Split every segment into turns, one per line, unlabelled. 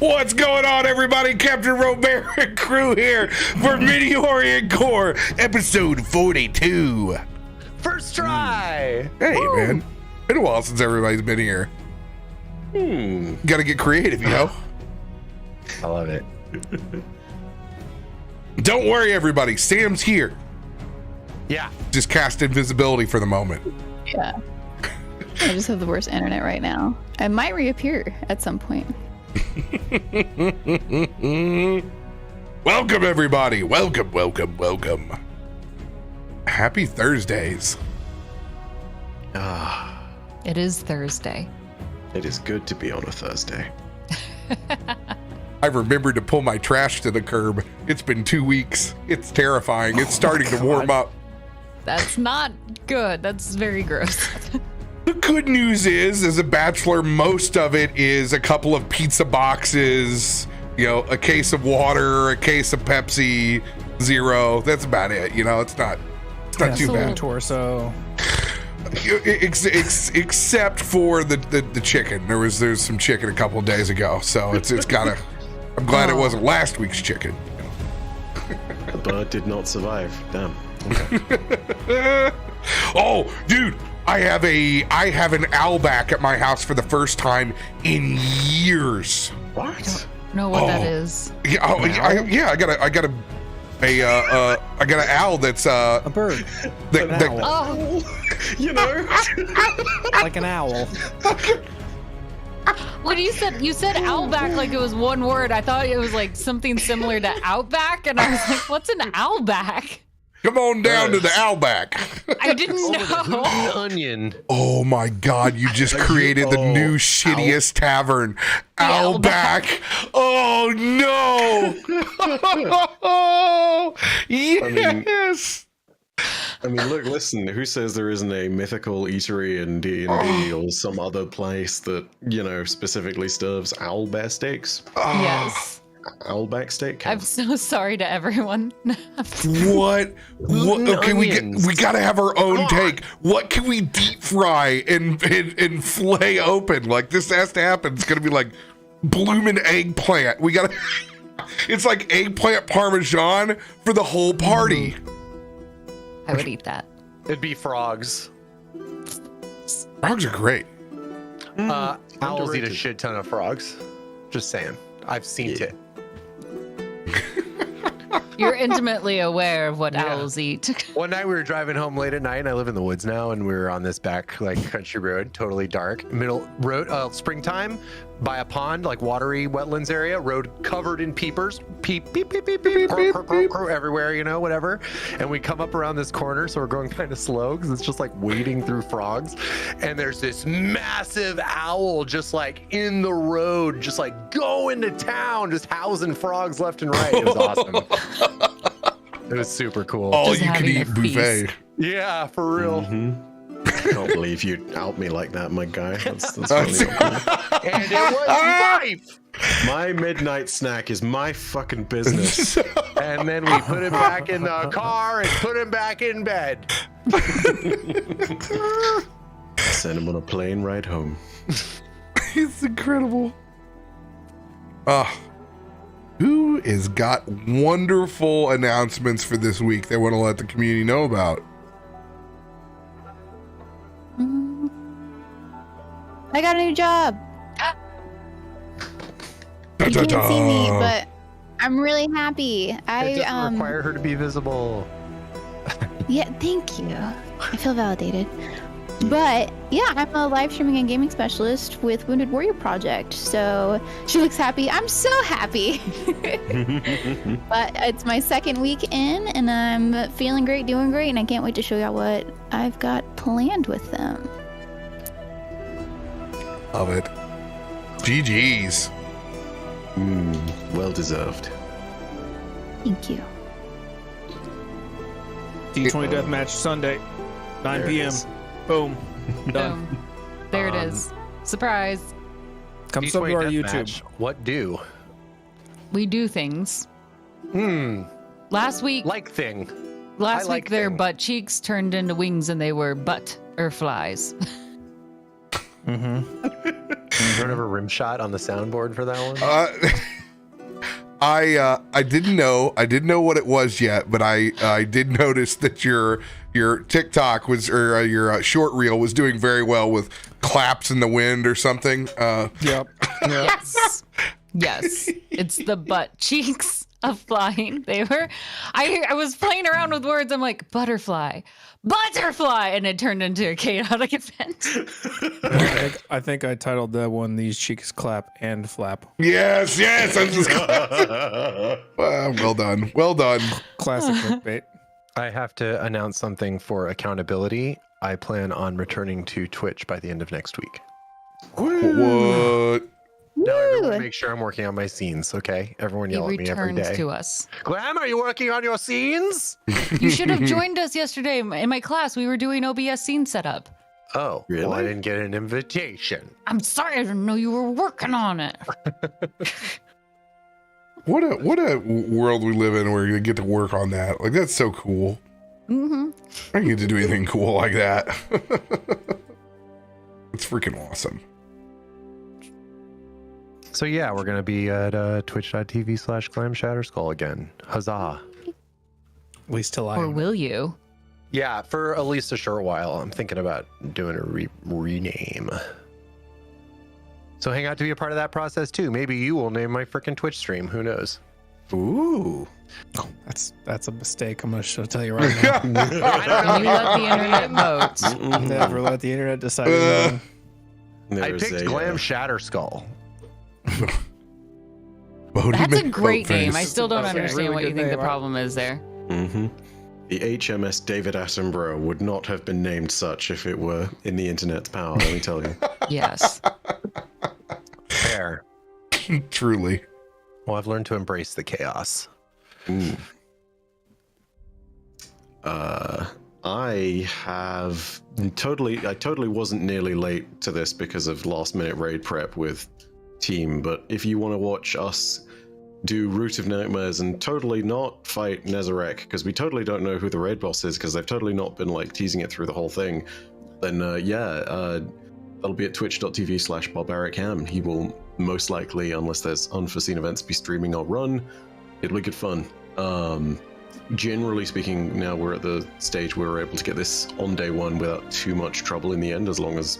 What's going on, everybody? CaptainRoBear and crew here for Meteorian Core, episode 42.
First try!
Hey, Woo. Man. Been a while since everybody's been here. Gotta get creative, you know?
I love it.
Don't worry, everybody. Sam's here.
Yeah.
Just cast invisibility for the moment.
Yeah. I just have the worst internet right now. I might reappear at some point.
Welcome, everybody. Welcome, welcome, welcome. Happy Thursdays.
It is Thursday.
It is good to be on a Thursday.
I remembered to pull my trash to the curb. It's been 2 weeks. It's terrifying. It's starting to warm up.
That's not good. That's very gross.
The good news is, as a bachelor, most of it is a couple of pizza boxes, you know, a case of water, a case of Pepsi, Zero. That's about it. You know, it's not too bad.
Torso.
Except for the chicken. There's some chicken a couple of days ago, so it's gotta. I'm glad it wasn't last week's chicken.
The bird did not survive. Damn. Okay.
Oh, dude. I have an owlback at my house for the first time in years.
What?
I don't know what that is.
Yeah, I got an owl that's
A bird.
An
owl.
Oh,
You know?
Like an owl.
when you said owlback like it was one word, I thought it was like something similar to outback, and I was like, what's an owlback?
Come on down to the owlback.
I didn't know.
Onion.
Oh my God! You just created the new shittiest tavern, Owlback. Oh no! Oh yes.
I mean, look, listen, who says there isn't a mythical eatery in D&D or some other place that, you know, specifically serves owlbear steaks?
Yes.
Owlback steak?
I'm so sorry to everyone.
What? Okay, we
onions.
gotta have our own take. What can we deep fry and fillet open? Like, this has to happen. It's gonna be like bloomin' eggplant. We gotta. It's like eggplant parmesan for the whole party.
I would eat that.
It'd be frogs.
Frogs are great.
Owls eat a
Underrated.
shit ton of frogs. Just saying. I've seen it.
You're intimately aware of what owls eat.
One night we were driving home late at night, and I live in the woods now, and we were on this back like country road, totally dark, middle road, springtime, by a pond, like watery wetlands area, road covered in peepers, peep, beep, beep, beep, beep, crow, crow, crow, crow, everywhere, you know, whatever. And we come up around this corner, so we're going kind of slow because it's just like wading through frogs. And there's this massive owl just like in the road, just like going to town, just housing frogs left and right. It was awesome. It was super cool.
All
Just
you can
having
eat
a
buffet.
feast.
Yeah, for real.
I can't believe you out me like that, my guy. That's really not cool.
And it was life.
My midnight snack is my fucking business.
And then we put him back in the car and put him back in bed.
Send him on a plane ride home.
It's incredible. Who has got wonderful announcements for this week they want to let the community know about?
I got a new job. You can't see me, but I'm really happy.
It doesn't require her to be visible.
Yeah, thank you. I feel validated. But yeah, I'm a live streaming and gaming specialist with Wounded Warrior Project. So she looks happy. I'm so happy. But it's my second week in, and I'm feeling great, doing great, and I can't wait to show y'all what I've got planned with them.
Love it. GG's.
Well deserved.
Thank you.
D20 Deathmatch Sunday, 9
There it
p.m.
is.
Boom. Done.
Boom. There it is. Surprise.
Come sub to our YouTube.
Match. What do?
We do things. Last week,
Like thing.
last
like
week their
thing.
butt cheeks turned into wings and they were butterflies.
don't have a rim shot on the soundboard for that one?
I didn't know what it was yet, but I did notice that your TikTok was or your short reel was doing very well with claps in the wind or something.
Yep.
Yes. Yes. It's the butt cheeks of flying. They were. I was playing around with words. I'm like butterfly, and it turned into a chaotic event.
I think I titled that one "These Cheeks Clap and Flap."
Yes. I'm just well done.
Classic clickbait.
I have to announce something for accountability. I plan on returning to Twitch by the end of next week.
What?
Now everyone
Woo!
make sure I'm working on my scenes, okay? Everyone
He
yell at me every
returns
day.
to us.
Glam, are you working on your scenes?
You should have joined us yesterday in my class. We were doing OBS scene setup.
Oh,
Really?
well, I didn't get an invitation.
I'm sorry, I didn't know you were working on it.
What a world we live in where you get to work on that. Like, that's so cool.
Mm-hmm.
I don't get to do anything cool like that. It's freaking awesome.
So yeah, we're gonna be at twitch.tv/Glam Shatterskull again. Huzzah!
At least till I.
Or
am.
will you?
Yeah, for at least a short while. I'm thinking about doing a rename. So hang out to be a part of that process too. Maybe you will name my freaking Twitch stream. Who knows?
Ooh.
That's a mistake. I'm gonna tell you right now.
You let the internet vote.
Never let the internet decide. anything.
I picked Glam Shatterskull.
That's a great name. I still don't
That's a
understand
really
what you
good
think the
name.
problem is there.
Mm-hmm. The HMS David Attenborough would not have been named such if it were in the internet's power, let me tell you.
Yes.
Fair.
Truly.
Well, I've learned to embrace the chaos.
Ooh. I totally wasn't nearly late to this because of last minute raid prep with team, but if you want to watch us do Root of Nightmares and totally not fight Nezarek, because we totally don't know who the raid boss is, because they've totally not been like teasing it through the whole thing, then that'll be at twitch.tv/barbaricham. He will most likely, unless there's unforeseen events, be streaming our run. It'll be good fun. Generally speaking, now we're at the stage where we're able to get this on day one without too much trouble in the end, as long as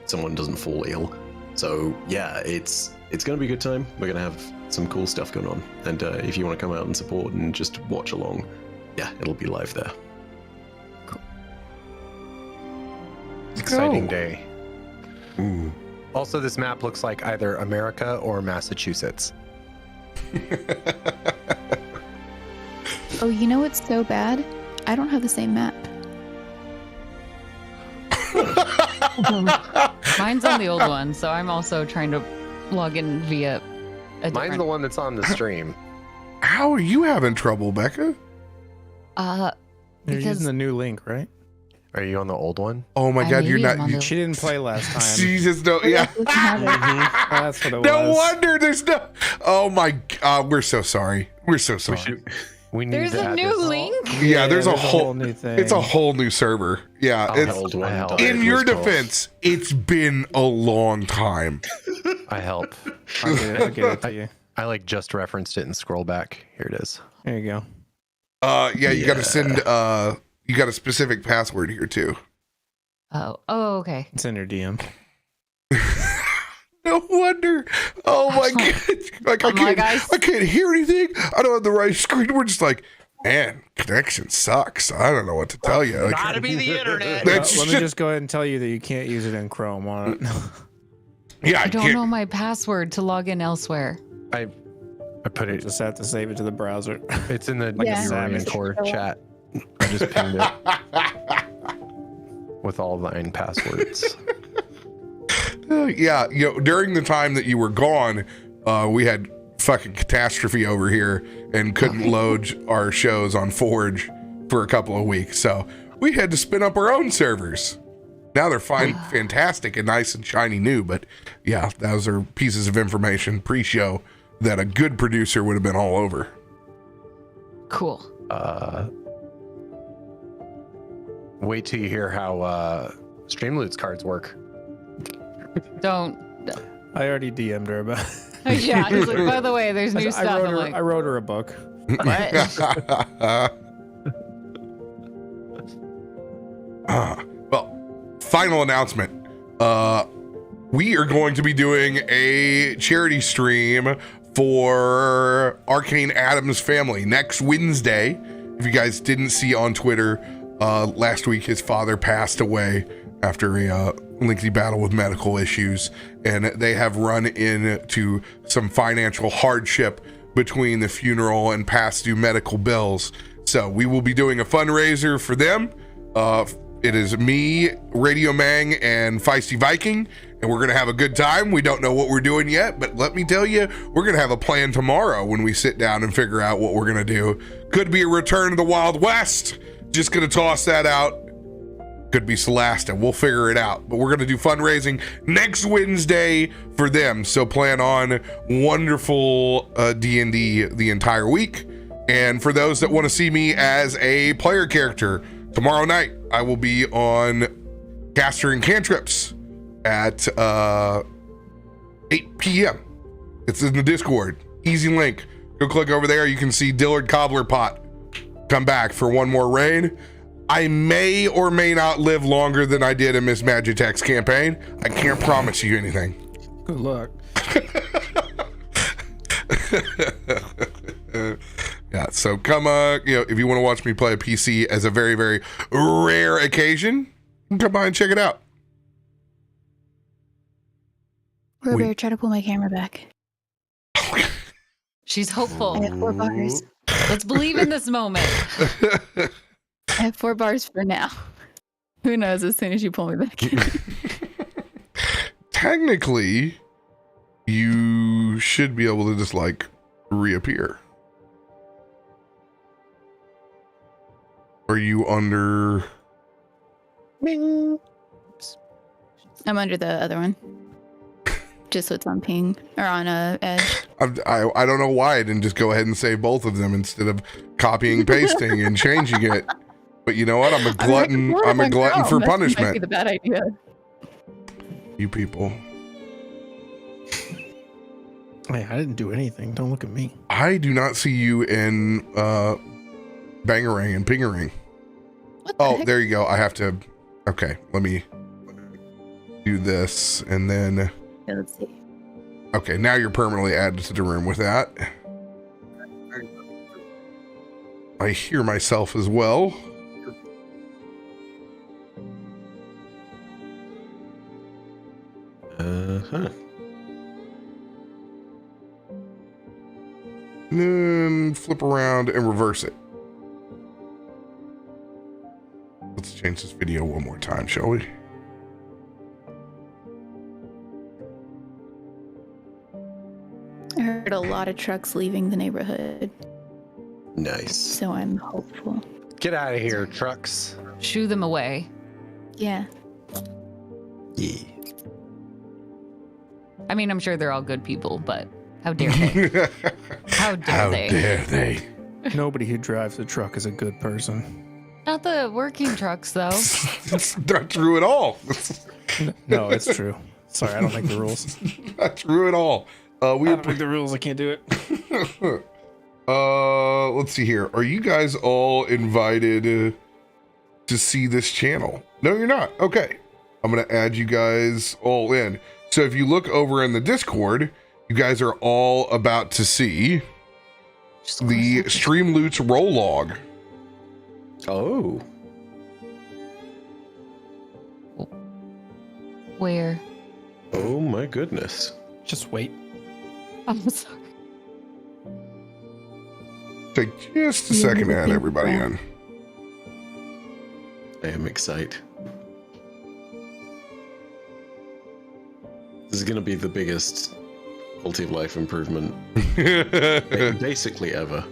someone doesn't fall ill. So yeah, it's going to be a good time. We're going to have some cool stuff going on. And if you want to come out and support and just watch along, yeah, it'll be live there.
Exciting day.
Ooh.
Also, this map looks like either America or Massachusetts.
Oh, you know what's so bad? I don't have the same map.
Mine's on the old one, so I'm also trying to log in via a
Mine's
different...
the one that's on the stream.
How are you having trouble, Becca?
You're
Because-
using the new link, right?
Are you on the old one?
Oh my
I
God, you're
maybe am
not.
on
You,
the-
She didn't play last time.
Jesus, no, yeah.
That's what it
No
was.
wonder there's no. Oh my God, we're so sorry. We're so sorry.
We need
There's
to
a
add
new
this.
link?
Yeah, there's a whole.
new thing.
It's a whole new server. Yeah,
Oh,
it's.
Old one
I help.
died
In your
was Toff.
defense, it's been a long time.
I help.
I'll get it to you.
I like just referenced it and scroll back. Here it is.
There you go.
Yeah, you got to
Yeah.
send. You got a specific password here too.
Oh, okay.
It's in your DM.
No wonder. Oh my God! Like
I'm like,
I can't hear anything. I don't have the right screen. We're just like, man, connection sucks. I don't know what to tell you. Like,
Gotta be the internet.
That's
Let me
just-
just go ahead and tell you that you can't use it in Chrome on it.
yeah,
I don't
can't-
know my password to log in elsewhere.
I put it.
Just have to save it to the browser.
It's in the
Yeah.
Meteorian core chat. I just pinged it with all 9 passwords.
Yeah, during the time that you were gone, we had fucking catastrophe over here and couldn't load our shows on Forge for a couple of weeks. So we had to spin up our own servers. Now they're fantastic and nice and shiny new. But yeah, those are pieces of information pre-show that a good producer would have been all over.
Cool.
Wait till you hear how Streamloot's cards work.
Don't.
I already DM'd her about.
Yeah, he's like, by the way, there's new stuff. I'm like,
I wrote her a book.
what?
Well, final announcement. We are going to be doing a charity stream for Arcane Adam's family next Wednesday. If you guys didn't see on Twitter, last week his father passed away after a lengthy battle with medical issues, and they have run into some financial hardship between the funeral and past due medical bills. So we will be doing a fundraiser for them. It is me, Radio Mang, and Feisty Viking, and we're going to have a good time. We don't know what we're doing yet, but let me tell you, we're going to have a plan tomorrow when we sit down and figure out what we're going to do. Could be a return to the Wild West. Just going to toss that out. Could be Celasta. We'll figure it out. But we're going to do fundraising next Wednesday for them. So plan on wonderful D&D the entire week. And for those that want to see me as a player character, tomorrow night I will be on Caster and Cantrips at 8 p.m. It's in the Discord. Easy link. Go click over there. You can see Dillard Cobbler Pot come back for one more raid. I may or may not live longer than I did in Miss Magitech's campaign. I can't promise you anything.
Good luck.
Yeah, so come if you want to watch me play a PC as a very, very rare occasion, come by and check it out.
RoBear, try to pull my camera back.
She's hopeful.
I have 4 bars.
Let's believe in this moment.
I have 4 bars for now. Who knows as soon as you pull me back in.
Technically, you should be able to just reappear. Are you under?
I'm under the other one. Just so it's on ping or on edge.
I don't know why I didn't just go ahead and save both of them instead of copying, pasting, and changing it. But you know what? I'm a glutton. I'm a glutton for punishment.
Might be the bad idea.
You people.
Hey, I didn't do anything. Don't look at me.
I do not see you in Bangarang and Pingarang. Oh,
heck?
there you go. I have to. Okay, let me do this and then.
Okay, let's see.
Okay, now you're permanently added to the room with that. I hear myself as well. Then flip around and reverse it. Let's change this video one more time, shall we?
I heard a lot of trucks leaving the neighborhood,
Nice.
so I'm hopeful.
Get out of here, trucks.
Shoo them away.
Yeah.
Yeah.
I mean, I'm sure they're all good people, but how dare they? How dare
How
they?
dare they?
Nobody who drives a truck is a good person.
Not the working trucks, though.
It's not true at all.
No, it's true. Sorry, I don't make the rules.
Not true at all.
I don't make the rules. I can't do it.
Let's see here. Are you guys all invited to see this channel? No, you're not. Okay. I'm going to add you guys all in. So if you look over in the Discord, you guys are all about to see the Stream Loots roll log.
Oh.
Where?
Oh my goodness.
Just wait.
I'm sorry.
Take just a second to add everybody in.
I am excited. This is going to be the biggest quality of life improvement basically ever.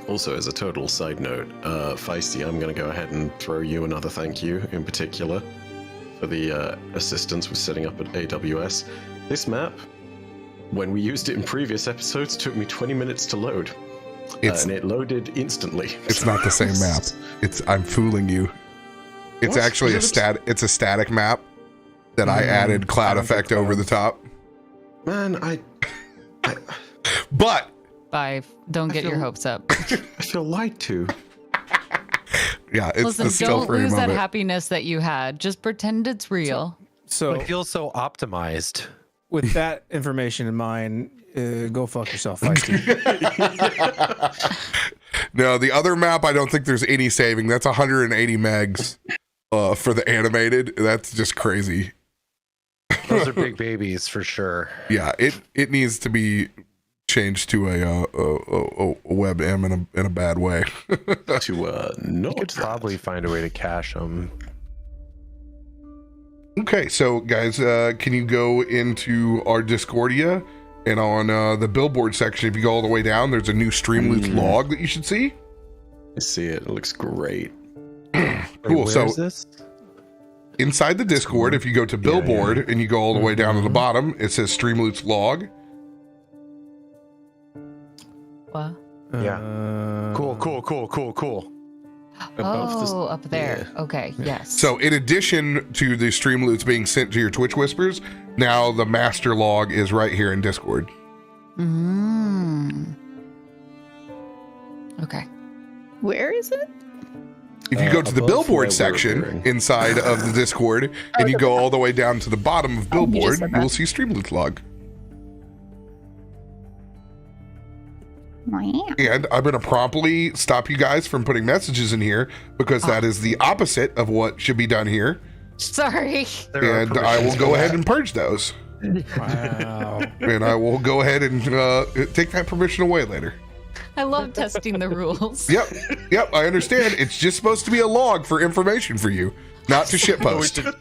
Also, as a total side note, Feisty, I'm going to go ahead and throw you another thank you in particular for the assistance with setting up at AWS. This map, when we used it in previous episodes, took me 20 minutes to load.
It's
and it loaded instantly.
it's not the same map. I'm fooling you. It's
What?
actually it's a static map that I added cloud effect over the top.
Man, I
But
Don't get your hopes up.
I feel lied to.
yeah, it's
Listen,
the still
don't
free
lose that
moment.
happiness that you had. Just pretend it's real.
So
It feels so optimized.
with that information in mind, go fuck yourself, Feisty.
No, the other map, I don't think there's any saving. That's 180 megs for the animated. That's just crazy.
Those are big babies for sure.
Yeah, it needs to be changed to a WebM in a bad way.
To
You
not
could probably find a way to cache them.
Okay, so guys, can you go into our Discordia and on the billboard section? If you go all the way down, there's a new Streamloots log that you should see.
I see it. It looks great.
Cool.
Where
So
is this?
inside the Discord, if you go to billboard and you go all the way down to the bottom, it says Streamloots log.
What?
Yeah. Cool.
Oh, up there. Okay, yes.
So in addition to the Streamloots being sent to your Twitch Whispers, now the master log is right here in Discord.
Okay.
Where is it?
If you go to the
above where
billboard
we're
section
appearing.
inside of the Discord and you go all the way down to the bottom of
you
billboard,
just said
you will
that.
see Streamloots log.
Wow.
And I'm going to promptly stop you guys from putting messages in here because that is the opposite of what should be done here.
Sorry.
There are
And I will
permissions
go
for
ahead
that.
and purge those.
Wow.
And I will go ahead and take that permission away later.
I love testing the rules.
Yep, I understand. It's just supposed to be a log for information for you, not to shitpost.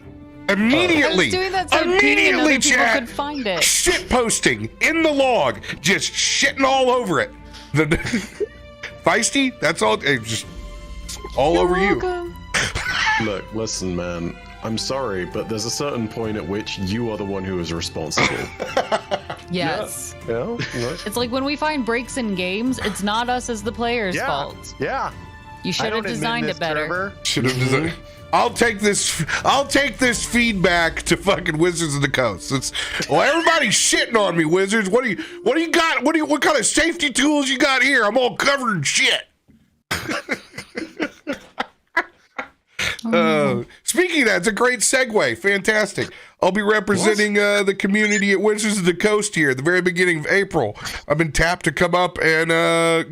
Immediately,
I was doing that so Dean and
immediately,
other people
chat.
could find it.
Shit posting in the log, just shitting all over it. The Feisty, that's all. Just all over you.
Welcome.
Look, listen, man. I'm sorry, but there's a certain point at which you are the one who is responsible.
Yes.
Yeah, look.
It's like when we find breaks in games, it's not us as the player's
Yeah.
fault.
Yeah.
You
I
should have
don't admit
designed
this,
it better.
Trevor.
Should have designed. I'll take this feedback to fucking Wizards of the Coast. Everybody's shitting on me, Wizards. What do you got? What kind of safety tools you got here? I'm all covered in shit. Speaking of that, it's a great segue. Fantastic. I'll be representing the community at Wizards of the Coast here at the very beginning of April. I've been tapped to come up and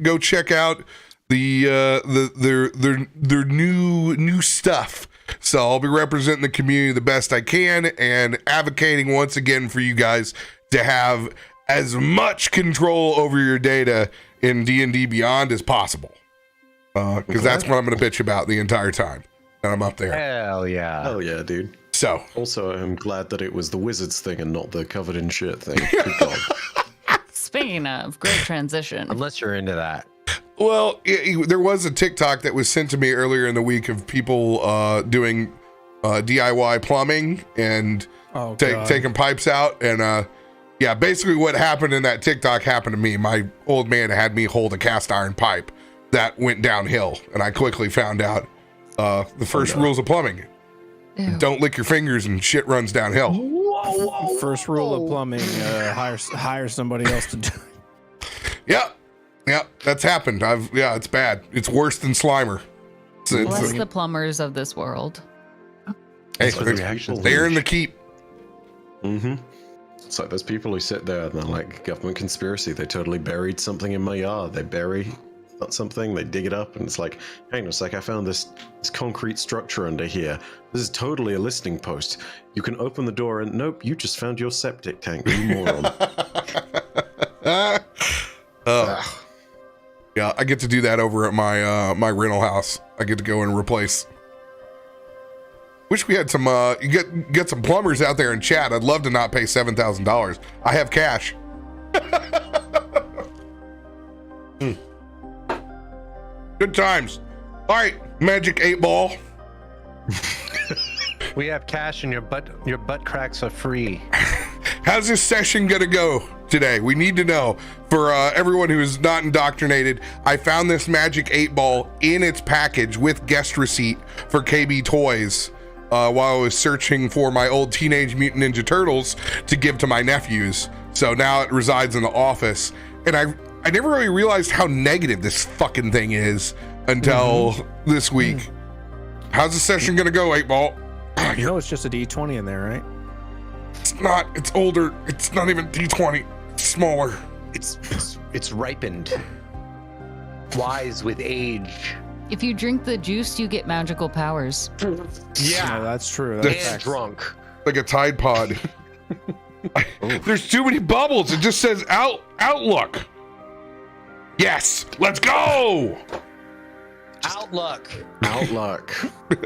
go check out their new stuff. So I'll be representing the community the best I can and advocating once again for you guys to have as much control over your data in D&D Beyond as possible. Because that's what I'm going to bitch about the entire time that I'm up there.
Hell yeah.
Hell yeah, dude.
So,
Also, I'm glad that it was the wizards thing and not the covered in shit thing. Good God.
Speaking of, great transition.
Unless you're into that.
well, there was a TikTok that was sent to me earlier in the week of people doing DIY plumbing and
Oh, God.
taking pipes out. And yeah, basically what happened in that TikTok happened to me. My old man had me hold a cast iron pipe that went downhill. And I quickly found out the first rules of plumbing.
Ew.
Don't lick your fingers and shit runs downhill.
First rule of plumbing: hire somebody else to do it.
Yep, that's happened. It's bad. It's worse than Slimer.
Bless the plumbers of this world.
Hey,
what the actual
they're in the keep.
Mm-hmm. It's like those people who sit there and they're like, government conspiracy. They totally buried something in my yard. They bury something, they dig it up, and it's like, hang on a sec, I found this concrete structure under here. This is totally a listening post. You can open the door and nope, you just found your septic tank, you moron.
Yeah, I get to do that over at my rental house. I get to go and replace. Wish we had some you get some plumbers out there in chat. I'd love to not pay $7,000. I have cash. Good times. All right, Magic 8 Ball.
We have cash and your butt cracks are free.
How's this session gonna go today. We need to know. For everyone who is not indoctrinated, I found this magic 8-ball in its package with guest receipt for KB Toys while I was searching for my old Teenage Mutant Ninja Turtles to give to my nephews. So now it resides in the office. And I never really realized how negative this fucking thing is until this week. How's the session gonna go, 8-ball?
You know it's just a D20 in there, right?
It's not. It's older. It's not even D20. It's smaller.
It's ripened. Wise with age.
If you drink the juice, you get magical powers.
Yeah,
No, that's true.
and drunk.
Like a Tide Pod. There's too many bubbles. It just says Outlook. Yes. Let's go.
Outlook.
Outlook.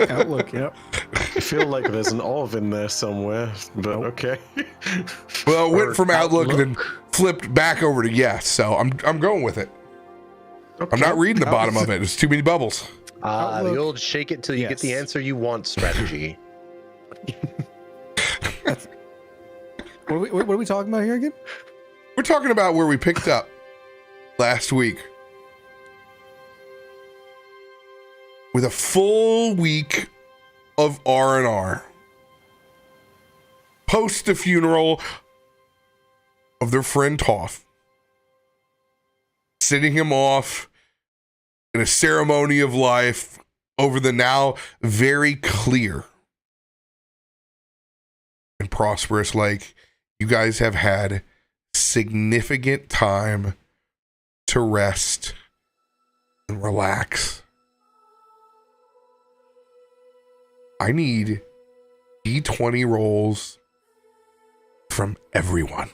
Outlook, yep.
I feel like there's an of in there somewhere, but okay.
Well, it went from Outlook and then
Outlook.
flipped back over to yes. So I'm going with it. I'm not reading the bottom of it. There's too many bubbles.
The
Outlook.
old shake it till you get the
Yes.
answer you want strategy.
What are we talking about here again?
We're talking about where we picked up last week. With a full week of R&R. Post the funeral of their friend Toff. Sending him off in a ceremony of life over the now very clear and prosperous lake. You guys have had significant time to rest and relax. I need D20 rolls from everyone.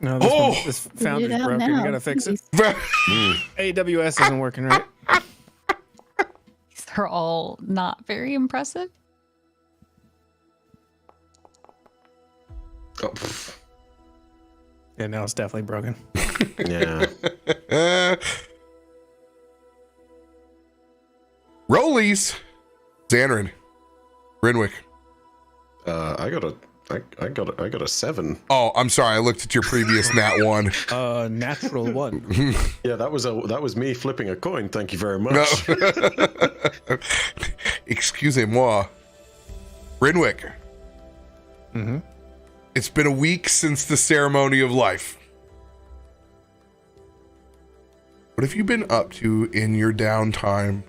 No, this founder's
out
broken. You
now,
gotta fix it.
please.
AWS isn't working right.
These are all not very impressive.
Oh, pff.
Yeah, now it's definitely broken.
Yeah.
Rollies. Zanryn. Renwick.
I got a 7.
Oh, I'm sorry. I looked at your previous nat one.
Natural one.
Yeah, that was me flipping a coin. Thank you very much.
Excusez-moi. Renwick.
Mm-hmm.
It's been a week since the ceremony of life. What have you been up to in your downtime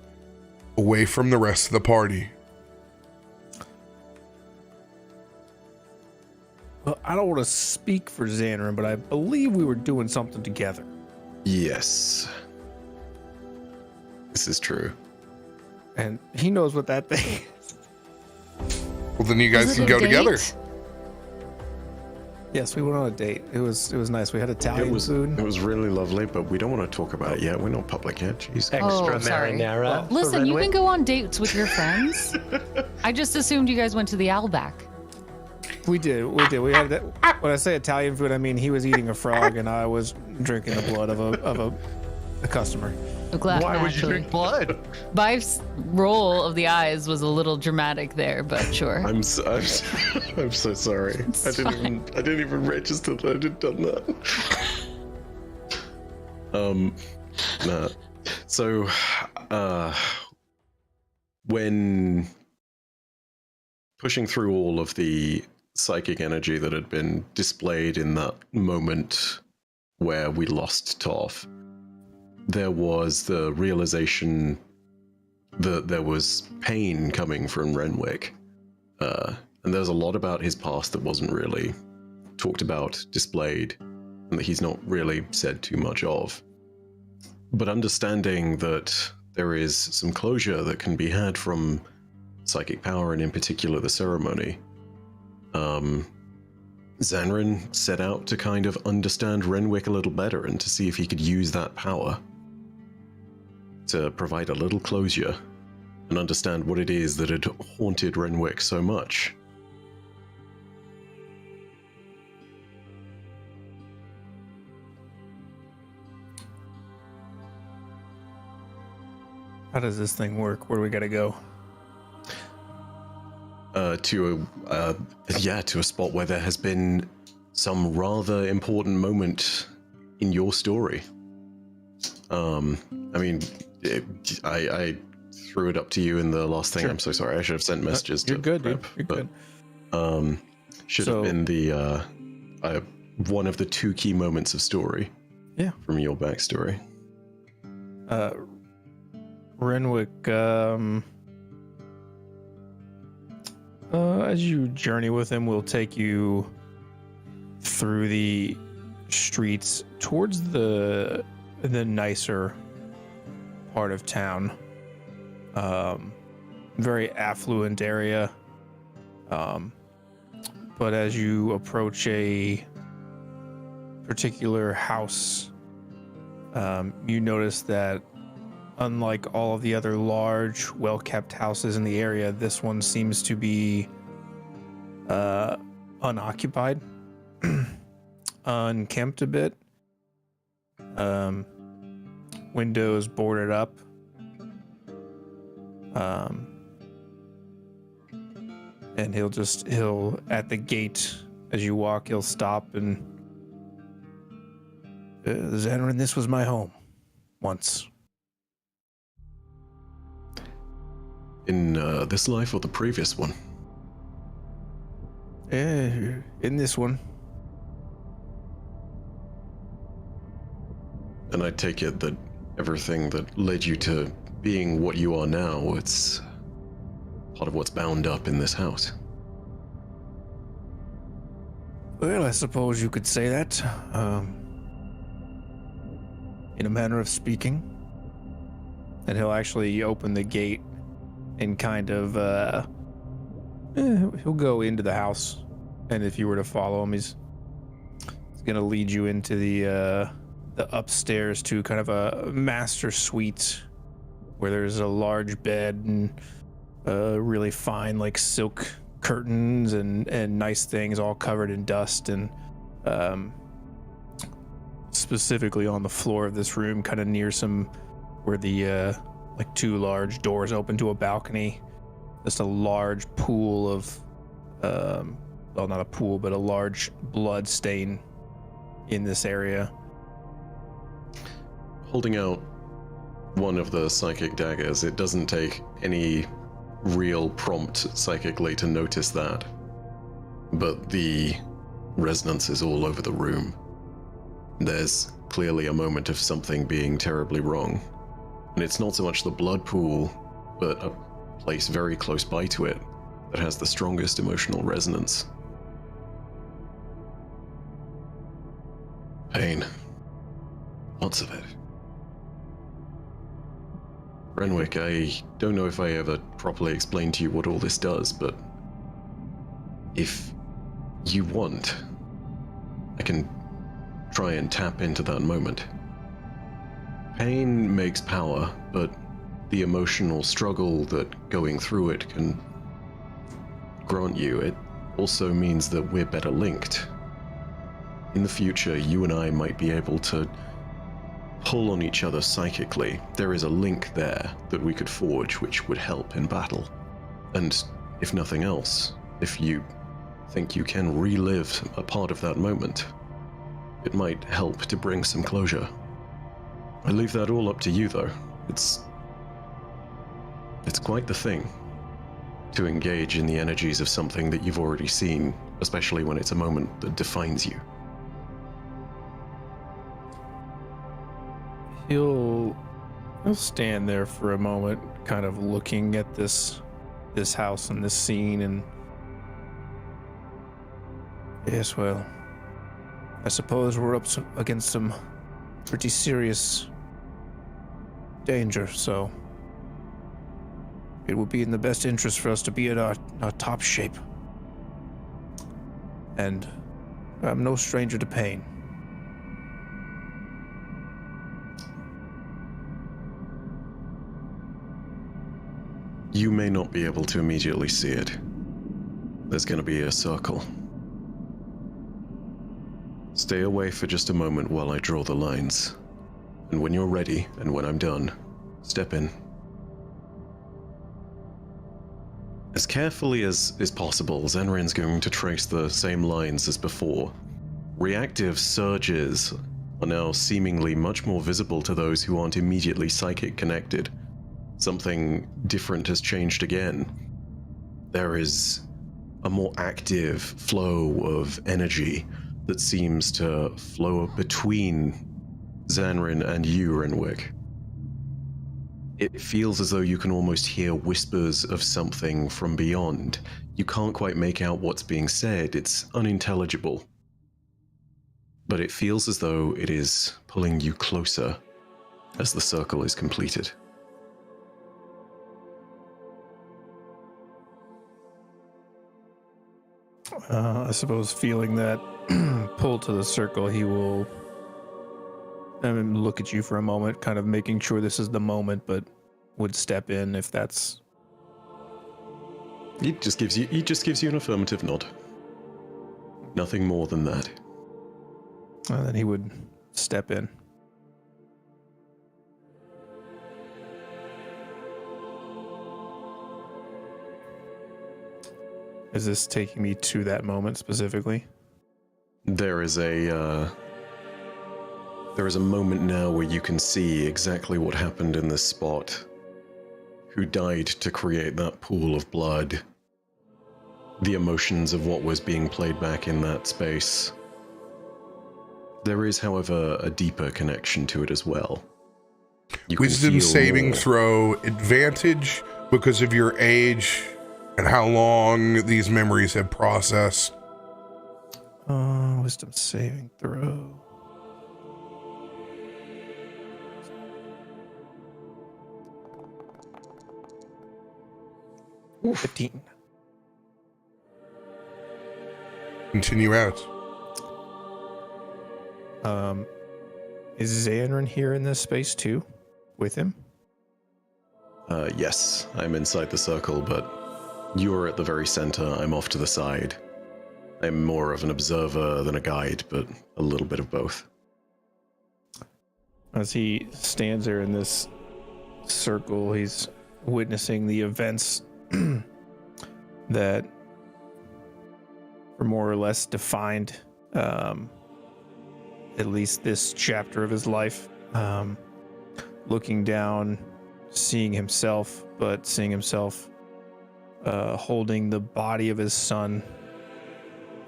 away from the rest of the party?
Well, I don't want to speak for Zanryn, but I believe we were doing something together.
Yes. This is true.
And he knows what that thing is.
Well, then you guys
Was
can
it a
go together.
date?
Yes, we went on a date. It was nice. We had Italian
It
food.
was really lovely, but we don't want to talk about it yet. We're not public yet. Jeez.
Extra
sorry.
marinara. for
Listen, you
Renwick.
can go on dates with your friends. I just assumed you guys went to the Owlback.
We did. We had that. When I say Italian food, I mean he was eating a frog and I was drinking the blood of a customer.
Glad
Why would you
naturally.
drink blood?
Bife's roll of the eyes was a little dramatic there, but sure.
I'm so sorry. I didn't even register that I'd done that. Nah. So, when pushing through all of the psychic energy that had been displayed in that moment where we lost Toff, there was the realization that there was pain coming from Renwick. And there's a lot about his past that wasn't really talked about, displayed, and that he's not really said too much of. But understanding that there is some closure that can be had from psychic power, and in particular the ceremony, Zanryn set out to kind of understand Renwick a little better and to see if he could use that power to provide a little closure and understand what it is that had haunted Renwick so much.
How does this thing work? Where do we gotta go?
to a spot where there has been some rather important moment in your story. I threw it up to you in the last thing.
Sure.
I'm so sorry. I should have sent messages
You're
to
good,
Rep,
dude. You're
but,
good.
should have been the one of the two key moments of story.
Yeah.
From your backstory.
Renwick, as you journey with him, we'll take you through the streets towards the nicer part of town. Very affluent area. But as you approach a particular house, you notice that unlike all of the other large, well-kept houses in the area, this one seems to be unoccupied, unkempt a bit. Windows boarded up. And he'll at the gate as you walk, he'll stop and Zanryn, this was my home once.
In this life or the previous one?
In this one.
And I take it that everything that led you to being what you are now, it's part of what's bound up in this house.
Well, I suppose you could say that. In a manner of speaking. And he'll actually open the gate and kind of, he'll go into the house. And if you were to follow him, he's going to lead you into the upstairs to kind of a master suite where there's a large bed and really fine like silk curtains and nice things all covered in dust, and specifically on the floor of this room, kind of near some where the like two large doors open to a balcony, just a large pool of well, not a pool, but a large blood stain in this area.
Holding out one of the psychic daggers, it doesn't take any real prompt psychically to notice that. But the resonance is all over the room. There's clearly a moment of something being terribly wrong. And it's not so much the blood pool, but a place very close by to it that has the strongest emotional resonance. Pain. Lots of it. Renwick, I don't know if I ever properly explained to you what all this does, but if you want, I can try and tap into that moment. Pain makes power, but the emotional struggle that going through it can grant you, it also means that we're better linked. In the future, you and I might be able to pull on each other psychically. There is a link there that we could forge which would help in battle. And if nothing else, if you think you can relive a part of that moment, it might help to bring some closure. I leave that all up to you though. It's quite the thing to engage in the energies of something that you've already seen, especially when it's a moment that defines you.
He'll stand there for a moment, kind of looking at this house and this scene, and yes, well, I suppose we're up against some pretty serious danger, so it would be in the best interest for us to be in our top shape. And I'm no stranger to pain.
You may not be able to immediately see it. There's going to be a circle. Stay away for just a moment while I draw the lines. And when you're ready, and when I'm done, step in. As carefully as is possible, Zanryn's going to trace the same lines as before. Reactive surges are now seemingly much more visible to those who aren't immediately psychic connected. Something different has changed again. There is a more active flow of energy that seems to flow between Zanryn and you, Renwick. It feels as though you can almost hear whispers of something from beyond. You can't quite make out what's being said, it's unintelligible. But it feels as though it is pulling you closer as the circle is completed.
I suppose feeling that pull to the circle, he will look at you for a moment, kind of making sure this is the moment, but would step in if that's...
He just gives you an affirmative nod. Nothing more than that.
Then he would step in. Is this taking me to that moment specifically?
There is a moment now where you can see exactly what happened in this spot. Who died to create that pool of blood. The emotions of what was being played back in that space. There is, however, a deeper connection to it as well. You can
Wisdom
feel
saving
more.
throw advantage because of your age and how long these memories have processed.
Wisdom saving throw. Ooh, 15.
Continue out.
Is Zanryn here in this space too, with him?
Yes, I'm inside the circle, but you're at the very center. I'm off to the side. I'm more of an observer than a guide, but a little bit of both.
As he stands there in this circle, he's witnessing the events that were more or less defined at least this chapter of his life. Looking down, seeing himself, but seeing himself holding the body of his son,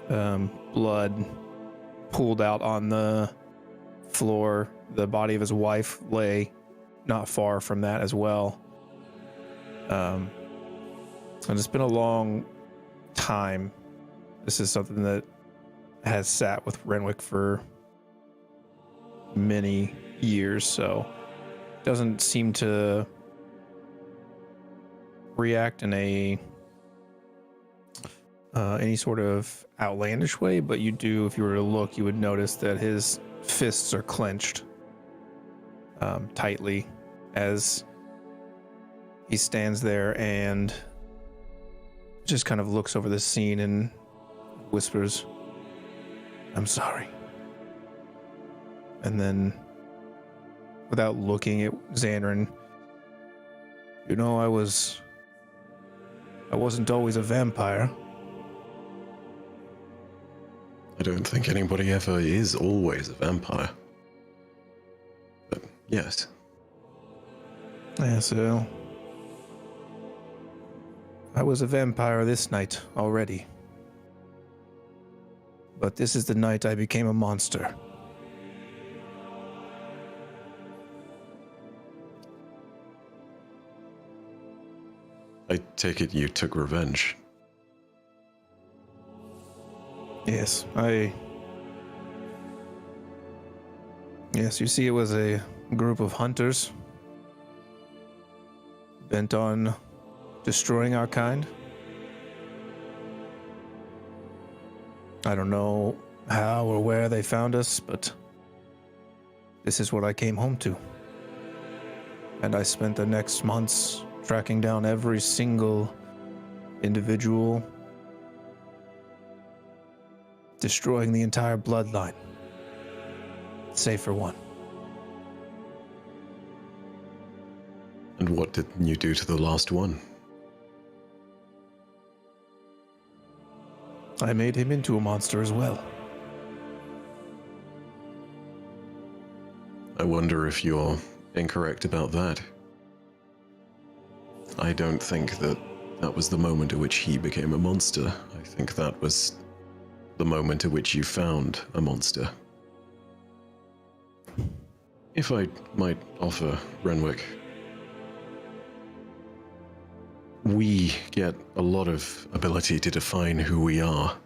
blood pooled out on the floor. The body of his wife lay not far from that as well. And it's been a long time. This is something that has sat with Renwick for many years, so doesn't seem to react in a any sort of outlandish way, but you do, if you were to look, you would notice that his fists are clenched tightly as he stands there and just kind of looks over the scene and whispers, "I'm sorry." And then, without looking at Zanryn, "You know, I wasn't always a vampire."
I don't think anybody ever is always a vampire. But yes.
Yeah, so I was a vampire this night already. But this is the night I became a monster.
I take it you took revenge.
Yes, Yes, you see, it was a group of hunters bent on destroying our kind. I don't know how or where they found us, but this is what I came home to. And I spent the next months tracking down every single individual, destroying the entire bloodline, save for one.
And what did you do to the last one?
I made him into a monster as well.
I wonder if you're incorrect about that. I don't think that was the moment at which he became a monster. I think that was the moment at which you found a monster. If I might offer, Renwick, we get a lot of ability to define who we are.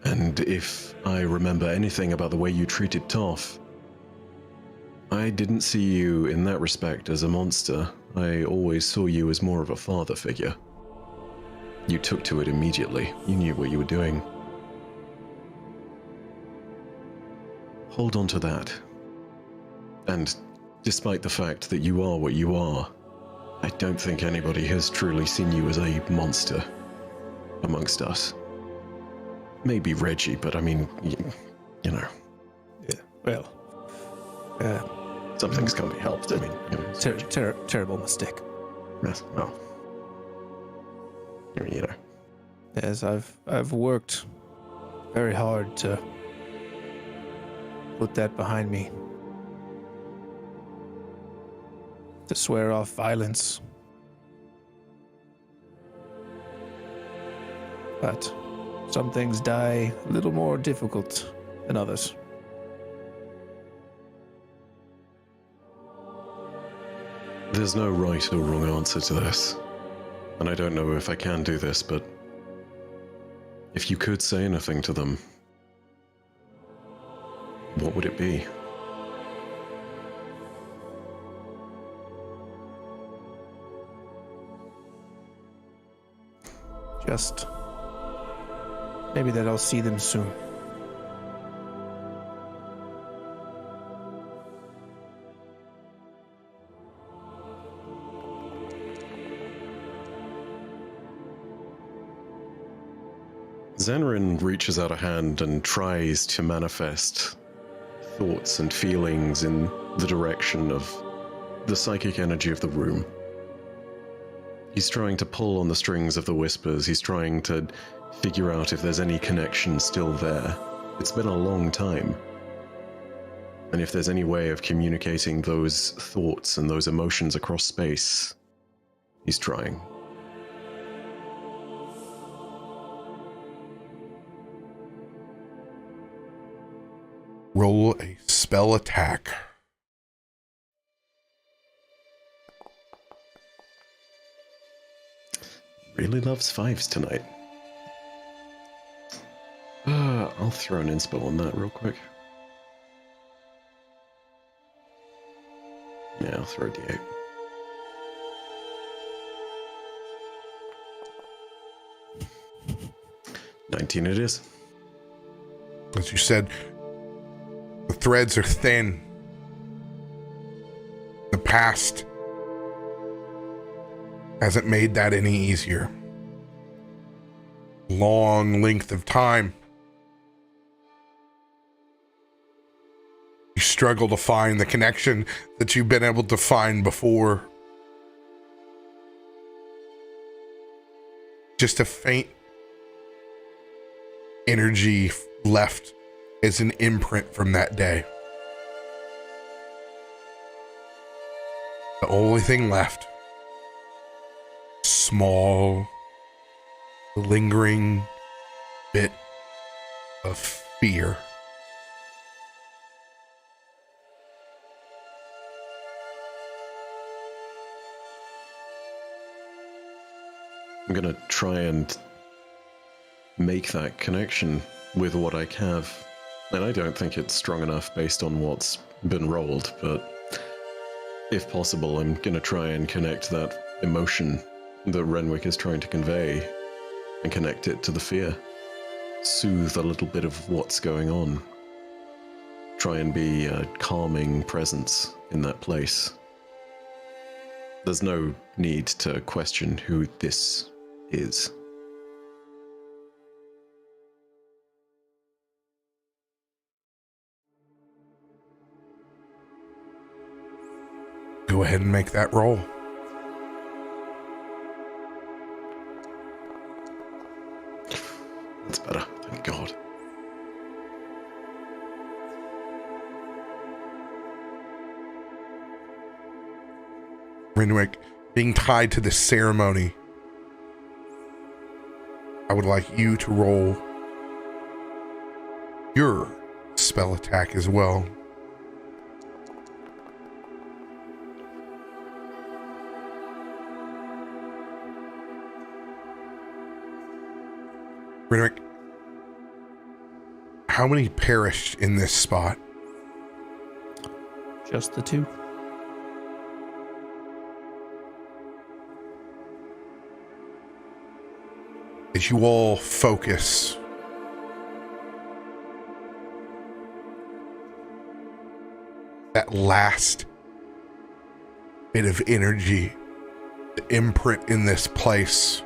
And if I remember anything about the way you treated Toff, I didn't see you in that respect as a monster. I always saw you as more of a father figure. You took to it immediately. You knew what you were doing. Hold on to that. And despite the fact that you are what you are, I don't think anybody has truly seen you as a monster amongst us. Maybe Reggie, but I mean, you know.
Yeah, well,
some things can't be helped. I mean, you know,
terrible mistake.
yes, well, you know.
Yes, I've worked very hard to put that behind me. To swear off violence. But some things die a little more difficult than others.
There's no right or wrong answer to this. And I don't know if I can do this, but if you could say anything to them, what would it be?
Just maybe that I'll see them soon.
Zanryn reaches out a hand and tries to manifest thoughts and feelings in the direction of the psychic energy of the room. He's trying to pull on the strings of the whispers. He's trying to figure out if there's any connection still there. It's been a long time. And if there's any way of communicating those thoughts and those emotions across space, he's trying.
Roll a spell attack.
Really loves fives tonight. I'll throw an inspo on that real quick. Yeah, I'll throw a d8. $19 it is.
As you said, the threads are thin. The past hasn't made that any easier. Long length of time. You struggle to find the connection that you've been able to find before. Just a faint energy left as an imprint from that day. The only thing left, small, lingering bit of fear.
I'm gonna try and make that connection with what I have. And I don't think it's strong enough based on what's been rolled, but if possible, I'm gonna try and connect that emotion that Renwick is trying to convey and connect it to the fear. Soothe a little bit of what's going on. Try and be a calming presence in that place. There's no need to question who this is.
Go ahead and make that roll.
better. Thank God.
Renwick, being tied to this ceremony, I would like you to roll your spell attack as well. Renwick, how many perished in this spot?
Just the two.
As you all focus, that last bit of energy, the imprint in this place,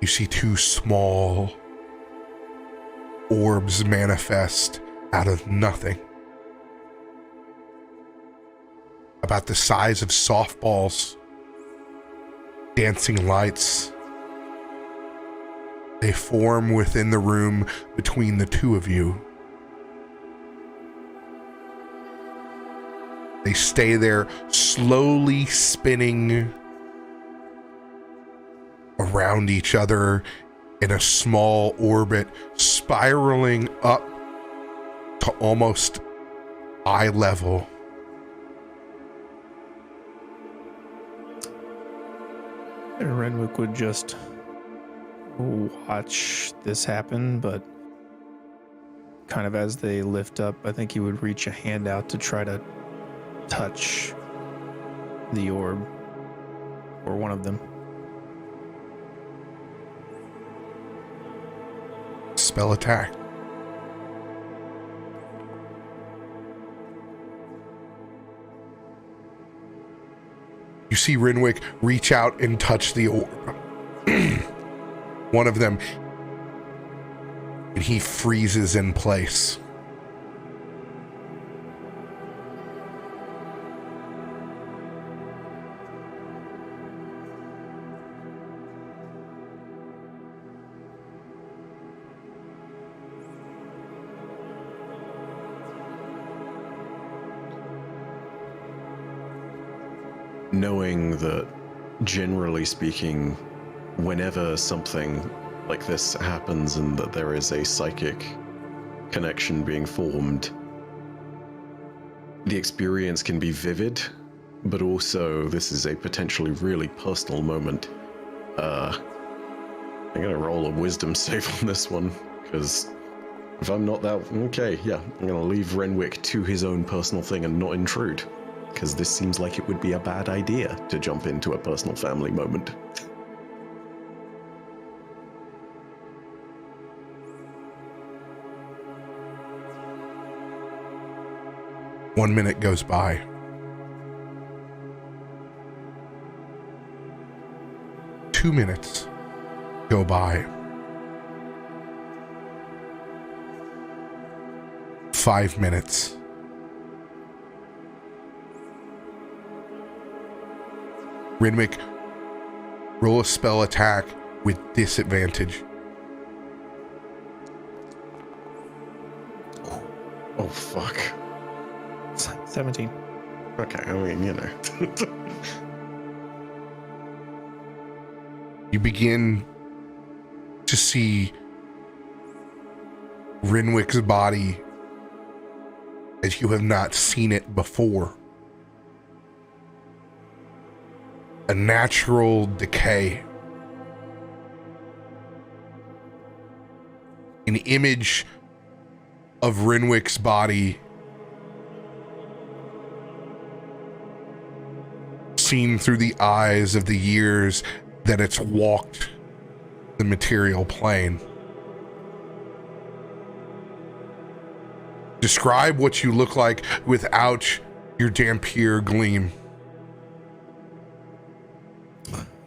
you see two small orbs manifest out of nothing, about the size of softballs. Dancing lights. They form within the room between the two of you. They stay there, slowly spinning around each other in a small orbit, spiraling up to almost eye level.
And Renwick would just watch this happen, but kind of as they lift up, I think he would reach a hand out to try to touch the orb, or one of them.
Spell attack. You see Renwick reach out and touch the orb. One of them, and he freezes in place.
Knowing that, generally speaking, whenever something like this happens and that there is a psychic connection being formed, the experience can be vivid, but also this is a potentially really personal moment. I'm gonna roll a wisdom save on this one, because if I'm not that... Okay, yeah, I'm gonna leave Renwick to his own personal thing and not intrude. Because this seems like it would be a bad idea to jump into a personal family moment.
One minute goes by. Two minutes go by. 5 minutes. Renwick, roll a spell attack with disadvantage.
Oh, fuck.
17.
Okay, I mean, you know.
You begin to see Renwick's body as you have not seen it before. A natural decay. An image of Renwick's body seen through the eyes of the years that it's walked the material plane. Describe what you look like without your Dhampir gleam.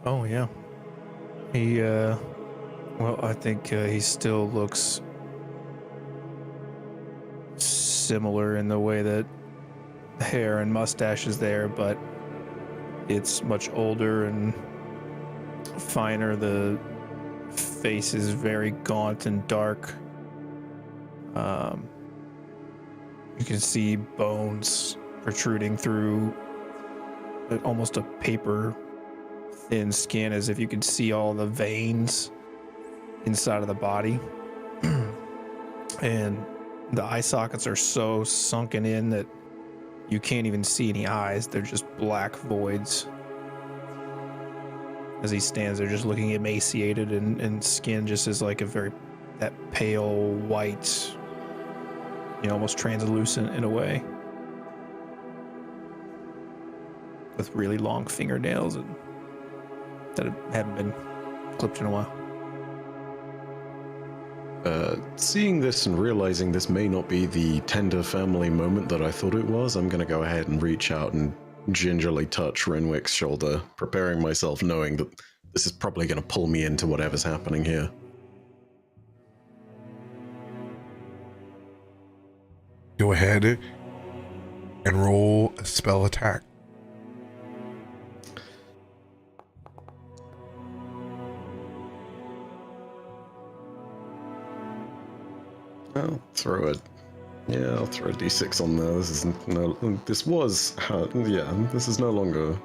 Oh, yeah. He, well, I think he still looks similar in the way that hair and mustache is there, but it's much older and finer. The face is very gaunt and dark. You can see bones protruding through almost a paper thin skin, as if you could see all the veins inside of the body. And the eye sockets are so sunken in that you can't even see any eyes. They're just black voids. As he stands there just looking emaciated, and skin just is like that pale white, almost translucent in a way, with really long fingernails and that haven't been clipped in a while.
Seeing this and realizing this may not be the tender family moment that I thought it was, I'm going to go ahead and reach out and gingerly touch Renwick's shoulder, preparing myself knowing that this is probably going to pull me into whatever's happening here.
Go ahead and roll a spell attack.
I'll throw a d6 on there. This is no longer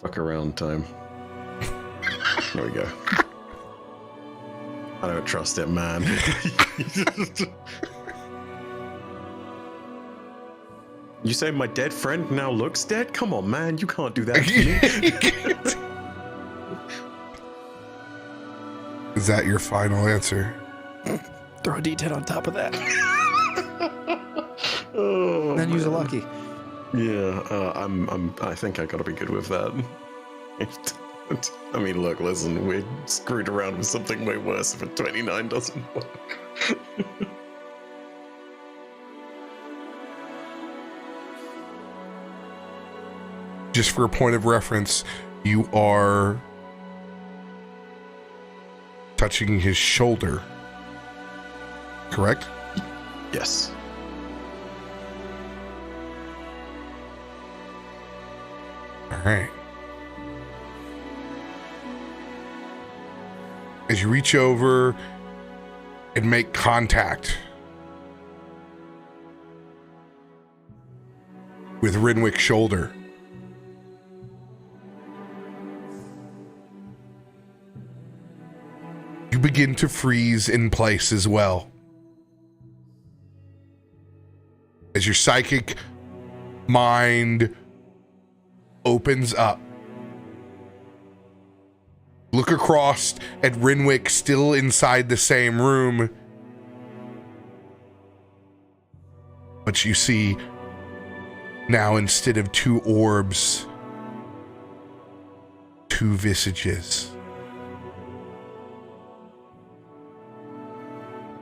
fuck around time. There we go. I don't trust it, man. You say my dead friend now looks dead? Come on, man. You can't do that to me.
Is that your final answer?
Throw a d10 on top of that.
Oh,
then use a lucky.
Yeah, I think I gotta be good with that. I mean, look, listen, we screwed around with something way worse if a 29 doesn't work.
Just for a point of reference, you are touching his shoulder, correct?
Yes.
All right. As you reach over and make contact with Renwick's shoulder, you begin to freeze in place as well. As your psychic mind opens up, look across at Renwick still inside the same room, but you see now, instead of two orbs, two visages.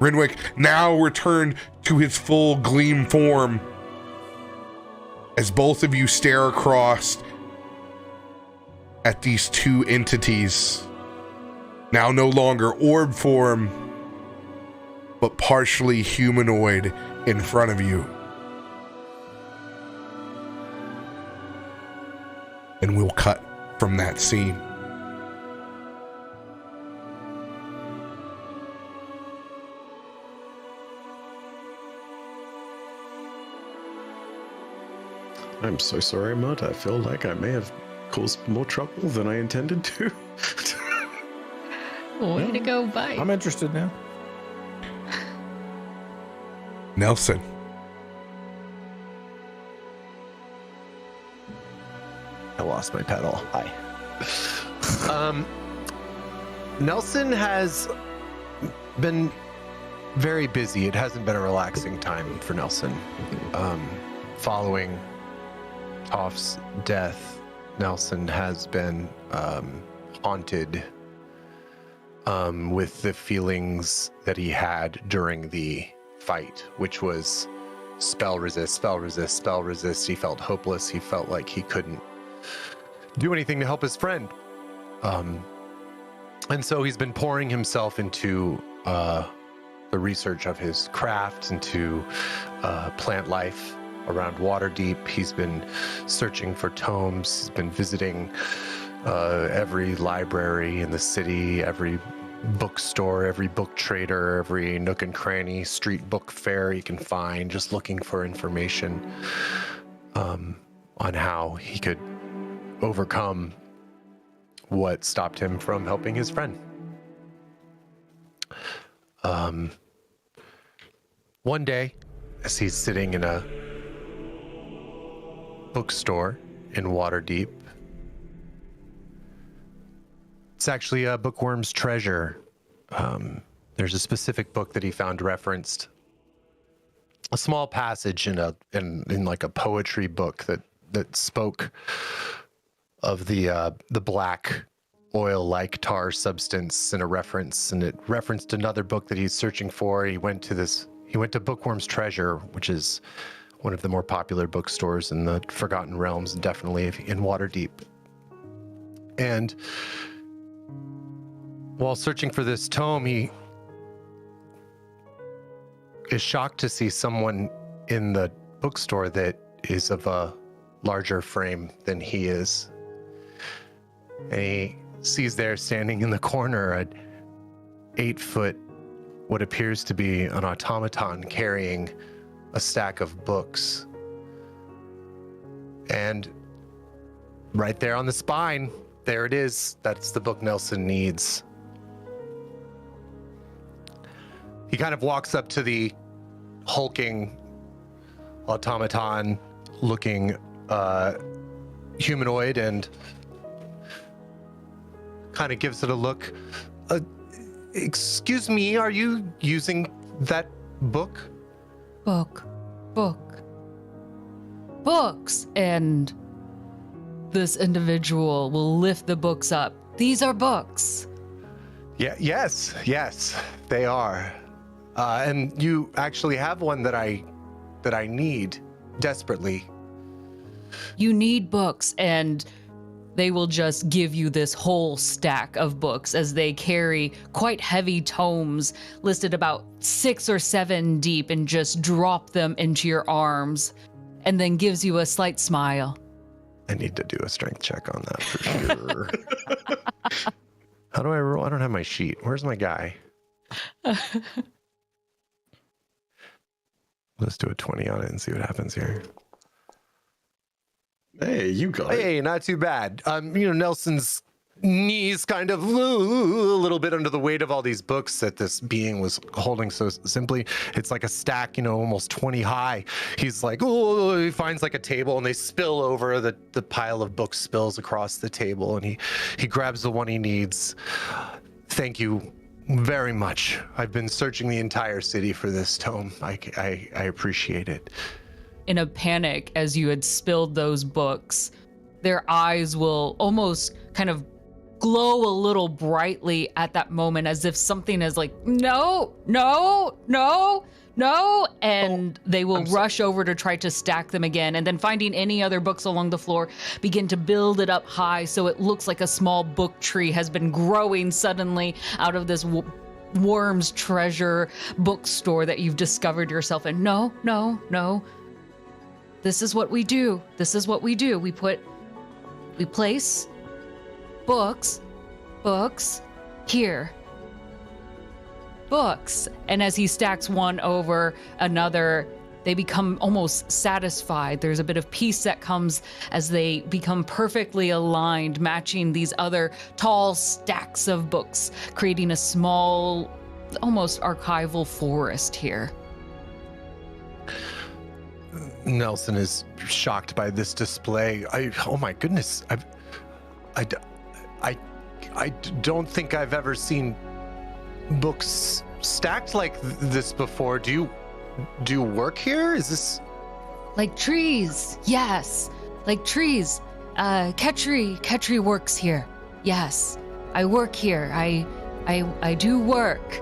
Renwick now returned to his full gleam form as both of you stare across at these two entities, now no longer orb form, but partially humanoid in front of you. And we'll cut from that scene.
I'm so sorry, Mud. I feel like I may have caused more trouble than I intended to.
Way to go, bye.
I'm interested now.
Nelson.
I lost my pedal. Hi. Nelson has been very busy. It hasn't been a relaxing time for Nelson. Following Toff's death, Nelson has been haunted with the feelings that he had during the fight, which was spell resist, spell resist, spell resist. He felt hopeless. He felt like he couldn't do anything to help his friend. And so he's been pouring himself into the research of his craft, into plant life around Waterdeep. He's been searching for tomes. He's been visiting every library in the city, every bookstore, every book trader, every nook and cranny, street book fair he can find, just looking for information on how he could overcome what stopped him from helping his friend. One day, as he's sitting in a bookstore in Waterdeep, it's actually a Bookworm's Treasure. There's a specific book that he found referenced, a small passage in like a poetry book that spoke of the black oil-like tar substance in a reference, and it referenced another book that he's searching for. He went to Bookworm's Treasure, which is one of the more popular bookstores in the Forgotten Realms, and definitely in Waterdeep. And while searching for this tome, he is shocked to see someone in the bookstore that is of a larger frame than he is. And he sees there, standing in the corner, an 8-foot, what appears to be an automaton carrying a stack of books. And right there on the spine, there it is. That's the book Nelson needs. He kind of walks up to the hulking automaton looking humanoid and kind of gives it a look. Excuse me, are you using that book?
Books. And this individual will lift the books up. These are books.
Yeah, yes, they are. And you actually have one that I need desperately.
You need books, and they will just give you this whole stack of books as they carry quite heavy tomes listed about 6 or 7 deep, and just drop them into your arms, and then gives you a slight smile.
I need to do a strength check on that for sure. How do I roll? I don't have my sheet. Where's my guy? Let's do a 20 on it and see what happens here.
Hey, you got it.
Hey, not too bad. Nelson's knees kind of a little bit under the weight of all these books that this being was holding so simply. It's like a stack, almost 20 high. He's like, oh, he finds like a table and they spill over. The pile of books spills across the table, and he grabs the one he needs. Thank you very much. I've been searching the entire city for this tome. I appreciate it.
In a panic, as you had spilled those books, their eyes will almost kind of glow a little brightly at that moment, as if something is like, no, and they will rush over to try to stack them again, and then finding any other books along the floor, begin to build it up high so it looks like a small book tree has been growing suddenly out of this worm's treasure bookstore that you've discovered yourself in. No. This is what we do. We place books here. Books. And as he stacks one over another, they become almost satisfied. There's a bit of peace that comes as they become perfectly aligned, matching these other tall stacks of books, creating a small, almost archival forest here.
Nelson is shocked by this display. Oh my goodness. I don't think I've ever seen books stacked like this before. Do you work here? Is this
like trees? Yes, like trees. Ketri works here. Yes, I work here. I do work.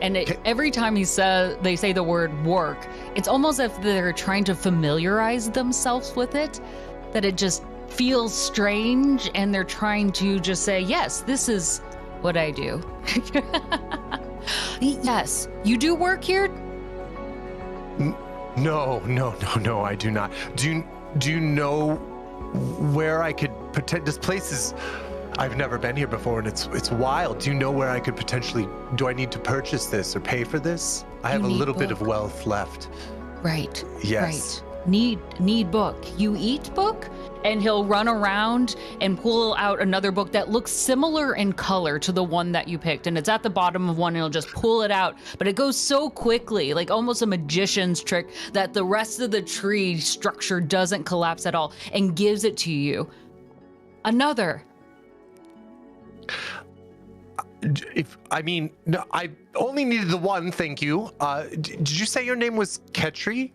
And every time they say the word work, it's almost as if they're trying to familiarize themselves with it, that it just feels strange, and they're trying to just say, yes, this is what I do. Yes, you do work here?
No, I do not. Do you know where I could pretend? This place is, I've never been here before, and it's wild. Do you know where I could potentially? Do I need to purchase this or pay for this? I have a little bit of wealth left.
Right.
Yes.
Right. Need book. You eat book? And he'll run around and pull out another book that looks similar in color to the one that you picked. And it's at the bottom of one, and he'll just pull it out. But it goes so quickly, like almost a magician's trick, that the rest of the tree structure doesn't collapse at all, and gives it to you. Another.
No, I only needed the one, thank you. Did you say your name was Ketri?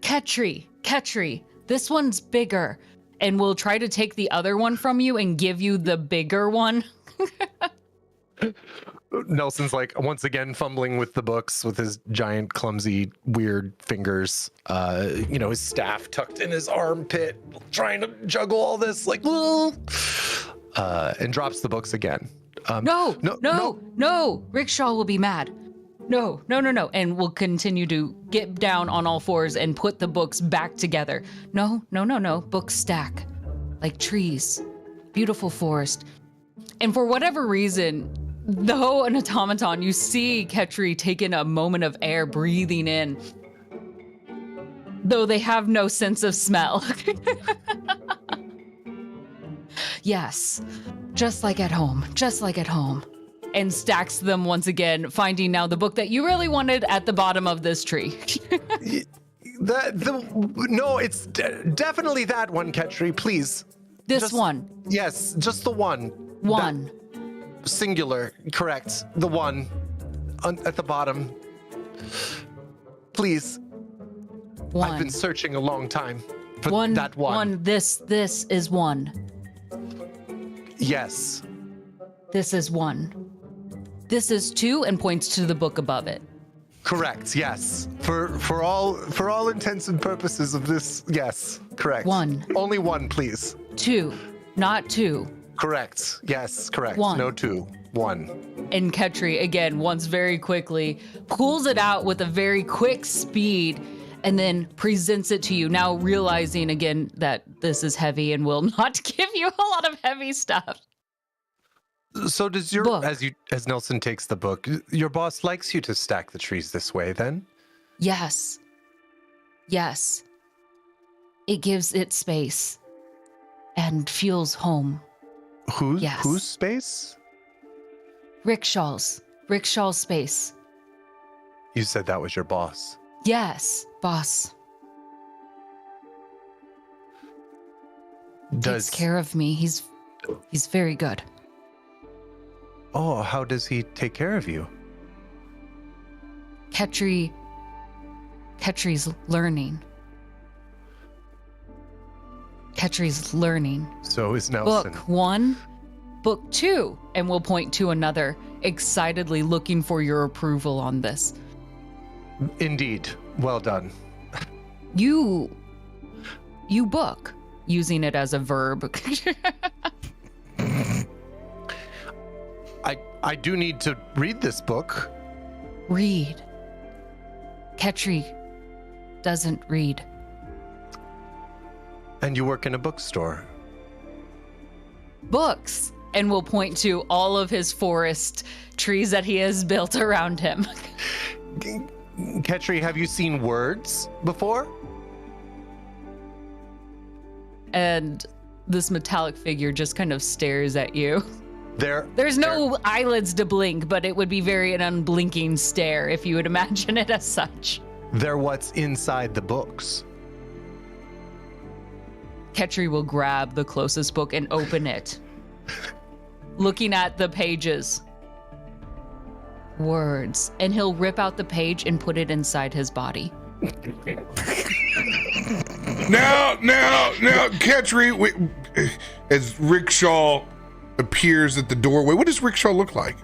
Ketri. This one's bigger. And we'll try to take the other one from you and give you the bigger one.
Nelson's like once again fumbling with the books with his giant, clumsy, weird fingers. His staff tucked in his armpit, trying to juggle all this, like, and drops the books again.
No. Rickshaw will be mad. No. And we'll continue to get down on all fours and put the books back together. No. Books stack like trees. Beautiful forest. And for whatever reason, though an automaton, you see Ketri taking a moment of air, breathing in. Though they have no sense of smell. Yes, just like at home. And stacks them once again, finding now the book that you really wanted at the bottom of this tree.
No, it's definitely that one, Ketri, please.
This one.
Yes, just the one.
One.
Singular, correct. The one at the bottom. Please.
One.
I've been searching a long time for that one.
This is one.
Yes.
This is one. This is two, and points to the book above it.
Correct. Yes. For all intents and purposes of this, yes. Correct.
One.
Only one, please.
Two, not two.
Correct. Yes. Correct.
One.
No two. One.
And Ketri again, once very quickly, pulls it out with a very quick speed, and then presents it to you. Now realizing again that this is heavy and will not give you a lot of heavy stuff.
So does your
book.
as Nelson takes the book, your boss likes you to stack the trees this way then?
Yes. It gives it space and feels home.
Whose space?
Rickshaw's space.
You said that was your boss.
Yes, boss. Takes care of me. He's very good.
Oh, how does he take care of you?
Ketri's learning.
So is Nelson.
Book one, book two, and we'll point to another, excitedly looking for your approval on this.
Indeed. Well done.
You book, using it as a verb.
I do need to read this book.
Read. Ketri doesn't read.
And you work in a bookstore.
Books. And we'll point to all of his forest trees that he has built around him.
Ketri, have you seen words before?
And this metallic figure just kind of stares at you.
There's
no eyelids to blink, but it would be an unblinking stare if you would imagine it as such.
They're what's inside the books.
Ketri will grab the closest book and open it. Looking at the pages. Words. And he'll rip out the page and put it inside his body.
Now, Ketri, as Rickshaw appears at the doorway, what does Rickshaw look like?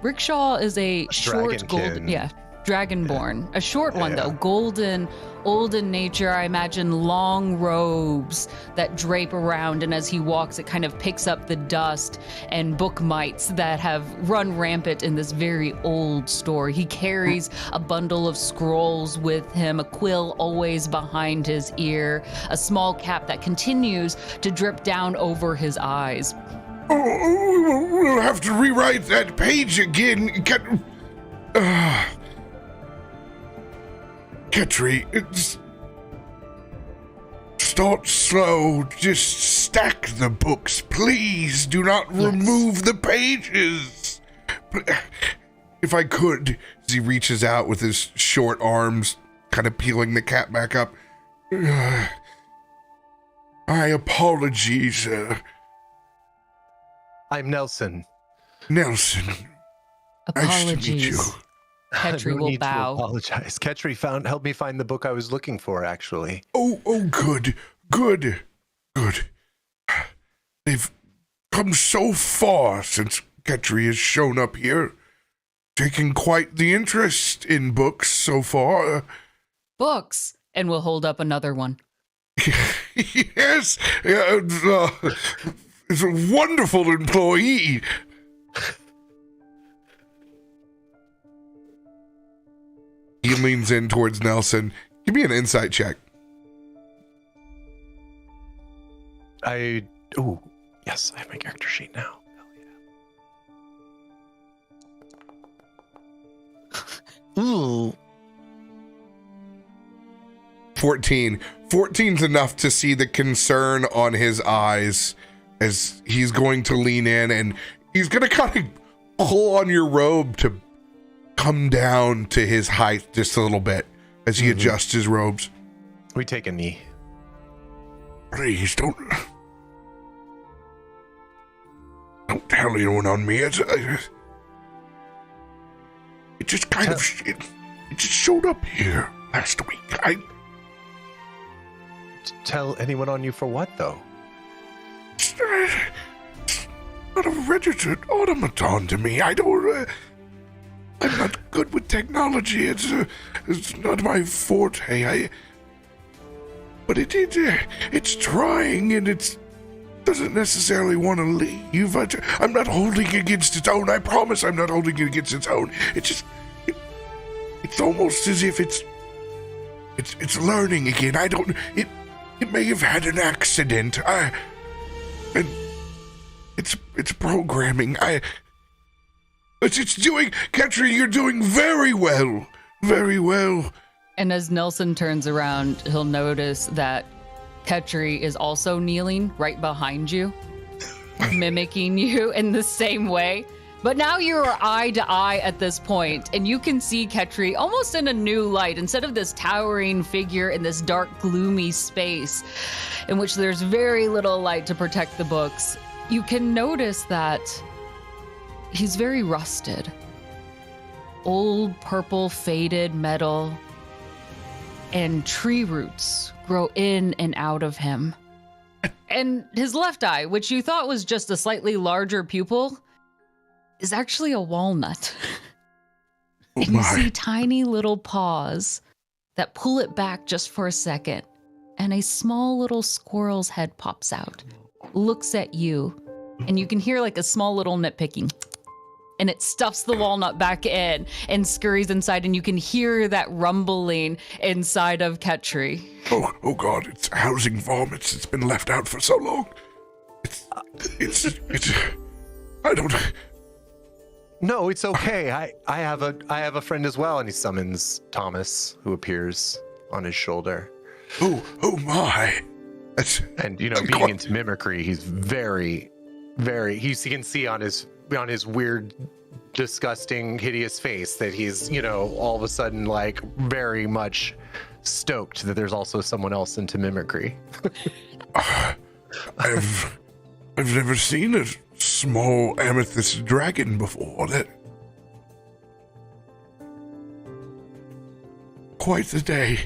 Rickshaw is a short golden.
Dragonkin.
Yeah. Dragonborn. A short one, though. Golden, old in nature. I imagine long robes that drape around, and as he walks, it kind of picks up the dust and book mites that have run rampant in this very old store. He carries a bundle of scrolls with him, a quill always behind his ear, a small cap that continues to drip down over his eyes.
Oh, we'll have to rewrite that page again. Ketri, start slow. Just stack the books, please. Do not remove the pages. If I could, as he reaches out with his short arms, kind of peeling the cap back up. My apologies.
I'm Nelson.
Nelson.
Apologies.
Nice to meet you.
Ketri will bow.
Apologize. Ketri helped me find the book I was looking for, actually.
Oh, good. They've come so far since Ketri has shown up here, taking quite the interest in books so far.
Books, and we'll hold up another one.
Yes, it's a wonderful employee. He leans in towards Nelson. Give me an insight check.
Yes, I have my character sheet now. Hell yeah. Ooh.
14. 14's enough to see the concern on his eyes as he's going to lean in, and he's going to kind of pull on your robe to come down to his height just a little bit as he adjusts his robes.
We take a knee.
Please don't tell anyone on me. It just kind of it just showed up here last week.
Tell anyone on you for what, though?
It's not a registered automaton to me. I'm not good with technology. It's not my forte. But it's trying, and it doesn't necessarily want to leave. I'm not holding it against its own. I promise I'm not holding it against its own. It's almost as if it's learning again. It may have had an accident. And it's programming. It's doing. Ketri, you're doing very well. Very well.
And as Nelson turns around, he'll notice that Ketri is also kneeling right behind you, mimicking you in the same way. But now you're eye to eye at this point, and you can see Ketri almost in a new light. Instead of this towering figure in this dark, gloomy space in which there's very little light to protect the books, you can notice that he's very rusted. Old, purple, faded metal, and tree roots grow in and out of him. And his left eye, which you thought was just a slightly larger pupil, is actually a walnut. And you see tiny little paws that pull it back just for a second, and a small little squirrel's head pops out, looks at you, and you can hear like a small little nitpicking. And it stuffs the walnut back in and scurries inside, and you can hear that rumbling inside of Ketri.
Oh God, it's housing vomits. It's been left out for so long. It's I don't.
No, it's okay. I have a friend as well, and he summons Thomas, who appears on his shoulder.
Oh my.
And being into mimicry, he's very, very. You can see on his weird, disgusting, hideous face that he's, all of a sudden like very much stoked that there's also someone else into mimicry.
I've never seen a small amethyst dragon before. That quite the day.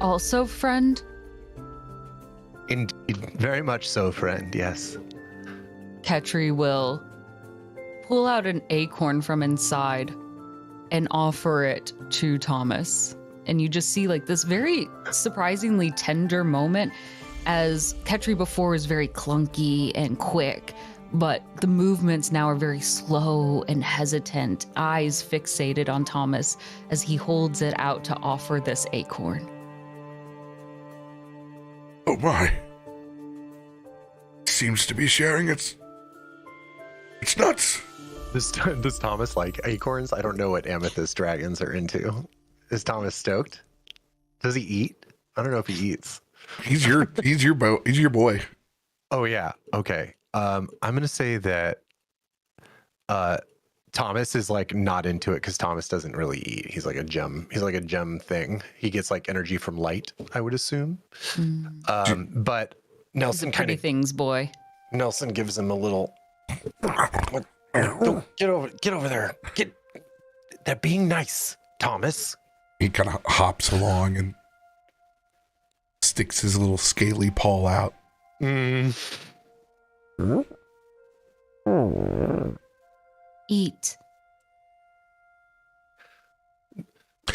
Also, friend?
Indeed, very much so, friend, yes.
Ketri will pull out an acorn from inside and offer it to Thomas. And you just see like this very surprisingly tender moment, as Ketri before was very clunky and quick, but the movements now are very slow and hesitant, eyes fixated on Thomas as he holds it out to offer this acorn.
Oh my. Seems to be sharing its nuts.
Does Thomas like acorns? I don't know what amethyst dragons are into. Is Thomas stoked? Does he eat? I don't know if he eats.
He's your boy.
Oh yeah. Okay. I'm gonna say that Thomas is like not into it because Thomas doesn't really eat. He's like a gem. He's like a gem thing. He gets like energy from light, I would assume. But Nelson kind
Pretty
of
things, boy.
Nelson gives him a little. Get over there. They're being nice, Thomas.
He kind of hops along and sticks his little scaly paw out.
Eat.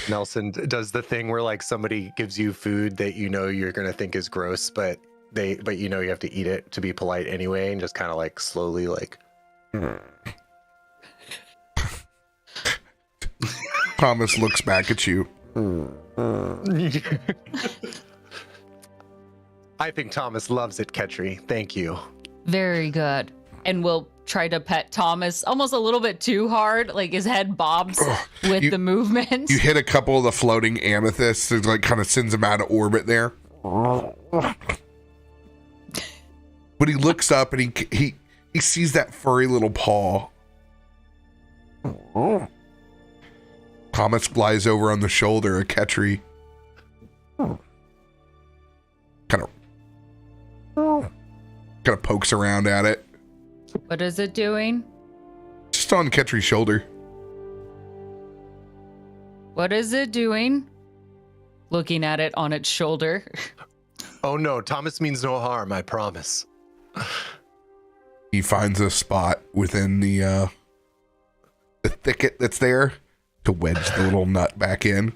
Nelson does the thing where like somebody gives you food that you know you're gonna think is gross, but you know you have to eat it to be polite anyway, and just kind of like slowly like.
Thomas looks back at you.
I think Thomas loves it, Ketri. Thank you.
Very good. And we'll try to pet Thomas almost a little bit too hard, like his head bobs with the movement.
You hit a couple of the floating amethysts, it like kind of sends him out of orbit there. But he looks up and he sees that furry little paw. Thomas flies over on the shoulder of Ketri. Kind of pokes around at it.
What is it doing?
Just on Ketri's shoulder.
What is it doing? Looking at it on its shoulder.
Oh no, Thomas means no harm, I promise.
He finds a spot within the thicket that's there to wedge the little nut back in.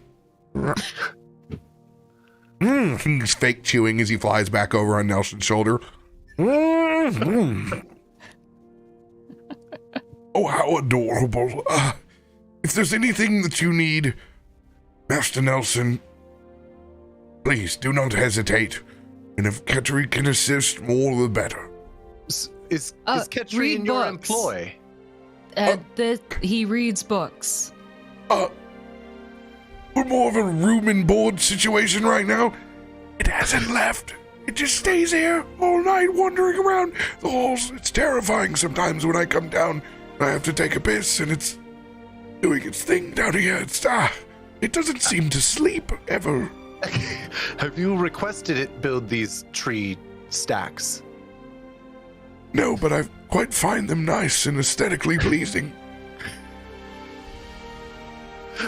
He's fake chewing as he flies back over on Nelson's shoulder. Oh, how adorable. If there's anything that you need, Master Nelson, please do not hesitate. And if Ketri can assist, more the better.
Is Ketri
read
in your
books.
employ?
He reads books.
We're more of a room and board situation right now. It hasn't left. It just stays here all night wandering around the halls. It's terrifying sometimes when I come down and I have to take a piss and it's doing its thing down here. It doesn't seem to sleep ever.
Have you requested it build these tree stacks?
No, but I quite find them nice and aesthetically pleasing.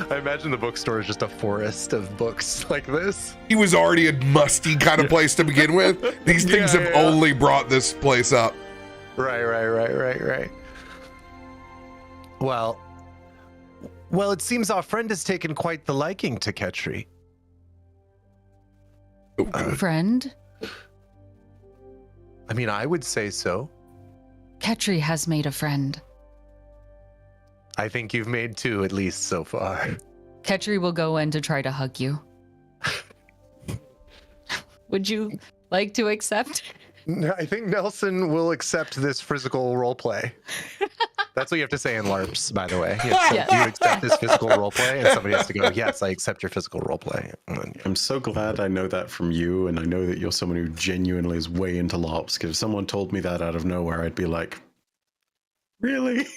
I imagine the bookstore is just a forest of books like this.
He was already a musty kind of place to begin with. These things have only brought this place up.
Right. Well, it seems our friend has taken quite the liking to Ketri.
Friend?
I mean, I would say so.
Ketri has made a friend.
I think you've made two, at least so far.
Ketri will go in to try to hug you. Would you like to accept?
I think Nelson will accept this physical roleplay. That's what you have to say in LARPs, by the way. You have to say, do you accept this physical roleplay? And somebody has to go, yes, I accept your physical roleplay.
I'm so glad I know that from you, and I know that you're someone who genuinely is way into LARPs, because if someone told me that out of nowhere, I'd be like, really?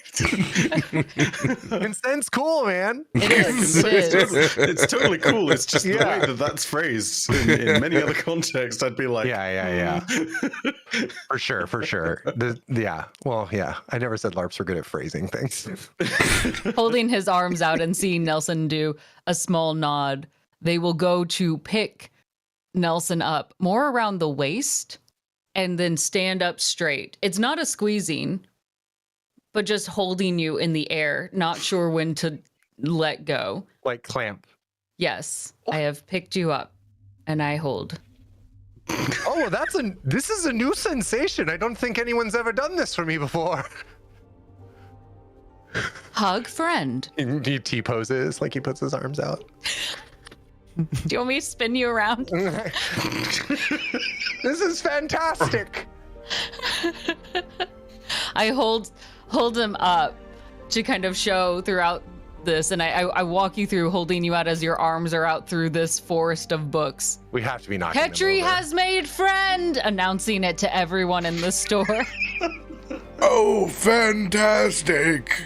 Consent's cool, man.
It is.
It's totally cool. It's just the way that that's phrased in many other contexts. I'd be like,
yeah. For sure. I never said LARPs were good at phrasing things.
Holding his arms out and seeing Nelson do a small nod, they will go to pick Nelson up more around the waist and then stand up straight. It's not a squeezing, but just holding you in the air, not sure when to let go.
Like clamp.
Yes, I have picked you up, and I hold.
Oh, this is a new sensation. I don't think anyone's ever done this for me before.
Hug friend.
He T-poses, like he puts his arms out.
Do you want me to spin you around?
This is fantastic.
I hold him up to kind of show throughout this, and I walk you through, holding you out as your arms are out through this forest of books.
We have to be knocking him
Petri
over.
has made friend, announcing it to everyone in the store.
Oh, fantastic.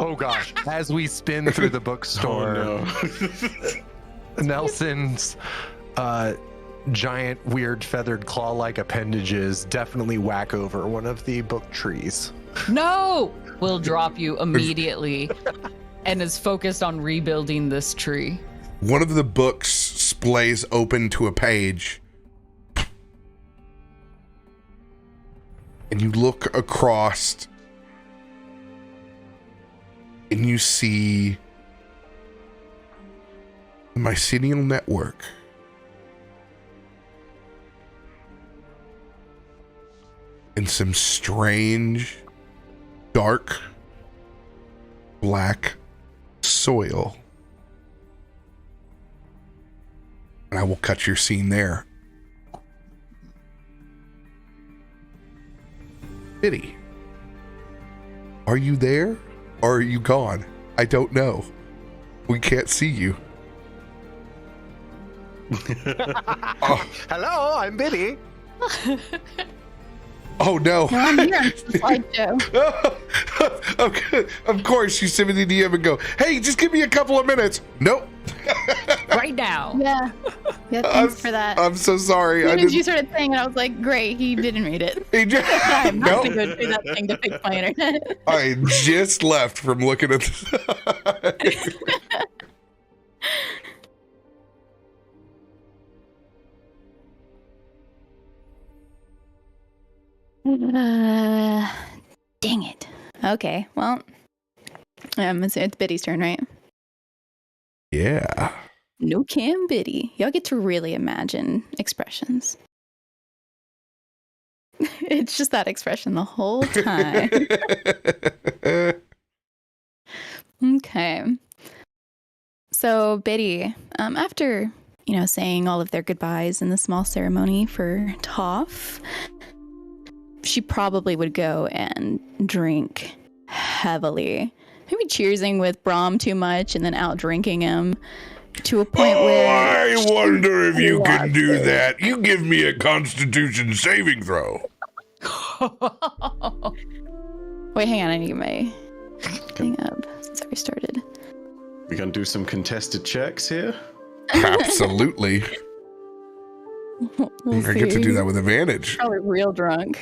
Oh gosh! As we spin through the bookstore, Nelson's giant, weird, feathered, claw-like appendages definitely whack over one of the book trees.
No! Will drop you immediately and is focused on rebuilding this tree.
One of the books splays open to a page. And you look across and you see the mycelial network. And some strange, dark, black soil. And I will cut your scene there. Biddy, are you there or are you gone? I don't know. We can't see you.
Hello, I'm Biddy.
Oh no.
No, I'm here on the slideshow.
Okay. Of course, you send me the DM and go, hey, just give me a couple of minutes. Nope.
Right now.
Yeah. Yeah, thanks for that.
I'm so sorry.
As soon as you started saying it, I was like, great, he didn't read it.
He just,
I'm not
nope.
going to go do that thing to fix my internet.
I just left from looking at this.
Dang it. Okay, well, it's Biddy's turn, right?
Yeah.
No Cam Biddy. Y'all get to really imagine expressions. It's just that expression the whole time. Okay. So Biddy, after, saying all of their goodbyes in the small ceremony for Toff, she probably would go and drink heavily. Maybe cheersing with Brom too much and then out drinking him to a point where...
I wonder if you can do that. You give me a Constitution saving throw.
Wait, hang on. I need to get my thing up since I restarted.
We can do some contested checks here.
Absolutely.
We'll
I get to
see.
do that with advantage.
Probably real drunk.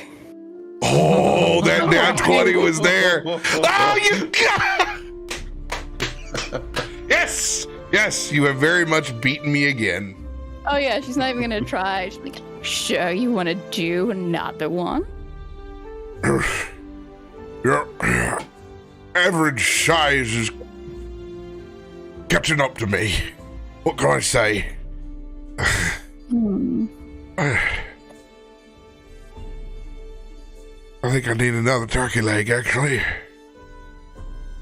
Oh, that nat 20 was there. Oh, you got... Yes. Yes, you have very much beaten me again.
Oh yeah, she's not even gonna try. She's like, sure, you want to do another one?
Your average size is catching up to me. What can I say? I think I need another turkey leg, actually.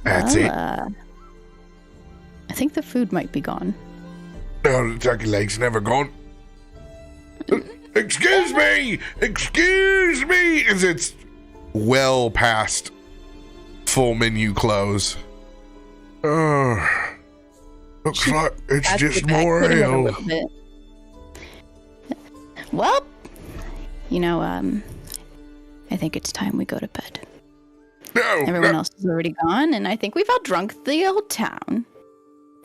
That's it.
I think the food might be gone.
No, the turkey leg's never gone. Excuse me! Excuse me! As it's well past full menu close. Looks like it's
That's
just
the
more
back,
ale.
a little bit. Well, I think it's time we go to bed.
No,
Everyone
no.
else is already gone, and I think we've outdrunk the old town.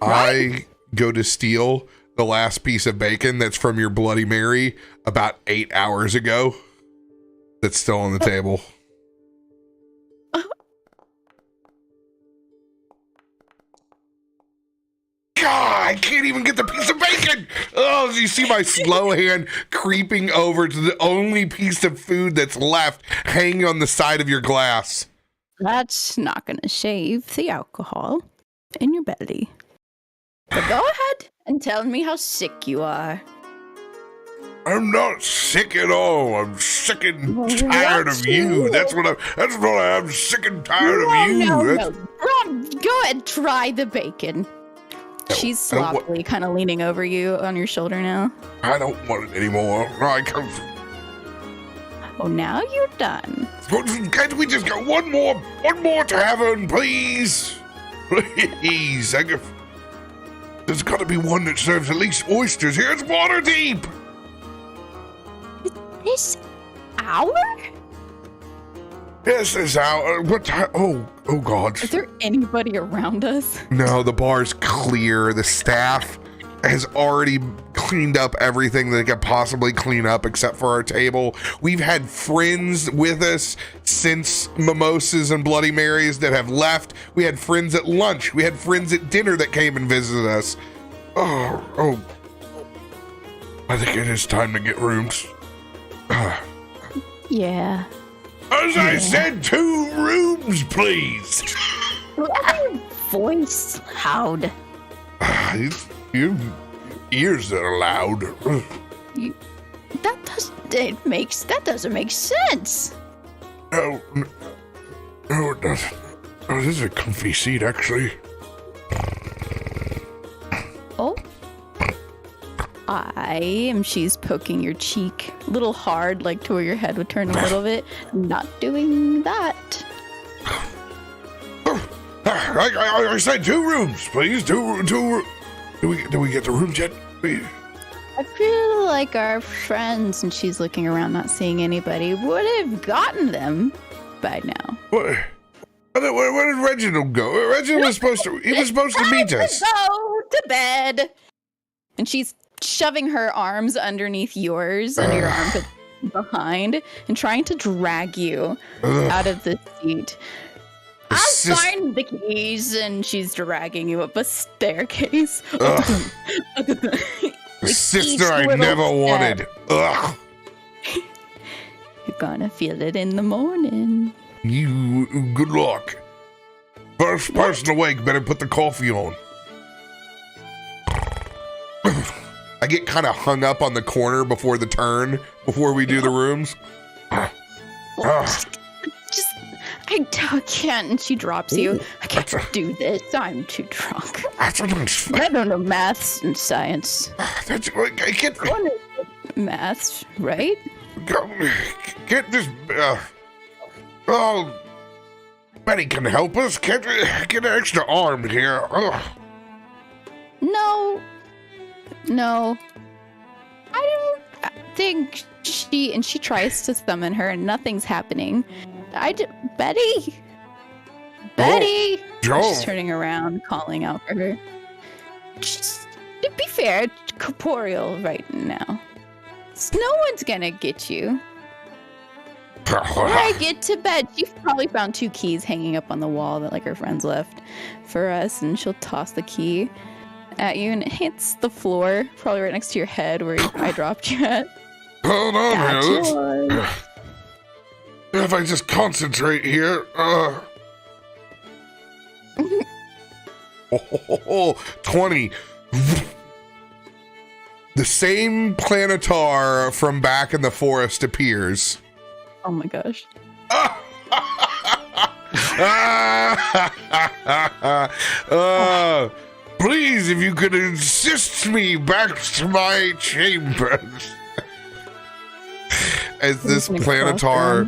I go to steal the last piece of bacon that's from your Bloody Mary about 8 hours ago. That's still on the table. God, I can't even get the piece of bacon. Oh, you see my slow hand creeping over to the only piece of food that's left hanging on the side of your glass.
That's not going to shave the alcohol in your belly. But go ahead and tell me how sick you are.
I'm not sick at all. I'm sick and tired of you. That's what I am. Sick and tired of you.
No. Go ahead, try the bacon. She's sloppily kind of leaning over you on your shoulder now.
I don't want it anymore.
Oh, now you're done.
Can't we just go one more tavern, please? Please. There's got to be one that serves at least oysters. Here, it's Waterdeep.
This hour?
Yes, this hour. What time? Oh, God.
Is there anybody around us?
No, the bar's clear. The staff has already cleaned up everything that they could possibly clean up except for our table. We've had friends with us since Mimosas and Bloody Marys that have left. We had friends at lunch. We had friends at dinner that came and visited us. Oh. I think it is time to get rooms.
Yeah.
As I said, 2 rooms, please.
Why your voice loud?
Your ears are loud.
That doesn't make sense.
No, it doesn't. Oh, this is a comfy seat, actually.
Oh. She's poking your cheek a little hard, like to where your head would turn a little bit. Not doing that.
I said 2 rooms, please. 2. Do we get the rooms yet?
I feel like our friends, and she's looking around, not seeing anybody, would have gotten them by now.
Where did Reginald go? Reginald was supposed to meet us.
Go to bed. And she's shoving her arms underneath yours, under your armpit behind, and trying to drag you out of the seat. I'll find the keys, and she's dragging you up a staircase.
The sister I never wanted. Ugh.
You're gonna feel it in the morning.
Good luck. First person awake better put the coffee on. I get kind of hung up on the corner before the turn, before we do the rooms.
I can't, and she drops you. I can't do this. I'm too drunk. I don't know maths and science.
I can't.
Maths, right?
Get this. Betty can help us. Get an extra arm here.
No. I don't think she tries to summon her, and nothing's happening. Betty! Betty!
Oh,
She's turning around, calling out for her. Just, to be fair, corporeal right now. No one's gonna get you. When I get to bed, you've probably found 2 keys hanging up on the wall that her friends left for us, and she'll toss the key at you, and it hits the floor, probably right next to your head where I dropped you at.
Hold on, man. If I just concentrate here. 20. The same planetar from back in the forest appears.
Oh my gosh.
Please, if you could assist me back to my chambers. As this planetar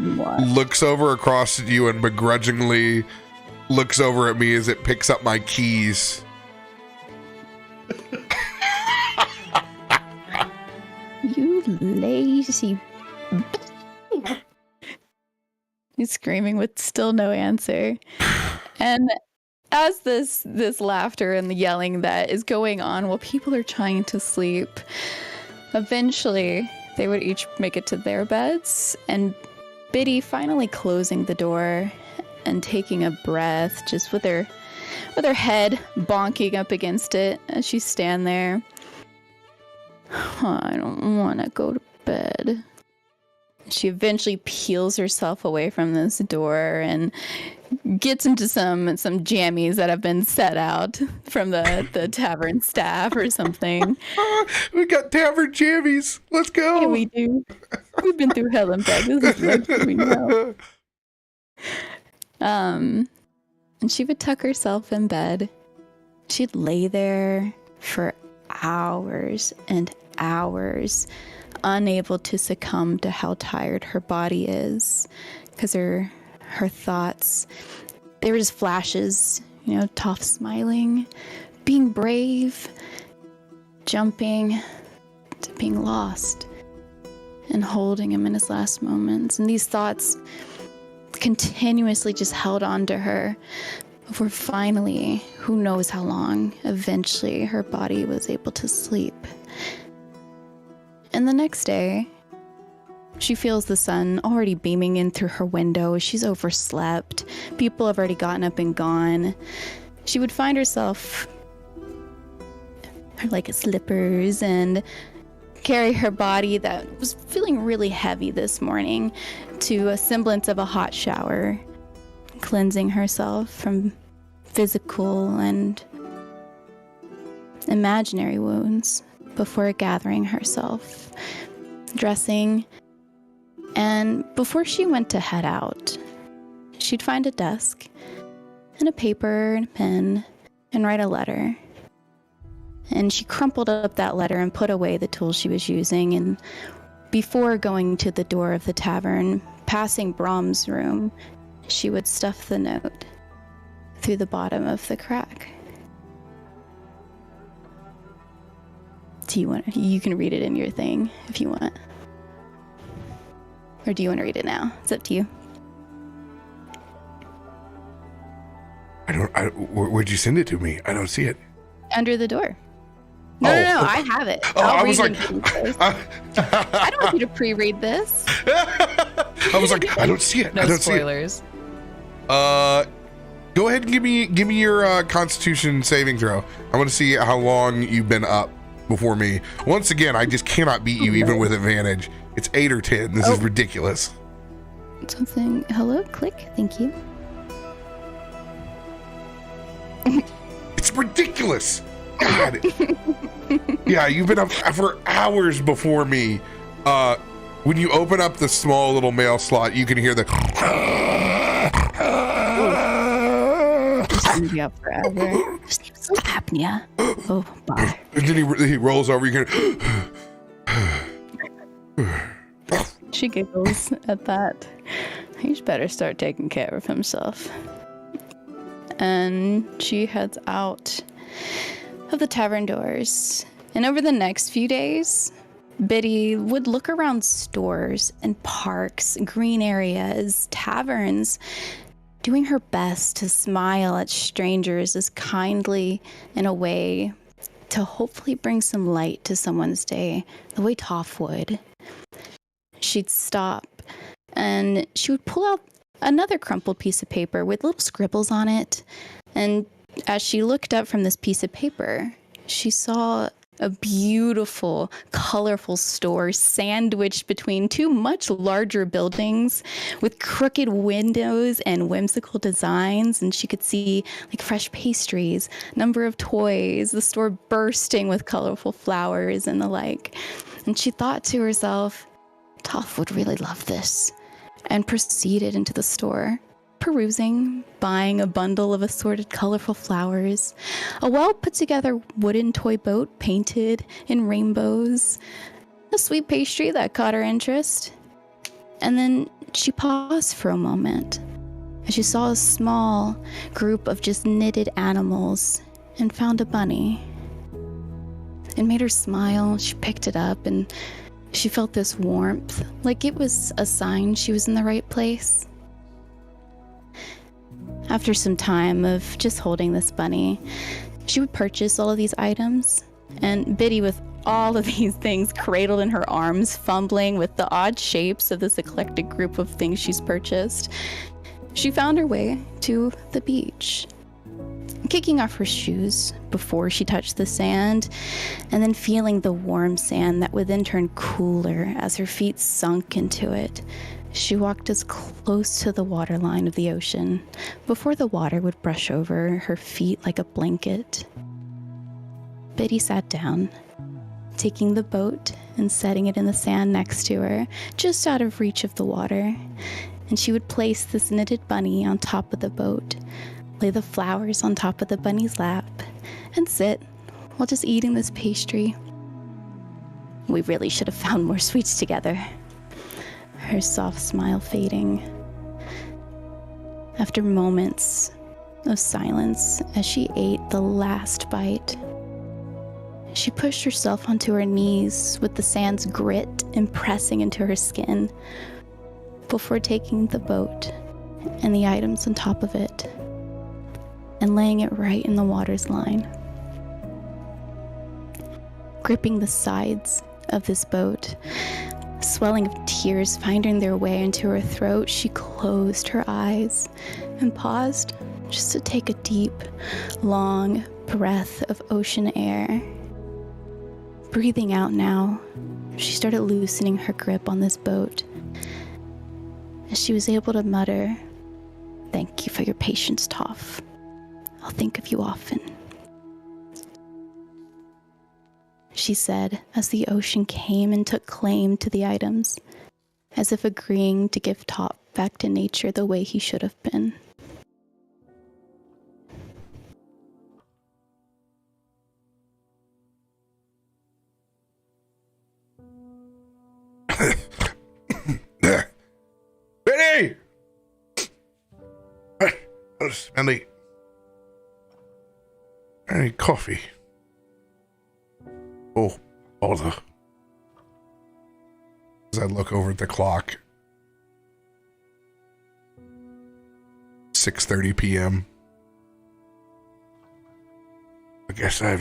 looks over across at you and begrudgingly looks over at me as it picks up my keys.
You lazy. He's screaming with still no answer. And as this laughter and the yelling that is going on while people are trying to sleep, eventually they would each make it to their beds, and Biddy finally closing the door and taking a breath, just with her with her head bonking up against it as she stands there. I don't want to go to bed. She eventually peels herself away from this door and gets into some jammies that have been set out from the tavern staff or something.
We got tavern jammies. Let's go.
Yeah, we do. We've been through hell and back. This is like we know. And she would tuck herself in bed. She'd lay there for hours and hours, unable to succumb to how tired her body is, because her thoughts, they were just flashes, Toff smiling, being brave, jumping, to being lost, and holding him in his last moments. And these thoughts continuously just held on to her before finally, who knows how long, eventually her body was able to sleep. And the next day, she feels the sun already beaming in through her window. She's overslept. People have already gotten up and gone. She would find herself like slippers and carry her body that was feeling really heavy this morning to a semblance of a hot shower, cleansing herself from physical and imaginary wounds before gathering herself, dressing, and before she went to head out, she'd find a desk and a paper and a pen and write a letter. And she crumpled up that letter and put away the tools she was using, and before going to the door of the tavern, passing Brom's room, she would stuff the note through the bottom of the crack. You can read it in your thing if you want. Or do you want to read it now? It's up to you.
Where'd you send it to me? I don't see it.
Under the door. No, I have it.
I was like,
I don't want you to pre-read this.
I was like, I don't see it.
No
I don't
spoilers.
see it. Go ahead and give me your Constitution saving throw. I want to see how long you've been up before me. Once again, I just cannot beat you even with advantage. It's 8 or 10. This is ridiculous.
Something. Hello, click. Thank you.
It's ridiculous. God. Yeah, you've been up for hours before me. When you open up the small little mail slot, you can hear the.
Just gonna be up forever. Sleep apnea. Oh, bye.
And then he rolls over. You can.
She giggles at that. He's better start taking care of himself. And she heads out of the tavern doors. And over the next few days, Biddy would look around stores and parks, green areas, taverns, doing her best to smile at strangers as kindly in a way to hopefully bring some light to someone's day, the way Toff would. She'd stop and she would pull out another crumpled piece of paper with little scribbles on it. And as she looked up from this piece of paper, she saw a beautiful, colorful store sandwiched between two much larger buildings with crooked windows and whimsical designs. And she could see like fresh pastries, number of toys, the store bursting with colorful flowers and the like. And she thought to herself, Toff would really love this, and proceeded into the store, perusing, buying a bundle of assorted colorful flowers, a well put together wooden toy boat painted in rainbows, a sweet pastry that caught her interest. And then she paused for a moment as she saw a small group of just knitted animals and found a bunny. It made her smile. She picked it up and she felt this warmth, like it was a sign she was in the right place. After some time of just holding this bunny, she would purchase all of these items, and Biddy, with all of these things cradled in her arms, fumbling with the odd shapes of this eclectic group of things she's purchased, she found her way to the beach. kicking off her shoes before she touched the sand, and then feeling the warm sand that would then turn cooler as her feet sunk into it. She walked as close to the waterline of the ocean before the water would brush over her feet like a blanket. Biddy sat down, taking the boat and setting it in the sand next to her, just out of reach of the water. And she would place this knitted bunny on top of the boat, lay the flowers on top of the bunny's lap, and sit while just eating this pastry. We really should have found more sweets together. Her soft smile fading. After moments of silence as she ate the last bite, she pushed herself onto her knees with the sand's grit impressing into her skin before taking the boat and the items on top of it and laying it right in the water's line. Gripping the sides of this boat, swelling of tears finding their way into her throat, she closed her eyes and paused just to take a deep, long breath of ocean air. Breathing out now, she started loosening her grip on this boat as she was able to mutter, "Thank you for your patience, Toff. I'll think of you often," she said as the ocean came and took claim to the items, as if agreeing to give Toff back to nature the way he should have been.
Benny! Smelly. I need coffee. Oh, bother. As I look over at the clock. 6:30 p.m. I guess I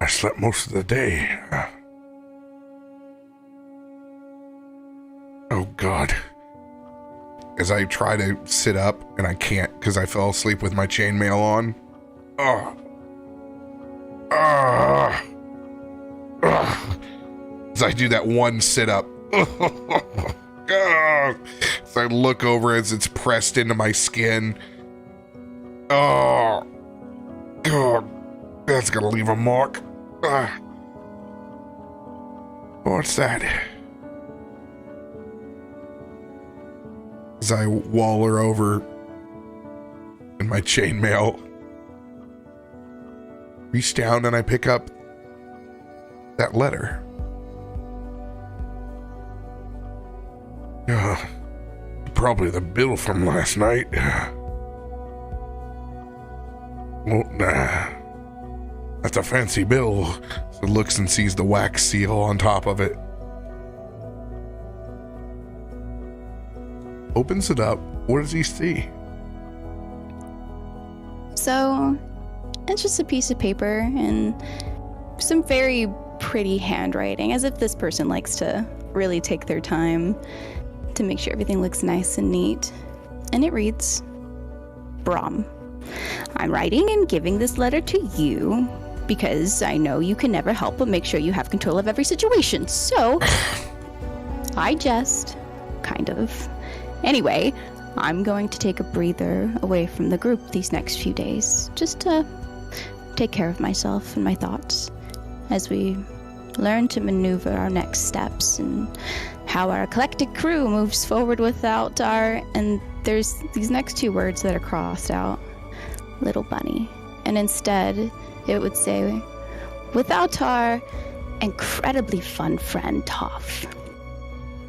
slept most of the day. Oh, God. As I try to sit up, and I can't because I fell asleep with my chainmail on. As I do that one sit-up. As I look over as it's pressed into my skin. Oh, God. That's gonna leave a mark. What's that? As I waller over in my chainmail, reach down and I pick up that letter. Probably the bill from last night. Well, nah. That's a fancy bill. So looks and sees the wax seal on top of it. Opens it up. What does he see?
So, it's just a piece of paper and some very pretty handwriting, as if this person likes to really take their time to make sure everything looks nice and neat. And it reads, Brom, I'm writing and giving this letter to you because I know you can never help but make sure you have control of every situation. So, I jest, kind of. Anyway, I'm going to take a breather away from the group these next few days, just to take care of myself and my thoughts as we learn to maneuver our next steps and how our eclectic crew moves forward without our, and there's these next two words that are crossed out, little bunny. And instead, it would say, without our incredibly fun friend, Toff.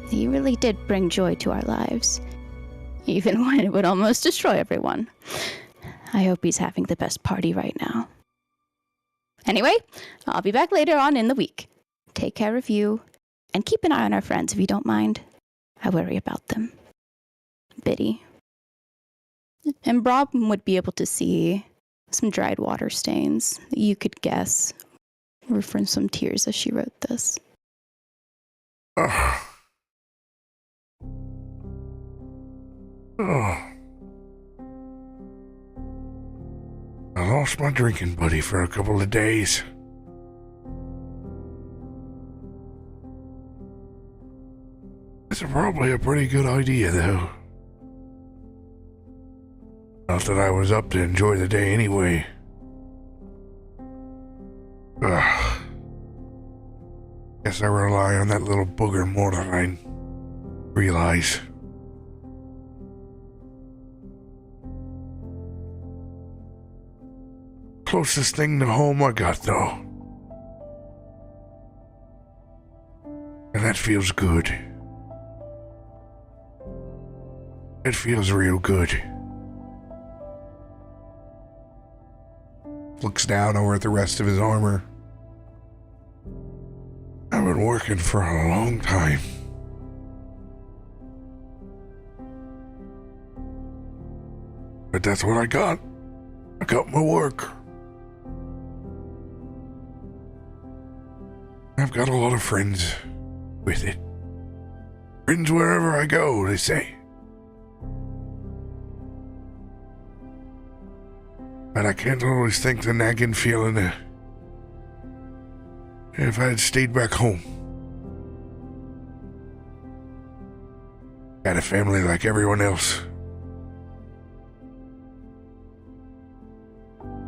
He really did bring joy to our lives, even when it would almost destroy everyone. I hope he's having the best party right now. Anyway, I'll be back later on in the week. Take care of you, and keep an eye on our friends if you don't mind. I worry about them. Biddy. And Brom would be able to see some dried water stains that you could guess were from some tears as she wrote this.
Oh. lost my drinking buddy for a couple of days. It's probably a pretty good idea, though. Not that I was up to enjoy the day anyway. Ugh. Guess I rely on that little booger more than I realize. Closest thing to home I got, though. And that feels good. It feels real good. Looks down over at the rest of his armor. I've been working for a long time. But that's what I got. I got my work. I've got a lot of friends with it. Friends wherever I go, they say. But I can't always think the nagging feeling if I had stayed back home. Had a family like everyone else.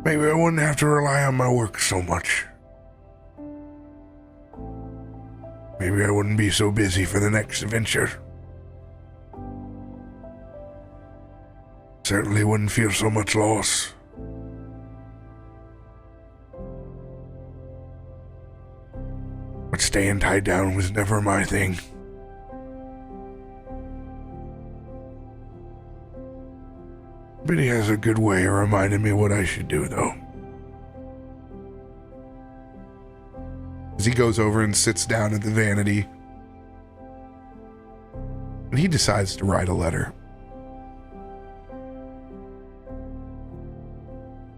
Maybe I wouldn't have to rely on my work so much. Maybe I wouldn't be so busy for the next adventure. Certainly wouldn't feel so much loss. But staying tied down was never my thing. Biddy has a good way of reminding me what I should do, though. As he goes over and sits down at the vanity, and he decides to write a letter.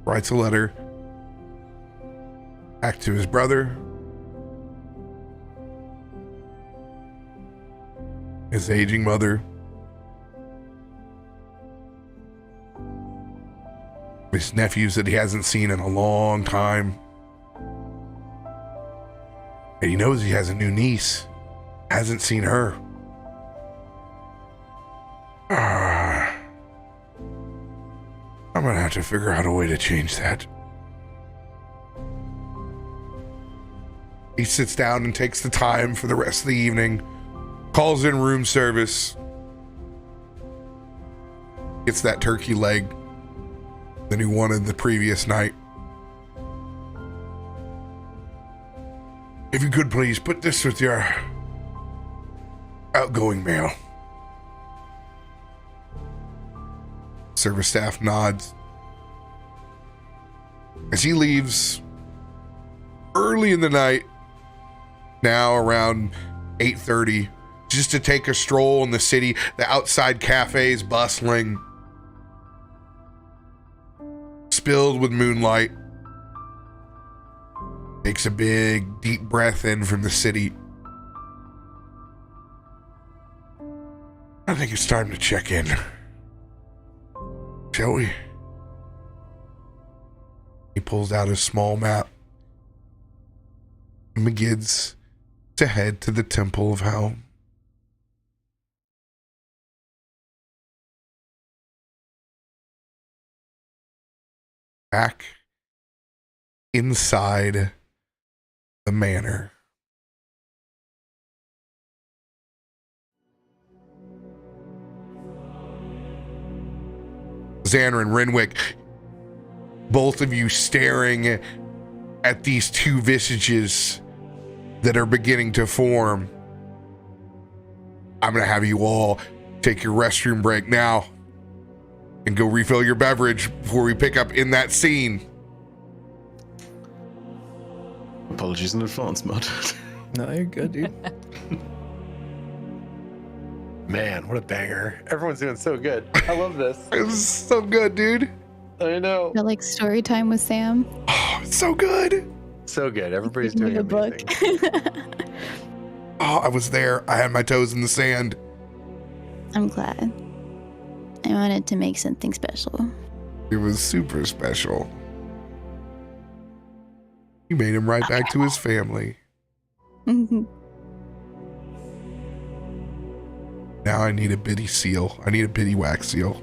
Writes a letter back to his brother, his aging mother, his nephews that he hasn't seen in a long time. And he knows he has a new niece. Hasn't seen her. I'm gonna have to figure out a way to change that. He sits down and takes the time for the rest of the evening, calls in room service, gets that turkey leg that he wanted the previous night. If you could please put this with your outgoing mail. Service staff nods. As he leaves early in the night, now around 8:30, just to take a stroll in the city, the outside cafes bustling, spilled with moonlight. Takes a big, deep breath in from the city. I think it's time to check in. Shall we? He pulls out a small map and begins to head to the Temple of Hell. Back inside the manor. Zanryn, Renwick, both of you staring at these two visages that are beginning to form. I'm going to have you all take your restroom break now and go refill your beverage before we pick up in that scene.
Apologies in advance, Mud.
No, you're good, dude.
Man, what a banger. Everyone's doing so good. I love this.
It was so good, dude.
I know.
Felt like story time with Sam.
Oh, it's so good.
So good. Everybody's
Reading
doing
the book.
amazing.
Oh, I was there. I had my toes in the sand.
I'm glad. I wanted to make something special.
It was super special. You made him right back to his family.
Mhm.
Now I need a bitty seal. I need a bitty wax seal.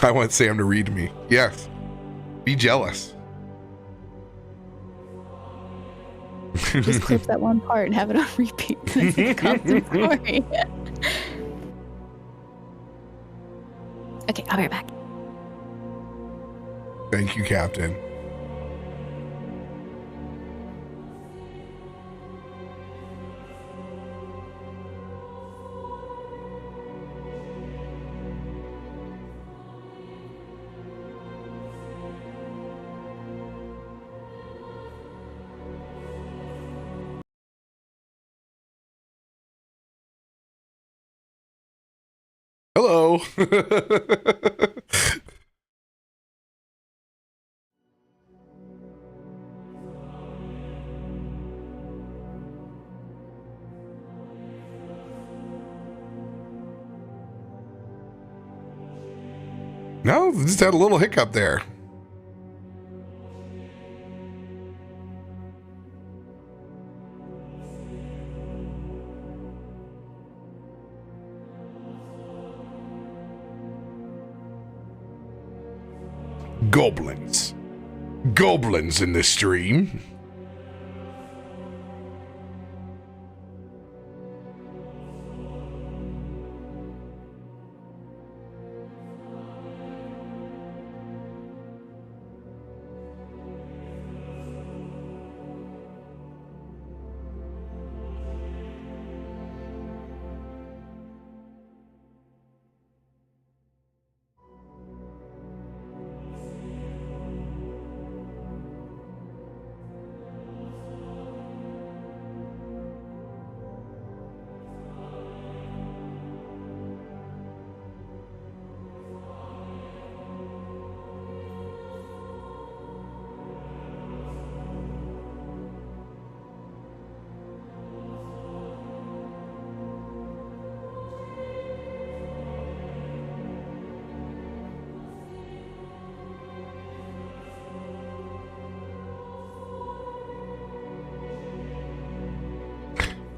I want Sam to read me. Yes. Be jealous.
Just clip that one part and have it on repeat. It's a constant story. Okay, I'll be right back.
Thank you, Captain. Hello. No, just had a little hiccup there. Goblins. Goblins in this stream.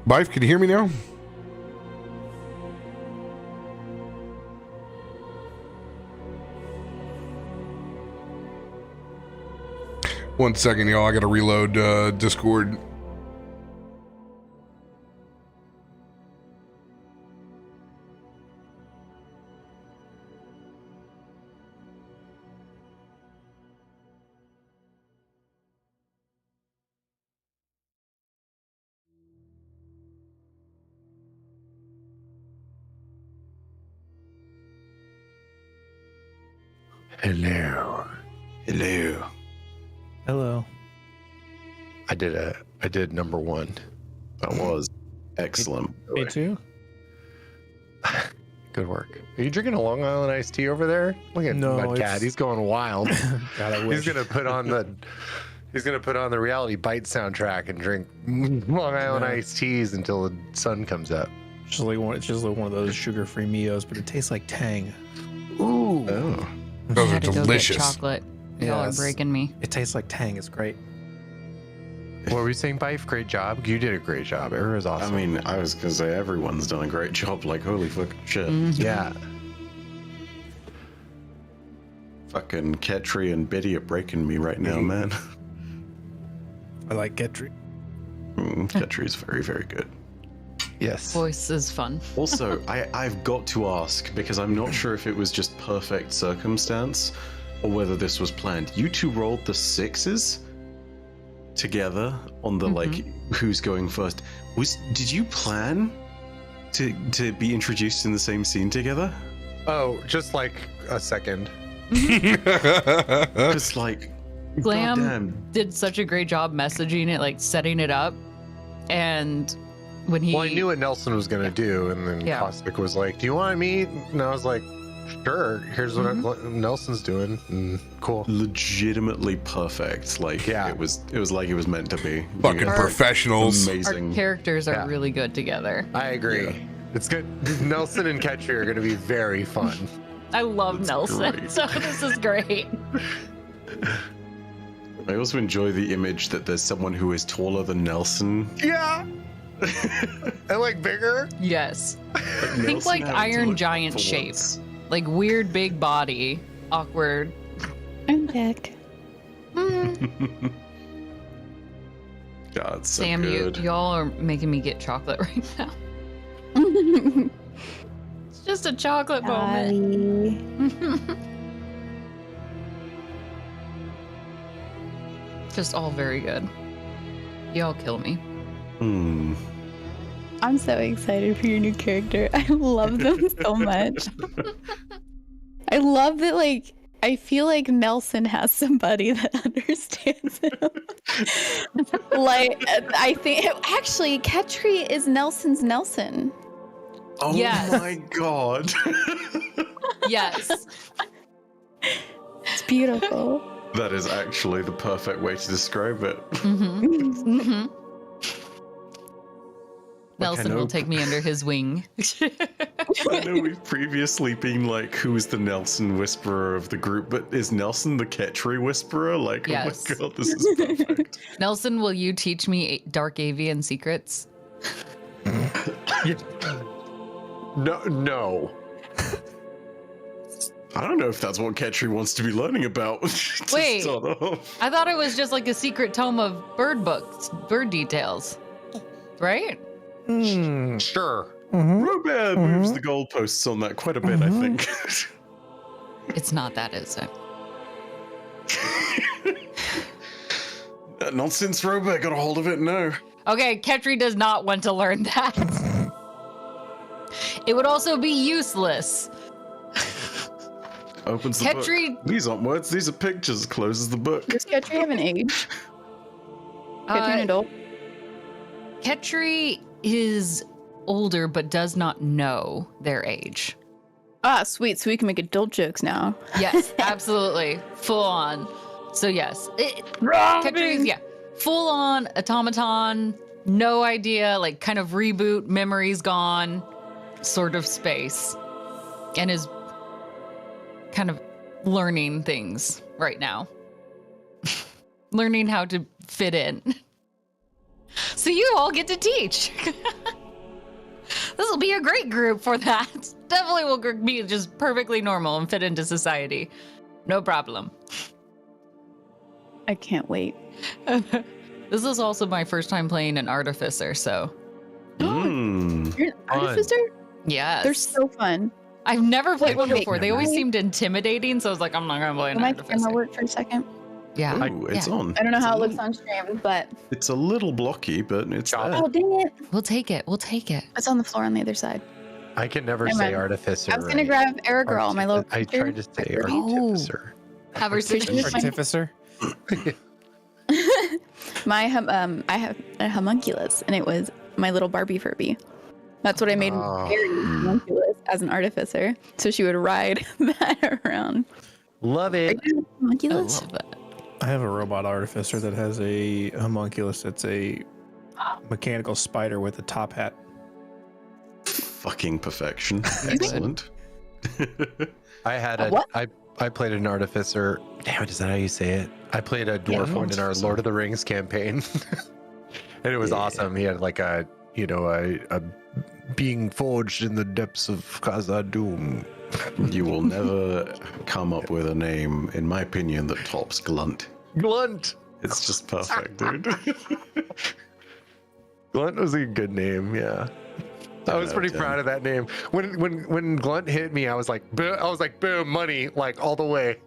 Byf, can you hear me now? One second, y'all. I gotta reload Discord.
Hello. Hello.
Hello.
I did number one.
That was excellent.
Me too.
Good work. Are you drinking a Long Island iced tea over there? Look at
No,
Mudcat.
it's-
He's going wild.
God, I wish.
He's gonna put on the Reality Bite soundtrack and drink Long Island
Yeah.
iced teas until the sun comes up.
It's just like one of those sugar-free Mios, but it tastes like Tang.
Ooh.
Oh.
Those
I
are
had to go get
delicious.
chocolate. Y'all are
Yes.
breaking me.
It tastes like Tang. It's great.
What were you saying, Byf? Great job. You did a great job. It was awesome.
I mean, I was gonna say everyone's done a great job. Like, holy fucking shit.
yeah.
Fucking Ketri and Biddy are breaking me right now, man.
I like Getry.
Ketri is very, very good.
Yes.
Voice is fun.
Also, I've got to ask, because I'm not sure if it was just perfect circumstance or whether this was planned. You two rolled the sixes together on the like who's going first. Did you plan to be introduced in the same scene together?
Oh, just like a second.
Just like
Glam
goddamn.
did such a great job messaging it, like setting it up. And when he
Well, I knew what Nelson was gonna do, and then
Yeah.
Caustic was like, "Do you want to meet?" And I was like, "Sure. Here's what Nelson's doing." And cool.
Legitimately perfect. Like
Yeah.
it was like it was meant to be.
Fucking
Yeah.
professionals.
our
Amazing.
characters are
Yeah.
really good together.
I agree. It's good. Nelson and Ketri are gonna be very fun.
I love Nelson,
great.
so this is great.
I also enjoy the image that there's someone who is taller than Nelson.
Yeah. And like bigger.
Yes. Think
Nelson
like
having to
Iron
look
Giant
for
shape.
once.
Like weird big body. Awkward.
I'm back.
God, it's so
Sam,
good.
y'all are making me get chocolate right now. It's just a chocolate moment. Just all very good. Y'all kill me.
Hmm.
I'm so excited for your new character. I love them so much. I love that, like, I feel like Nelson has somebody that understands him. Like, I think, actually, Ketri is Nelson's Nelson.
Oh
Yes.
my god.
Yes.
It's beautiful.
That is actually the perfect way to describe it.
Nelson will take me under his wing.
I know we've previously been like, who's the Nelson Whisperer of the group, but is Nelson the Ketri Whisperer? Like,
Yes.
oh my god, this is perfect.
Nelson, will you teach me dark avian secrets?
No.
I don't know if that's what Ketri wants to be learning about. to
Wait.
start off.
I thought it was just like a secret tome of bird books, bird details. Right?
Sure.
RoBear moves the goalposts on that quite a bit, I think.
It's not that, is it?
Nonsense, RoBear got a hold of it? No.
Okay, Ketri does not want to learn that. It would also be useless.
Opens the
Ketri-
book. These aren't words, these are pictures. Closes the book.
Does Ketri have an age? Ketri an adult?
Ketri is older but does not know their age.
Ah, sweet. So we can make adult jokes now.
Yes, absolutely. Full on. So yes. Ketri is, yeah, full on automaton, no idea, like kind of reboot, memories gone, sort of space. And is kind of learning things right now. Learning how to fit in. So you all get to teach. This will be a great group for that. Definitely will be just perfectly normal and fit into society. No problem.
I can't wait.
This is also my first time playing an artificer, so
Mm.
You're an
Fun.
artificer?
yes.
They're so fun.
I've never played one
wait,
before. They always
wait.
seemed intimidating, so I was like, I'm not gonna play an
Will my
artificer.
camera work for a second?
Yeah.
Ooh, it's on.
I don't know
It's
how
a
it looks
little-
on stream, but
It's a little blocky, but it's there.
oh dang it!
We'll take it. We'll take it.
It's on the floor on the other side.
I can never
Never
say
mind.
artificer.
I was gonna
right.
grab Aragirl, my little.
I tried to say
Oh.
artificer.
Conversation.
Artificer.
I have a homunculus, and it was my little Barbie Furby. That's what I made
Oh.
very homunculus as an artificer, so she would ride that around.
Love
Are
it.
you a
I
homunculus?
love that.
I have a robot artificer that has a homunculus. It's a mechanical spider with a top hat.
Fucking perfection. Excellent.
I had
A
a
what?
I played an artificer. Damn it, is that how you say it? I played a dwarf one in our
artificer.
Lord of the Rings campaign. And it was awesome. He had like a being forged in the depths of Khazad-dûm.
You will never come up with a name, in my opinion, that tops Glunt.
Glunt.
It's just perfect, dude.
Glunt was a good name, yeah. I was pretty proud of that name. When Glunt hit me, I was like, boom, money, like all the way.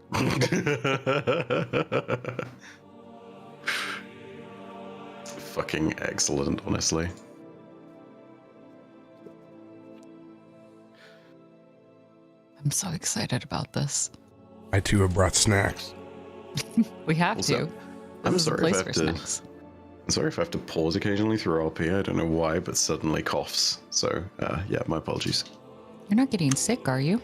Fucking excellent, honestly.
I'm so excited about this.
I too have brought snacks.
We have
Also,
to.
I'm
This is the
sorry if I
place
have
for
to.
snacks.
I'm sorry if I have to pause occasionally through RP. I don't know why, but suddenly coughs. So yeah, my apologies.
You're not getting sick, are you?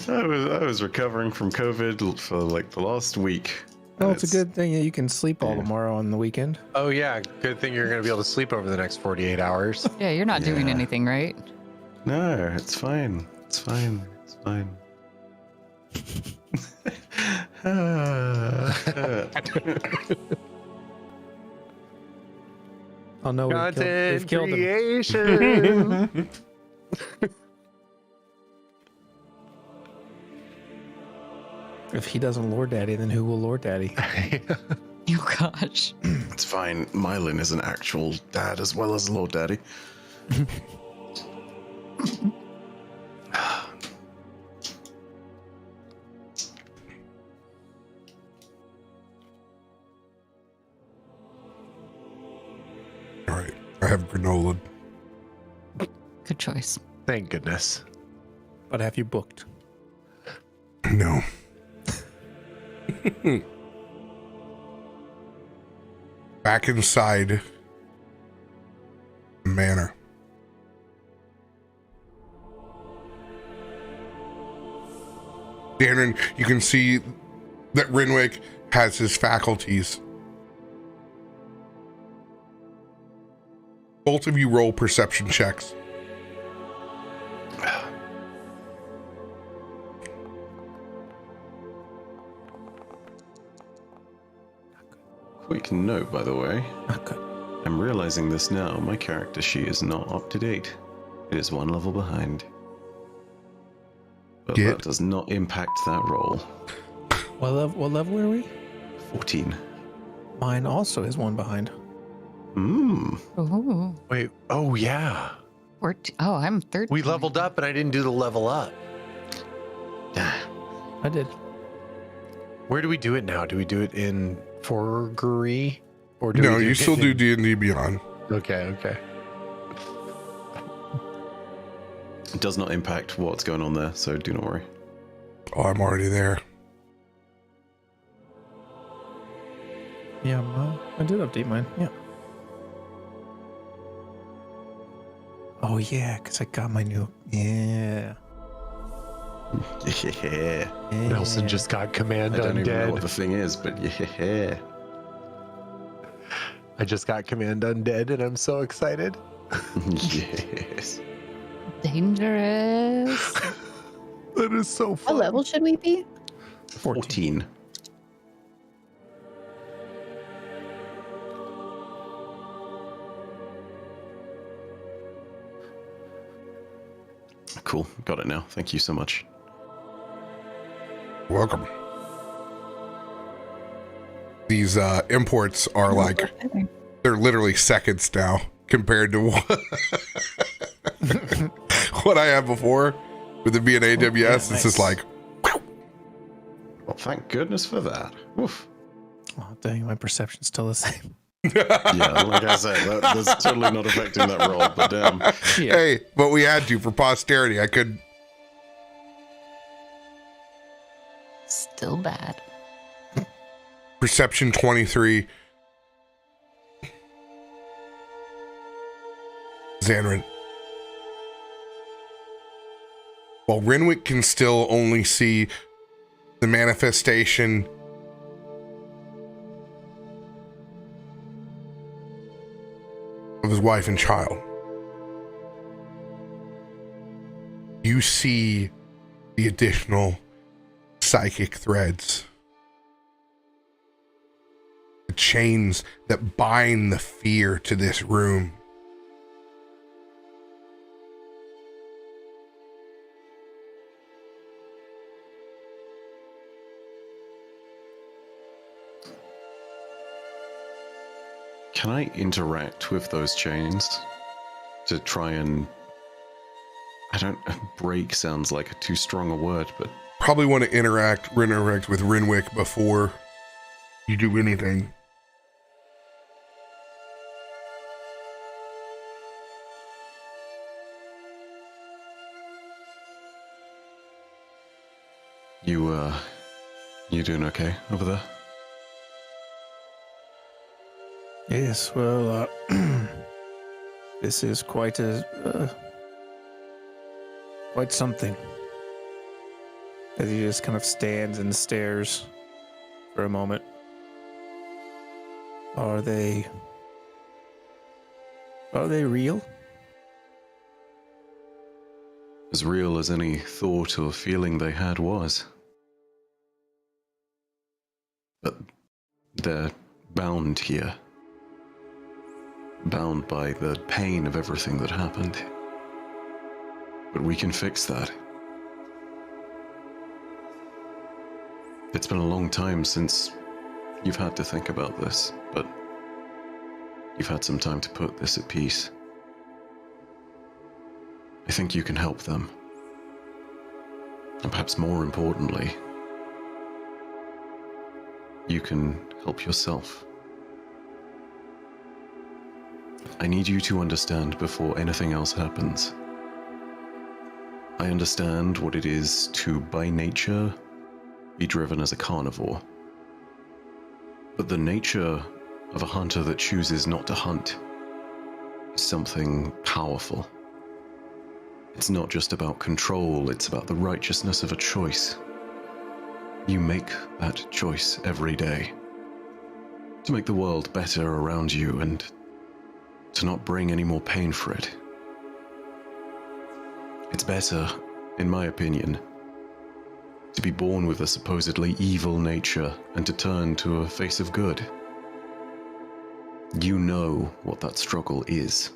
I was recovering from COVID for like the last week.
Well,
and
it's a good thing that you can sleep all
Yeah.
tomorrow on the weekend.
Oh yeah, good thing you're gonna be able to sleep over the next 48 hours.
Yeah, you're not doing
Yeah.
anything, right?
No, it's fine. It's fine. It's fine.
Oh no, we've
Content
killed him.
creation.
If he doesn't Lord Daddy, then who will Lord Daddy?
Oh gosh.
It's fine. Myelin is an actual dad as well as Lord Daddy.
All right, I have granola.
Good choice.
Thank goodness.
But have you booked?
No. Back inside the manor. Zanryn, you can see that Renwick has his faculties. Both of you roll perception checks.
Quick note, by the way.
Okay.
I'm realizing this now. My character sheet is not up to date. It is one level behind. But that does not impact that roll.
What level are we?
14.
Mine also is one behind.
Oh,
Wait. Oh yeah.
I'm 13.
We leveled up, and I didn't do the level up.
I did.
Where do we do it now? Do we do it in Forgery? Or do
No,
we do
you
it
still do
in-
D&D Beyond.
Okay.
It does not impact what's going on there, so do not worry.
Oh, I'm already there.
Yeah, I did update mine. Yeah. Oh yeah, because I got my new. Yeah.
Yeah.
Nelson just got Command
I don't even know
Undead.
what the thing is, but yeah.
I just got Command Undead, and I'm so excited.
Yes.
Dangerous.
That is so
What
fun.
level should we be?
14. Cool. Got it now. Thank you so much.
Welcome. These imports are like, they're literally seconds now compared to what I had before with it being AWS.
yeah,
It's
nice.
just like,
Well, thank goodness for that. Woof.
Oh dang, my perception's still the same.
Yeah, like I said, that's totally not affecting that roll, but damn.
Yeah.
hey, but we had to for posterity. I could.
Still bad.
Perception 23. Zanryn. While Renwick can still only see the manifestation of his wife and child, you see the additional psychic threads, the chains that bind the fear to this room.
Can I interact with those chains to try and... I don't... break sounds like too strong a word, but...
Probably want to interact with Renwick before you do anything.
You doing okay over there?
Yes, well, this is quite something. As he just kind of stands and stares for a moment. Are they real?
As real as any thought or feeling they had was. They're bound here. Bound by the pain of everything that happened. But we can fix that. It's been a long time since you've had to think about this, but you've had some time to put this at peace. I think you can help them. And perhaps more importantly, you can help yourself. I need you to understand before anything else happens. I understand what it is to, by nature, be driven as a carnivore. But the nature of a hunter that chooses not to hunt is something powerful. It's not just about control, it's about the righteousness of a choice. You make that choice every day to make the world better around you and to not bring any more pain for it. It's better, in my opinion, to be born with a supposedly evil nature and to turn to a face of good. You know what that struggle is,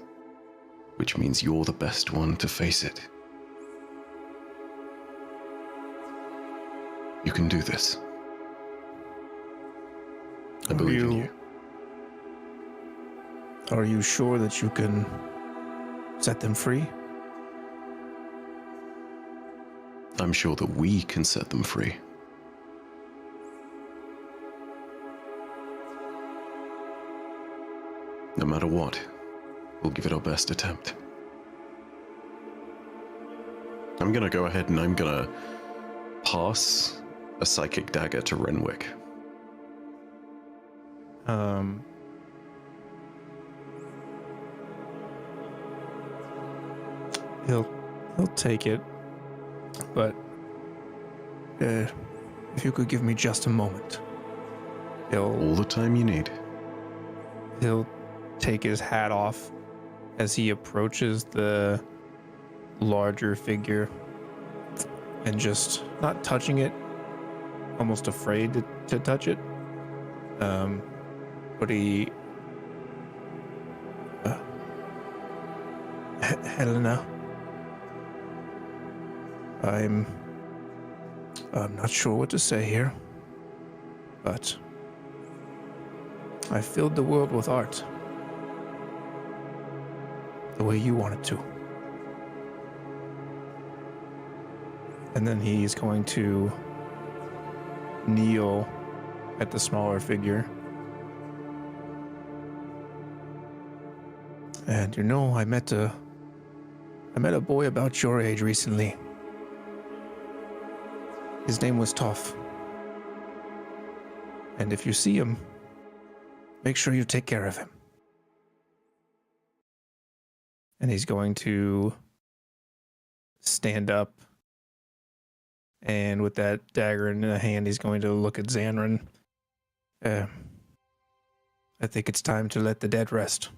which means you're the best one to face it. You can do this. I believe in you.
Are you sure that you can set them free?
I'm sure that we can set them free. No matter what, we'll give it our best attempt. I'm gonna go ahead and I'm gonna pass a psychic dagger to Renwick.
He'll take it, but if you could give me just a moment,
All the time you need.
he'll take his hat off as he approaches the larger figure and just not touching it, almost afraid to touch it. But he Helena, I'm not sure what to say here, but I filled the world with art the way you wanted to. And then he's going to kneel at the smaller figure. And I met a boy about your age recently. His name was Toff. And if you see him, make sure you take care of him. And he's going to stand up, and with that dagger in the hand, he's going to look at Zanryn. I think it's time to let the dead rest.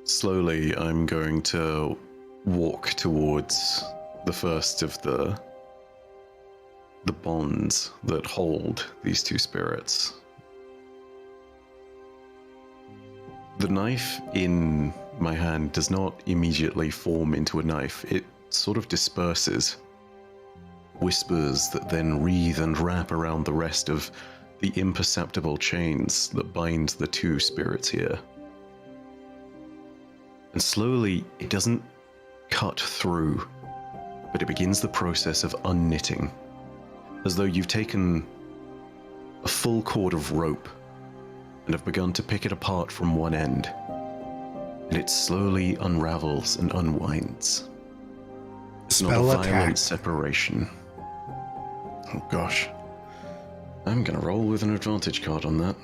Slowly, I'm going to walk towards the first of the bonds that hold these two spirits. The knife in my hand does not immediately form into a knife. It sort of disperses. Whispers that then wreathe and wrap around the rest of the imperceptible chains that bind the two spirits here. And slowly, it doesn't cut through, but it begins the process of unknitting, as though you've taken a full cord of rope and have begun to pick it apart from one end, and it slowly unravels and unwinds. It's not a violent separation. Oh gosh. I'm gonna roll with an advantage card on that.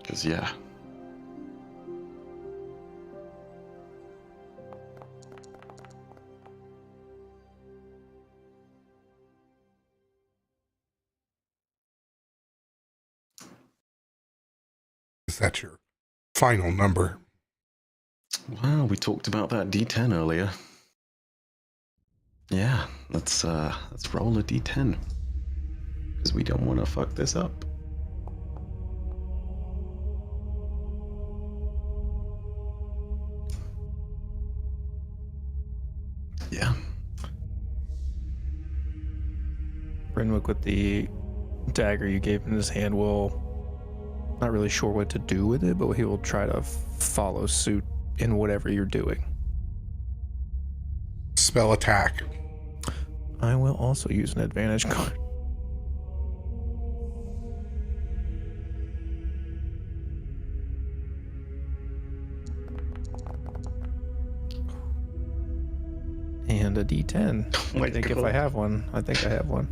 Because, yeah.
Is that your final number?
Well, we talked about that D10 earlier. Yeah, let's roll a D10. Because we don't want to fuck this up. Yeah.
Renwick with the dagger you gave him in his hand will, not really sure what to do with it, but he will try to follow suit in whatever you're doing.
Spell attack.
I will also use an advantage card. And a D10.
Oh my
I think
God.
if I have one, I think I have one.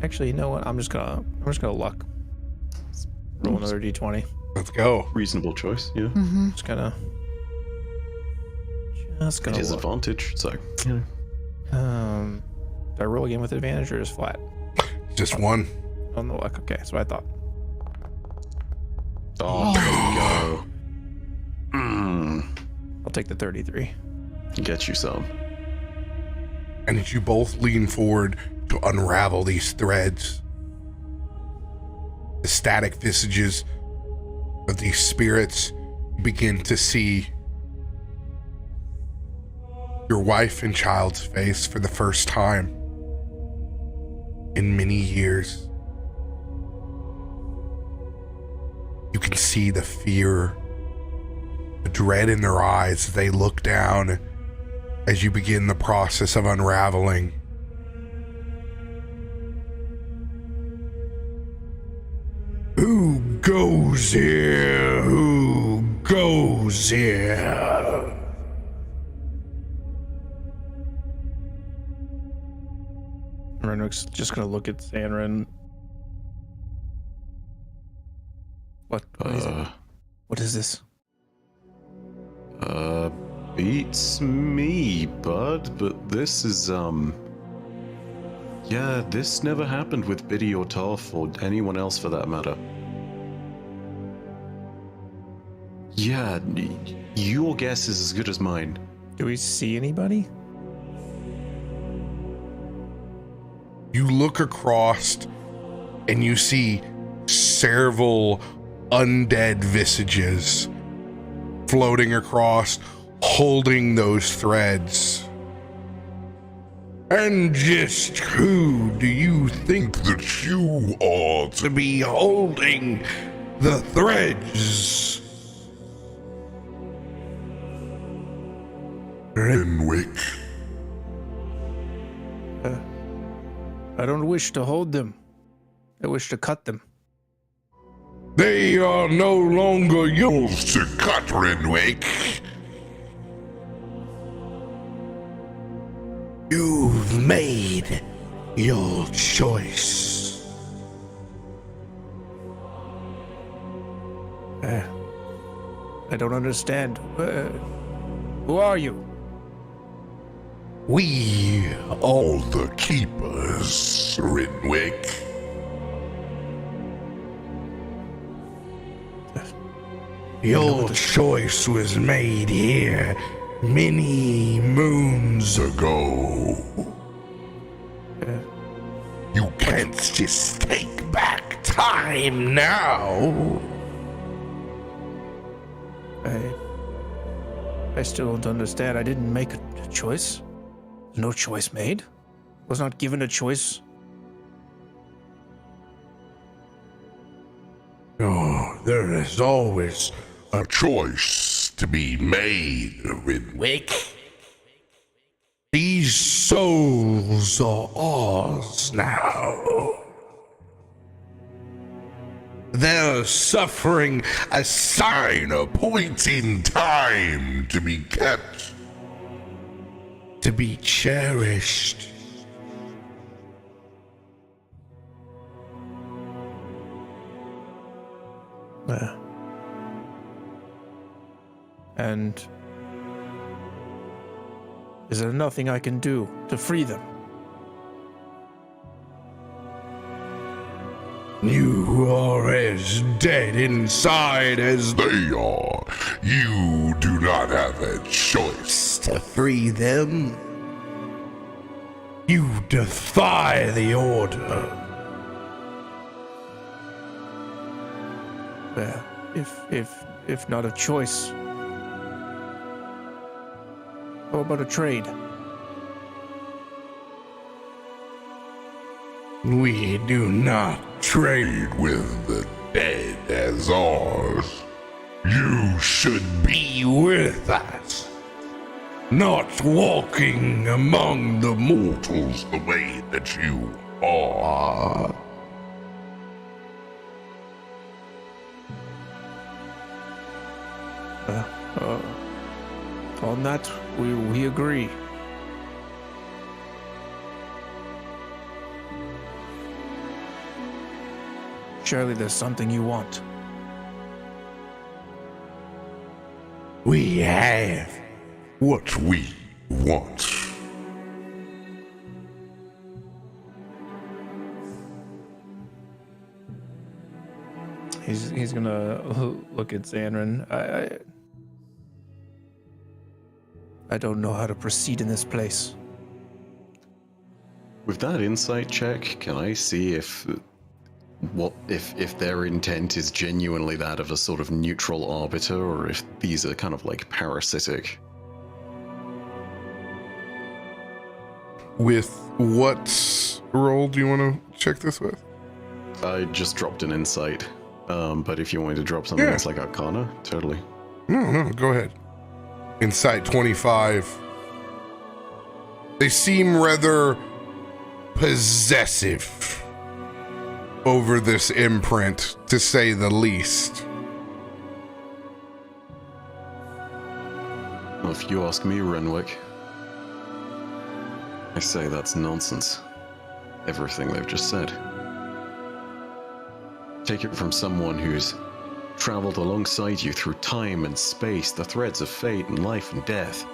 Actually, you know what? I'm just gonna luck. Roll another D20.
Let's go.
Reasonable choice, yeah.
Mm-hmm.
Just gonna
It is
look.
advantage, so, you know.
Do I roll again with advantage or just flat?
Just one.
On the luck. Okay, that's what I thought.
Oh, there you go.
I'll take the 33.
Get you some.
And as you both lean forward to unravel these threads, the static visages of these spirits begin to see your wife and child's face for the first time in many years. You can see the fear, the dread in their eyes as they look down as you begin the process of unraveling. Who goes here? Who goes here?
Renwick's just gonna look at Zanryn. What is it? What is this?
Beats me, bud, but this is, yeah, this never happened with Biddy or Toff or anyone else for that matter. Yeah, your guess is as good as mine.
Do we see anybody?
You look across and you see several undead visages floating across, holding those threads. And just who do you think that you are to be holding the threads? Renwick.
I don't wish to hold them. I wish to cut them.
They are no longer yours to cut, Renwick. You've made your choice.
I don't understand. Who are you?
We are the keepers, Renwick. Your choice was made here many moons ago. You can't just take back time now.
I still don't understand. I didn't make a choice. No choice made. Was not given a choice.
Oh, there is always a choice to be made, Renwick. These souls are ours now. Their suffering a sign, a point in time to be kept, to be cherished.
And is there nothing I can do to free them?
You You are as dead inside as they are. You do not have a choice to free them. You defy the order.
Well, if not a choice, how about a trade?
We do not trade with the dead as ours. You should be with us, not walking among the mortals the way that you are.
On that, we agree. Surely there's something you want.
We have what we want.
He's gonna look at Zanryn. I don't know how to proceed in this place.
With that insight check, can I see if their intent is genuinely that of a sort of neutral arbiter, or if these are kind of like parasitic?
With what roll do you want to check this with?
I just dropped an insight, but if you want me to drop something that's like Arcana, totally.
No, go ahead. Insight 25. They seem rather possessive over this imprint, to say the least.
Well, if you ask me, Renwick, I say that's nonsense. Everything they've just said. Take it from someone who's traveled alongside you through time and space, the threads of fate and life and death.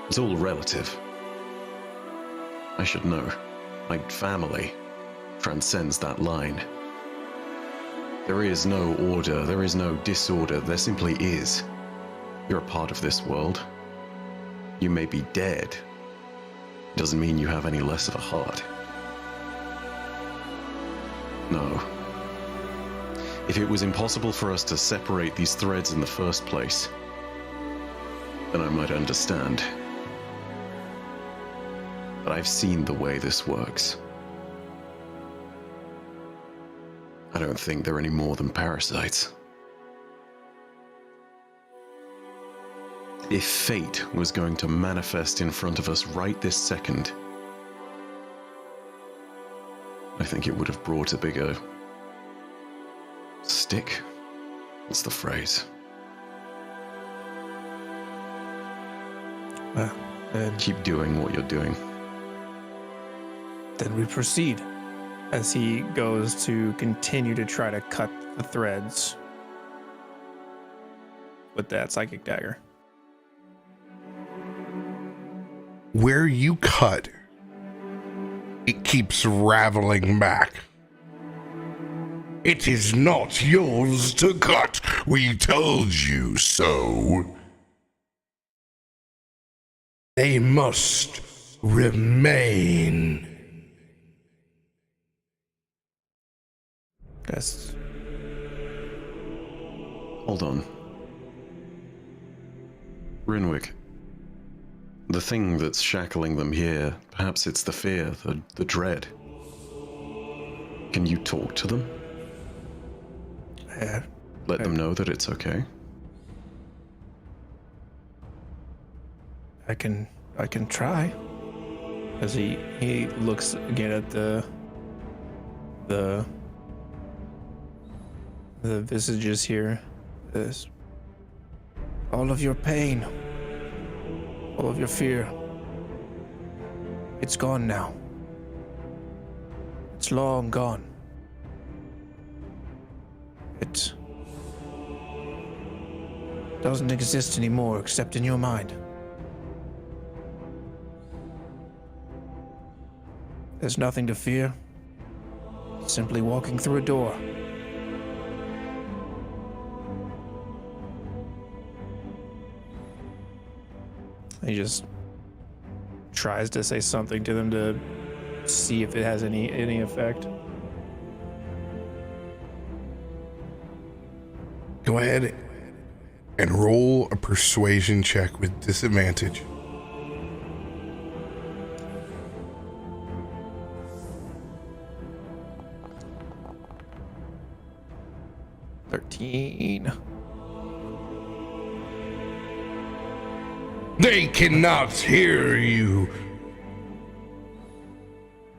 It's all relative. I should know. My family transcends that line. There is no order, there is no disorder, there simply is. You're a part of this world. You may be dead. Doesn't mean you have any less of a heart. No. If it was impossible for us to separate these threads in the first place, then I might understand. But I've seen the way this works. I don't think they're any more than parasites. If fate was going to manifest in front of us right this second, I think it would have brought a bigger stick. What's the phrase?
Well, then
Keep doing what you're doing.
we proceed. As he goes to continue to try to cut the threads with that psychic dagger.
Where you cut, it keeps raveling back. It is not yours to cut. We told you so. They must remain.
That's
Hold on. Renwick, the thing that's shackling them here, perhaps it's the fear, the dread. Can you talk to them? Let them know that it's okay?
I can try. As he looks again at the visages here. This all of your pain, all of your fear. It's gone now. It's long gone. It doesn't exist anymore except in your mind. There's nothing to fear. Simply walking through a door. He just tries to say something to them to see if it has any effect.
Go ahead and roll a persuasion check with disadvantage. They cannot hear you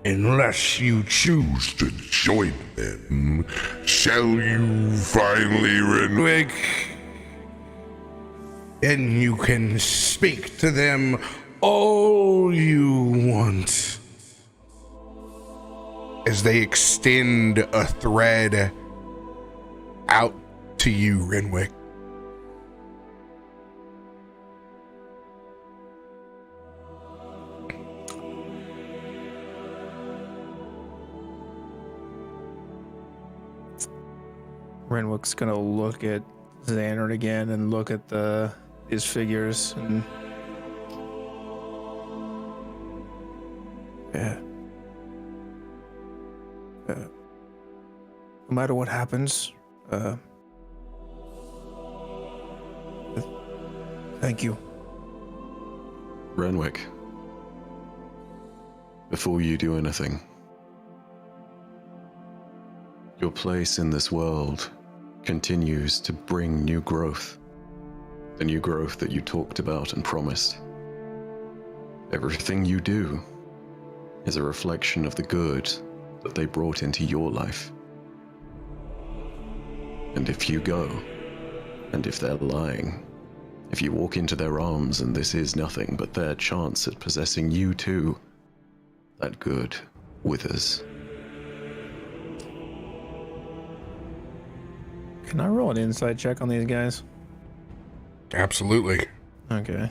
unless you choose to join them. Shall you finally, Renwick? And you can speak to them all you want. As they extend a thread out to you, Renwick.
Renwick's gonna look at Zanryn again and look at his figures and no matter what happens, thank you.
Renwick, before you do anything, your place in this world continues to bring new growth. The new growth that you talked about and promised. Everything you do is a reflection of the good that they brought into your life. And if you go, and if they're lying, if you walk into their arms and this is nothing but their chance at possessing you too, that good withers.
Can I roll an insight check on these guys?
Absolutely.
Okay.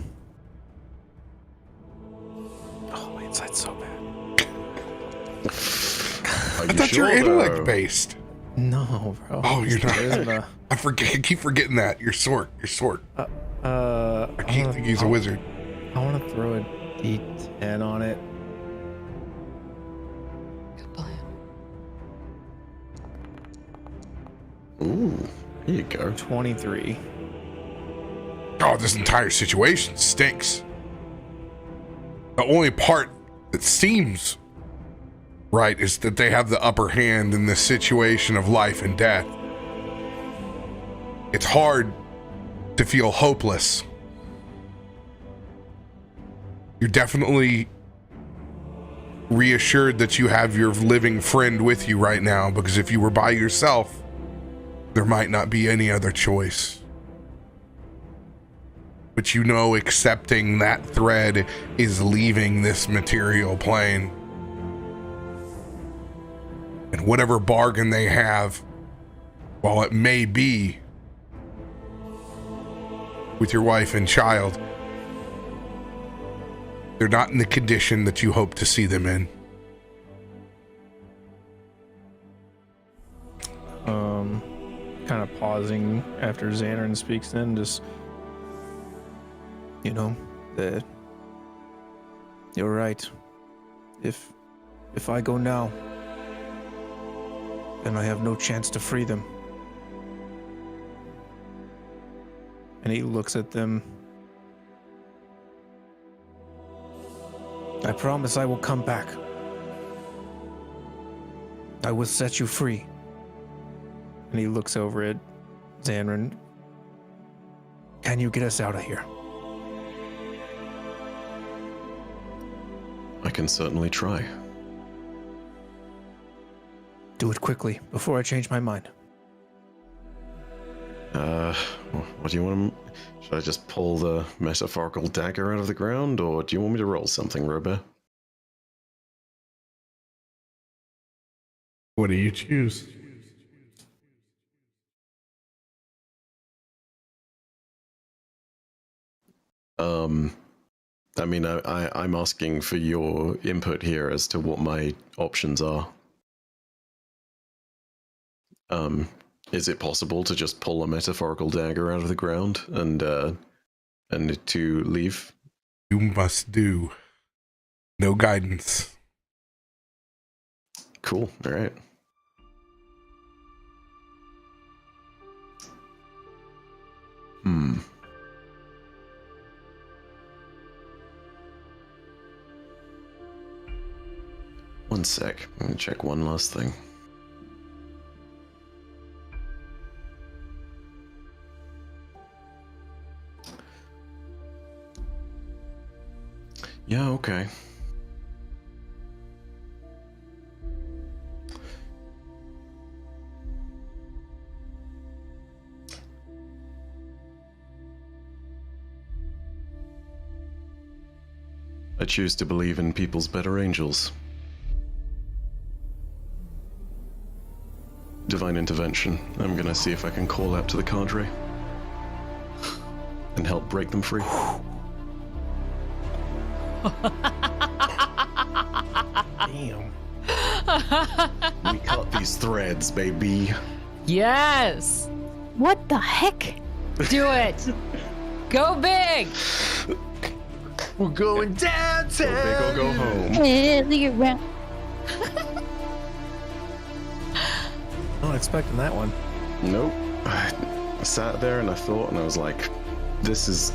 Oh, my insight's so bad.
I thought you were intellect based.
No, bro.
Oh, you're
There
not. I keep forgetting that. You're Sword. I can't think he's a wizard.
I want to throw a D10 on it.
Good plan.
Ooh, here you go.
23.
Oh, this entire situation stinks. The only part that seems right is that they have the upper hand in this situation of life and death. It's hard to feel hopeless. You're definitely reassured that you have your living friend with you right now, because if you were by yourself, there might not be any other choice. But you know, accepting that thread is leaving this material plane. And whatever bargain they have, while it may be with your wife and child, they're not in the condition that you hope to see them in.
Kind of pausing after Zanryn speaks, then just, that you're right. If I go now, then I have no chance to free them. And he looks at them. I promise I will come back. I will set you free. And he looks over at Zanryn. Can you get us out of here?
I can certainly try.
Do it quickly, before I change my mind.
What do you want to... Should I just pull the metaphorical dagger out of the ground, or do you want me to roll something, RoBear?
What do you choose?
I'm asking for your input here as to what my options are. Is it possible to just pull a metaphorical dagger out of the ground and to leave?
You you must do. No guidance.
Cool. All right. One sec. I'm gonna check one last thing. Yeah, okay. I choose to believe in people's better angels. Divine intervention. I'm gonna see if I can call out to the cadre and help break them free.
Damn.
We cut these threads, baby.
Yes.
What the heck?
Do it. Go big.
We're going downtown.
Go big or go home.
Really around.
Not expecting that one.
Nope. I sat there and I thought, and I was like, this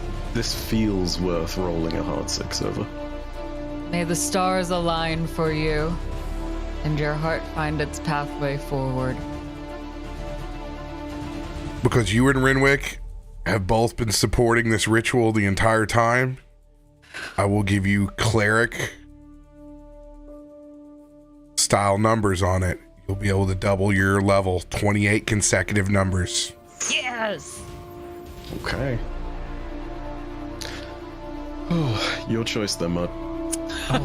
feels worth rolling a hard 6 over.
May the stars align for you and your heart find its pathway forward.
Because you and Renwick have both been supporting this ritual the entire time, I will give you Cleric style numbers on it. You'll be able to double your level, 28 consecutive numbers.
Yes.
Okay. Oh, your choice then, Mud. Hey,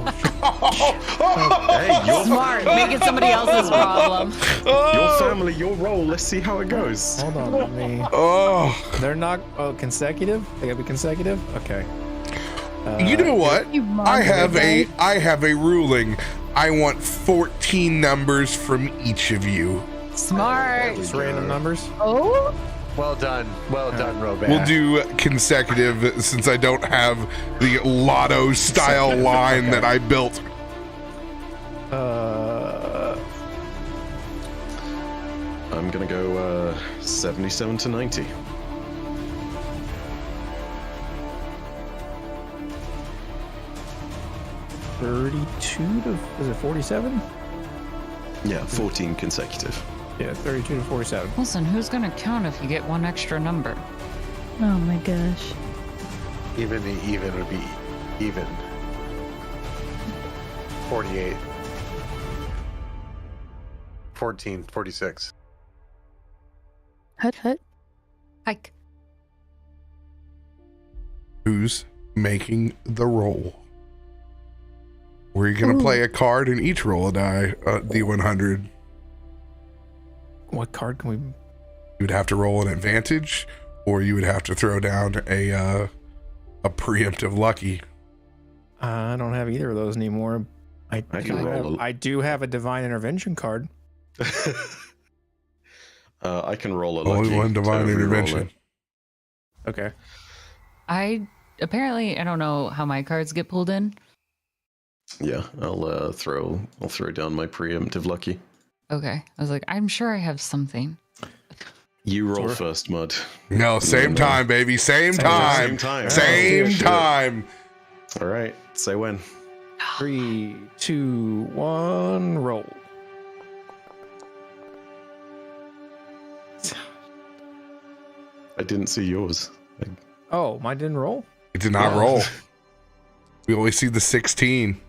you're
Smart. Make it somebody else's problem.
your family, your role. Let's see how it goes.
Hold on, let me.
Oh,
They're not consecutive. They gotta be consecutive. Okay.
you know what?
You
I have
monster.
a ruling. I want 14 numbers from each of you.
Smart.
Just random numbers.
Oh,
Well done, RoBear.
We'll do consecutive since I don't have the lotto style line that I built.
I'm gonna go 77 to 90.
Is it 47?
Yeah, 14 consecutive.
Yeah, 32 to 47.
Listen, who's gonna count if you get one extra number?
oh my gosh.
Even would be even. 48. 14, 46.
Hut hut.
Hike.
Who's making the roll? We're gonna play a card and each roll a die, D100.
What card can we?
You would have to roll an advantage, or you would have to throw down a preemptive lucky.
I don't have either of those anymore. I
can roll
I do have a divine intervention card.
I can roll a lucky.
Only one divine
to reroll
intervention.
it.
Okay.
I don't know how my cards get pulled in.
Yeah, I'll throw down my preemptive lucky.
Okay. I was like, I'm sure I have something.
You roll
Sure.
first, Mud.
No, same time, baby. Same time.
Same time.
Same
Shit.
time.
All right, say when.
3, 2, 1, roll.
I didn't see yours.
Oh, mine didn't roll.
It did not
Yeah.
roll. We only see the 16.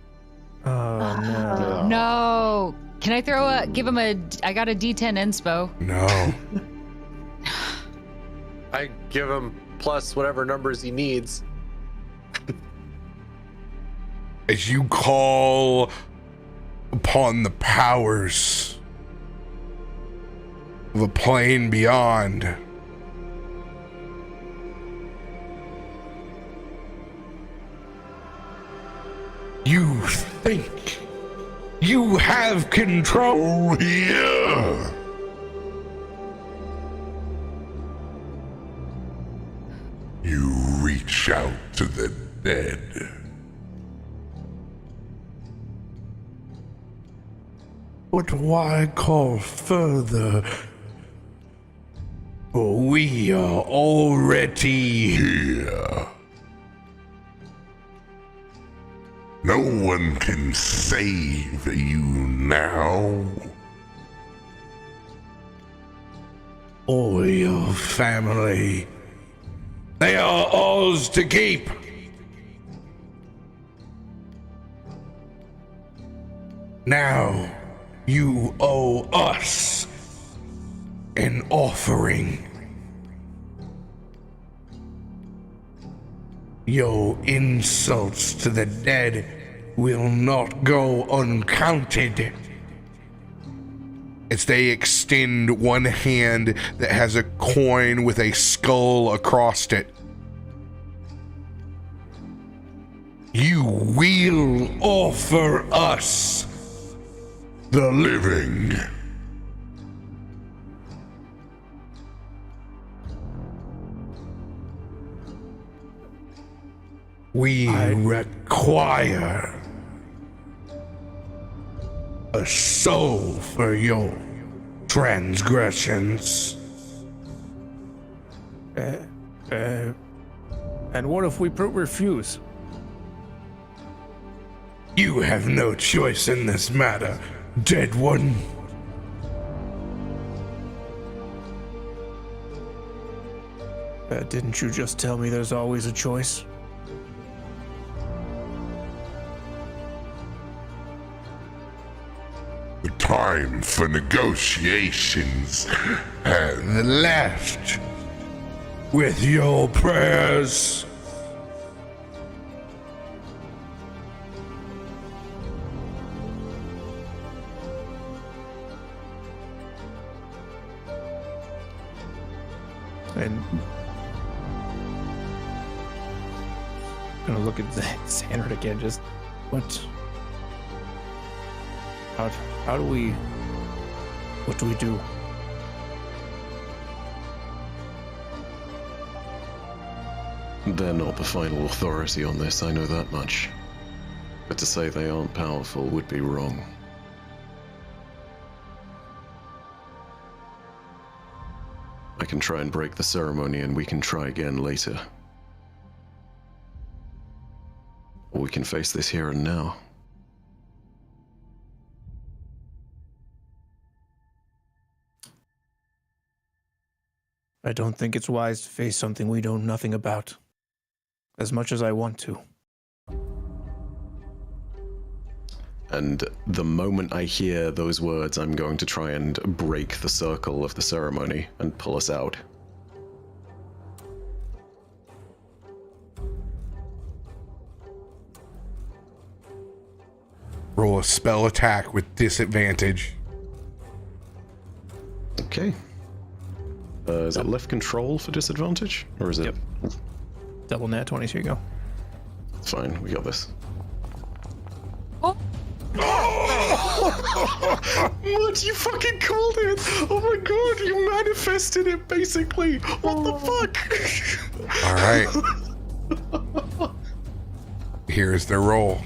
Oh no.
No. Can I give him I got a D10 inspo.
No.
I give him plus whatever numbers he needs.
As you call upon the powers of a plane beyond, you think you have control here. You reach out to the dead. But why call further? For we are already here. No one can save you now. Or your family. They are ours to keep. Now you owe us an offering. Your insults to the dead will not go uncounted. As they extend one hand that has a coin with a skull across it. You will offer us the living. We require a soul for your transgressions.
And what if we refuse?
You have no choice in this matter, dead one.
Didn't you just tell me there's always a choice?
The time for negotiations has left. With your prayers.
And I'm gonna look at Zanryn again. Just what? How do we? What do we do?
They're not the final authority on this, I know that much. But to say they aren't powerful would be wrong. I can try and break the ceremony and we can try again later. Or we can face this here and now.
I don't think it's wise to face something we know nothing about. As much as I want to.
And the moment I hear those words, I'm going to try and break the circle of the ceremony and pull us out.
Roll a spell attack with disadvantage.
Okay. Is it left control for disadvantage? Or is it...
Yep. Double nat 20, here you go.
Fine, we got this.
Oh.
What? You fucking called it! Oh my god, you manifested it, basically! What the fuck?
Alright. Here's the roll.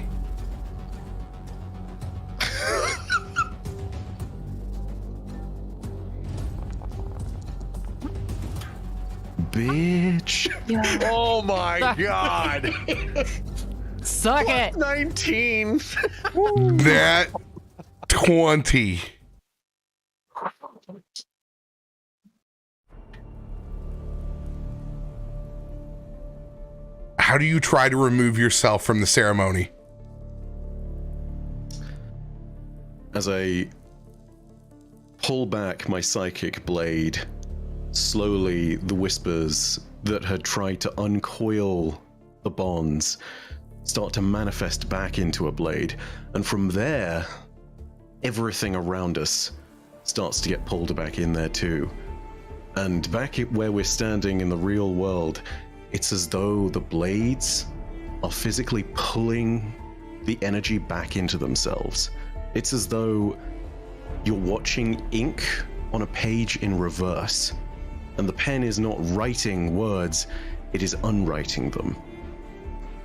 Bitch!
Oh my god!
Suck it.
19!
That 20. How do you try to remove yourself from the ceremony?
As I pull back my psychic blade, slowly the whispers that had tried to uncoil the bonds start to manifest back into a blade, and from there, everything around us starts to get pulled back in there too. And back where we're standing in the real world, it's as though the blades are physically pulling the energy back into themselves. It's as though you're watching ink on a page in reverse, and the pen is not writing words, it is unwriting them.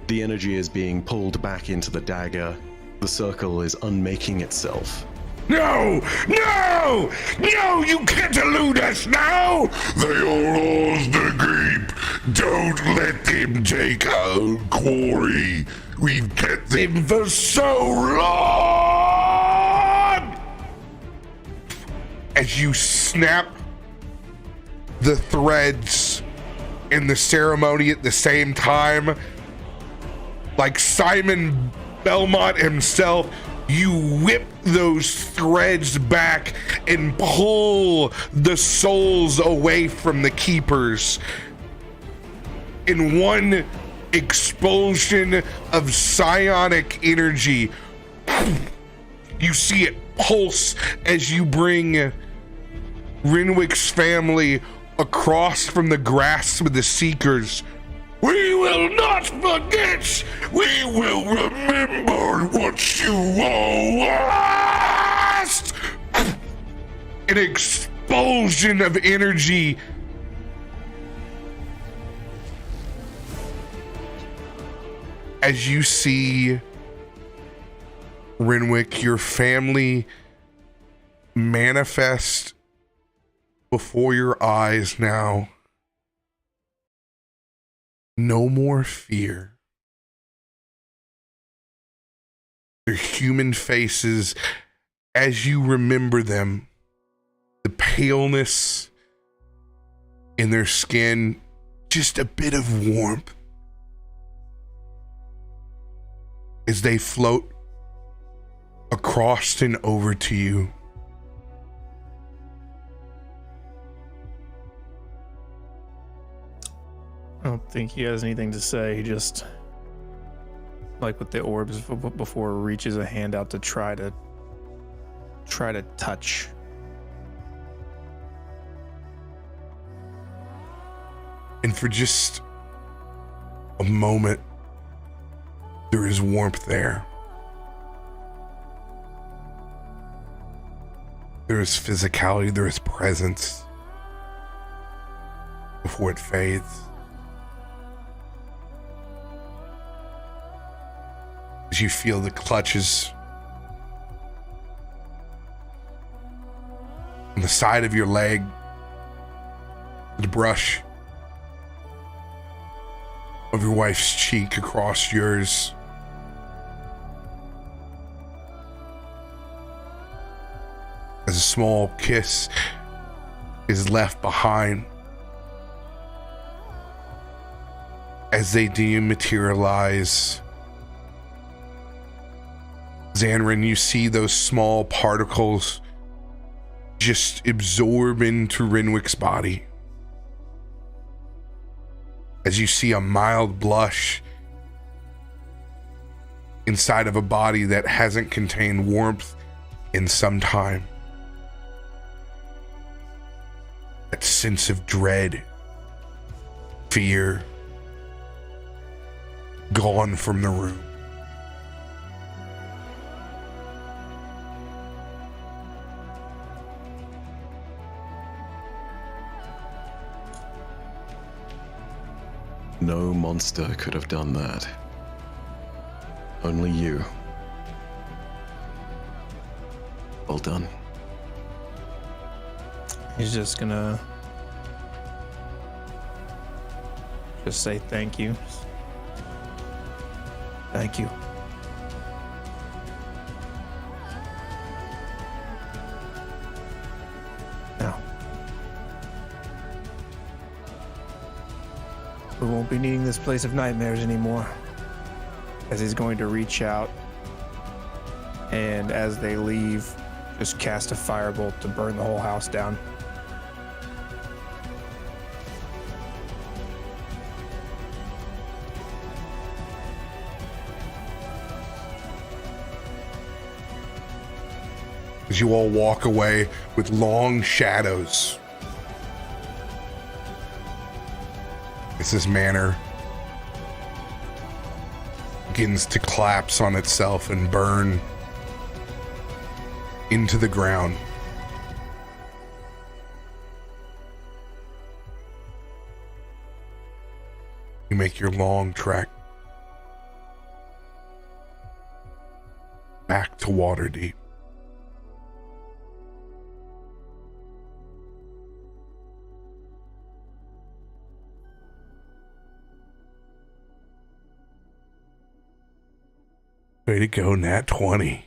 The energy is being pulled back into the dagger. The circle is unmaking itself.
No! No! No! You can't elude us now! They are ours the grape. Don't let them take our quarry. We've kept them for so long! As you snap the threads in the ceremony at the same time, like Simon Belmont himself, you whip those threads back and pull the souls away from the keepers. In one explosion of psionic energy, you see it pulse as you bring Renwick's family across from the grasp of the Seekers. We will not forget! We will remember what you owe us! An explosion of energy. As you see Renwick, your family manifest before your eyes now. No more fear. Their human faces, as you remember them, the paleness in their skin, just a bit of warmth as they float across and over to you.
I don't think he has anything to say. He just, like with the orbs before, reaches a hand out to try to touch.
And for just a moment, there is warmth there. There is physicality, there is presence before it fades. As you feel the clutches on the side of your leg, the brush of your wife's cheek across yours. As a small kiss is left behind as they dematerialize. Zanryn, you see those small particles just absorb into Renwick's body. As you see a mild blush inside of a body that hasn't contained warmth in some time. That sense of dread, fear, gone from the room.
No monster could have done that. Only you. Well done.
He's just gonna just say thank you. Thank you. Now, we won't be needing this place of nightmares anymore. As he's going to reach out, and as they leave, just cast a firebolt to burn the whole house down.
As you all walk away with long shadows, as this manor begins to collapse on itself and burn into the ground. You make your long trek back to Waterdeep. Way to go, Nat 20.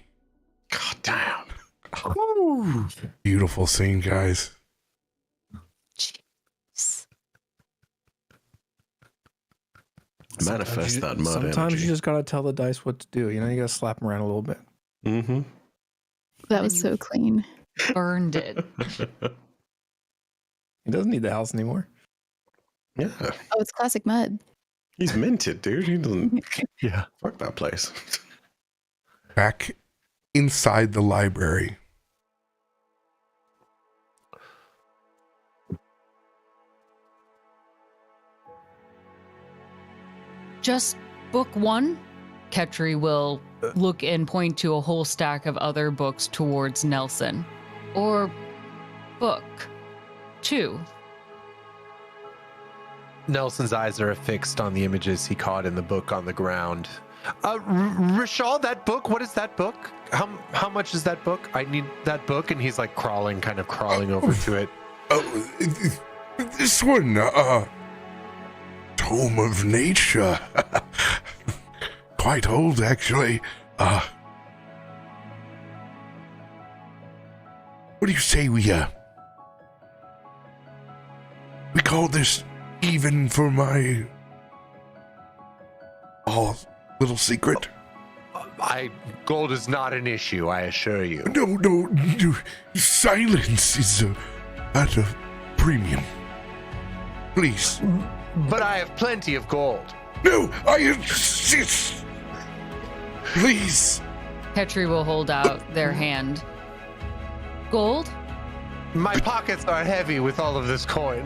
God damn.
Beautiful scene, guys.
Jeez.
Manifest that mud
Sometimes
energy.
you just gotta tell the dice what to do. You know, you gotta slap them around a little bit.
Mm-hmm.
That was so clean.
Burned it.
He doesn't need the house anymore.
Yeah.
Oh, it's classic mud.
He's minted, dude. He doesn't.
Yeah.
Fuck that place.
Back inside the library.
Just book one? Ketri will look and point to a whole stack of other books towards Nelson. Or book two.
Nelson's eyes are fixed on the images he caught in the book on the ground. Rishal, that book, what is that book? How much is that book? I need that book. And he's like crawling over to it.
Oh, this one, Tome of Nature. Quite old, actually. What do you say we call this even for my little secret?
Gold is not an issue, I assure you.
No, silence is at a premium. Please.
But I have plenty of gold.
No, I insist. Please.
Ketri will hold out their hand. Gold?
My pockets are heavy with all of this coin.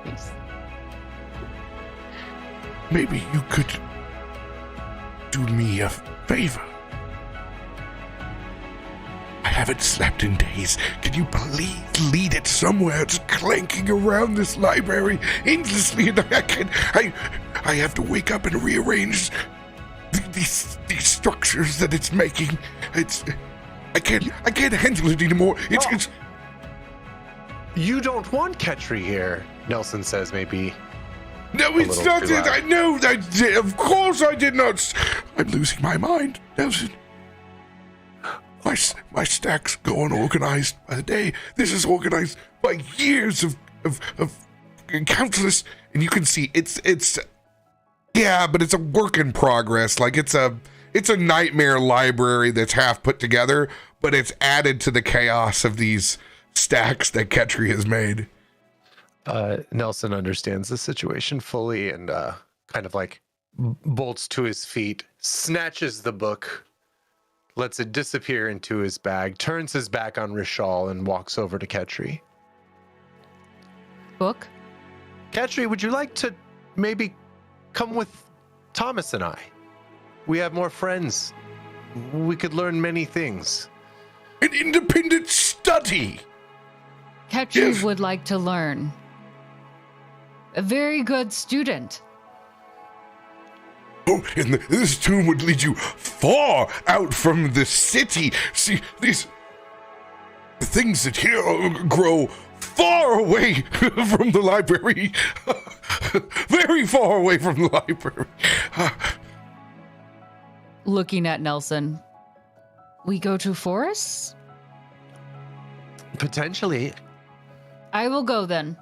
Jeez.
Maybe you could do me a favor. I haven't slept in days. Can you please lead it somewhere? It's clanking around this library endlessly, and I have to wake up and rearrange these structures that it's making. I can't handle it anymore. It's
You don't want Ketri here, Nelson says maybe.
No, it's
little
not
too
that.
loud.
I know that. Of course I did not. I'm losing my mind, Nelson. My stack's go unorganized by the day. This is organized by years of countless, and you can see it's yeah, but it's a work in progress. Like it's a nightmare library that's half put together, but it's added to the chaos of these stacks that Ketri has made.
Nelson understands the situation fully and kind of like bolts to his feet, snatches the book, lets it disappear into his bag, turns his back on Rishal, and walks over to Ketri.
Book?
Ketri, would you like to maybe come with Thomas and I? We have more friends. We could learn many things.
An independent study.
Ketri
Yes.
would like to learn. A very good student.
Oh, and this tomb would lead you far out from the city. See, the things that here grow far away from the library. Very far away from the library.
Looking at Nelson. We go to forests?
Potentially.
I will go then.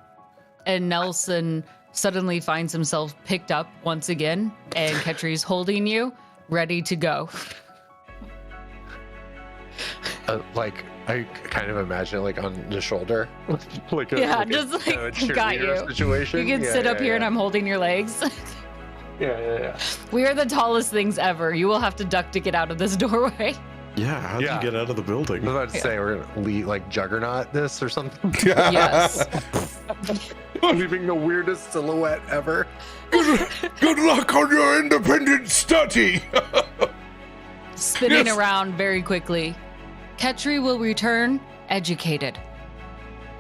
And Nelson suddenly finds himself picked up once again, and Ketri's holding you, ready to go.
Like, I kind of imagine like on the shoulder. like
Yeah,
a
just like,
cheerleader
got you.
Situation.
You can sit up here and I'm holding your legs.
Yeah.
We are the tallest things ever. You will have to duck to get out of this doorway.
Yeah, how did
Yeah.
you get out of the building?
I was about to say we're gonna lead like Juggernaut this or something.
Yes.
Leaving the weirdest silhouette ever.
Good luck on your independent study.
Spinning
Yes.
around very quickly. Ketri will return educated.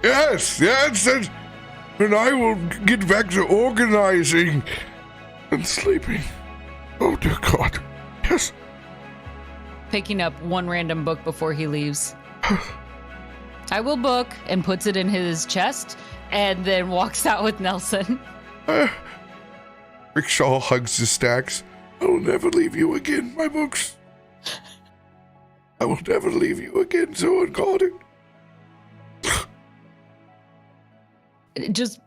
Yes, and I will get back to organizing and sleeping. Oh dear God. Yes,
picking up one random book before he leaves. I will book and puts it in his chest and then walks out with Nelson.
Rickshaw hugs his stacks. I will never leave you again, my books. I will never leave you again, so unguarded.
Just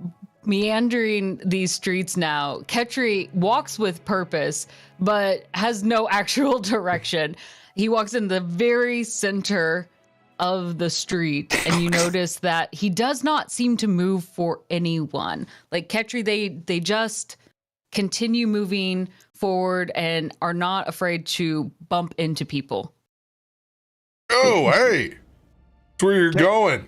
meandering these streets now, Ketri walks with purpose, but has no actual direction. He walks in the very center of the street, and you notice that he does not seem to move for anyone. Like Ketri, they just continue moving forward and are not afraid to bump into people.
Oh, hey. That's where you're going.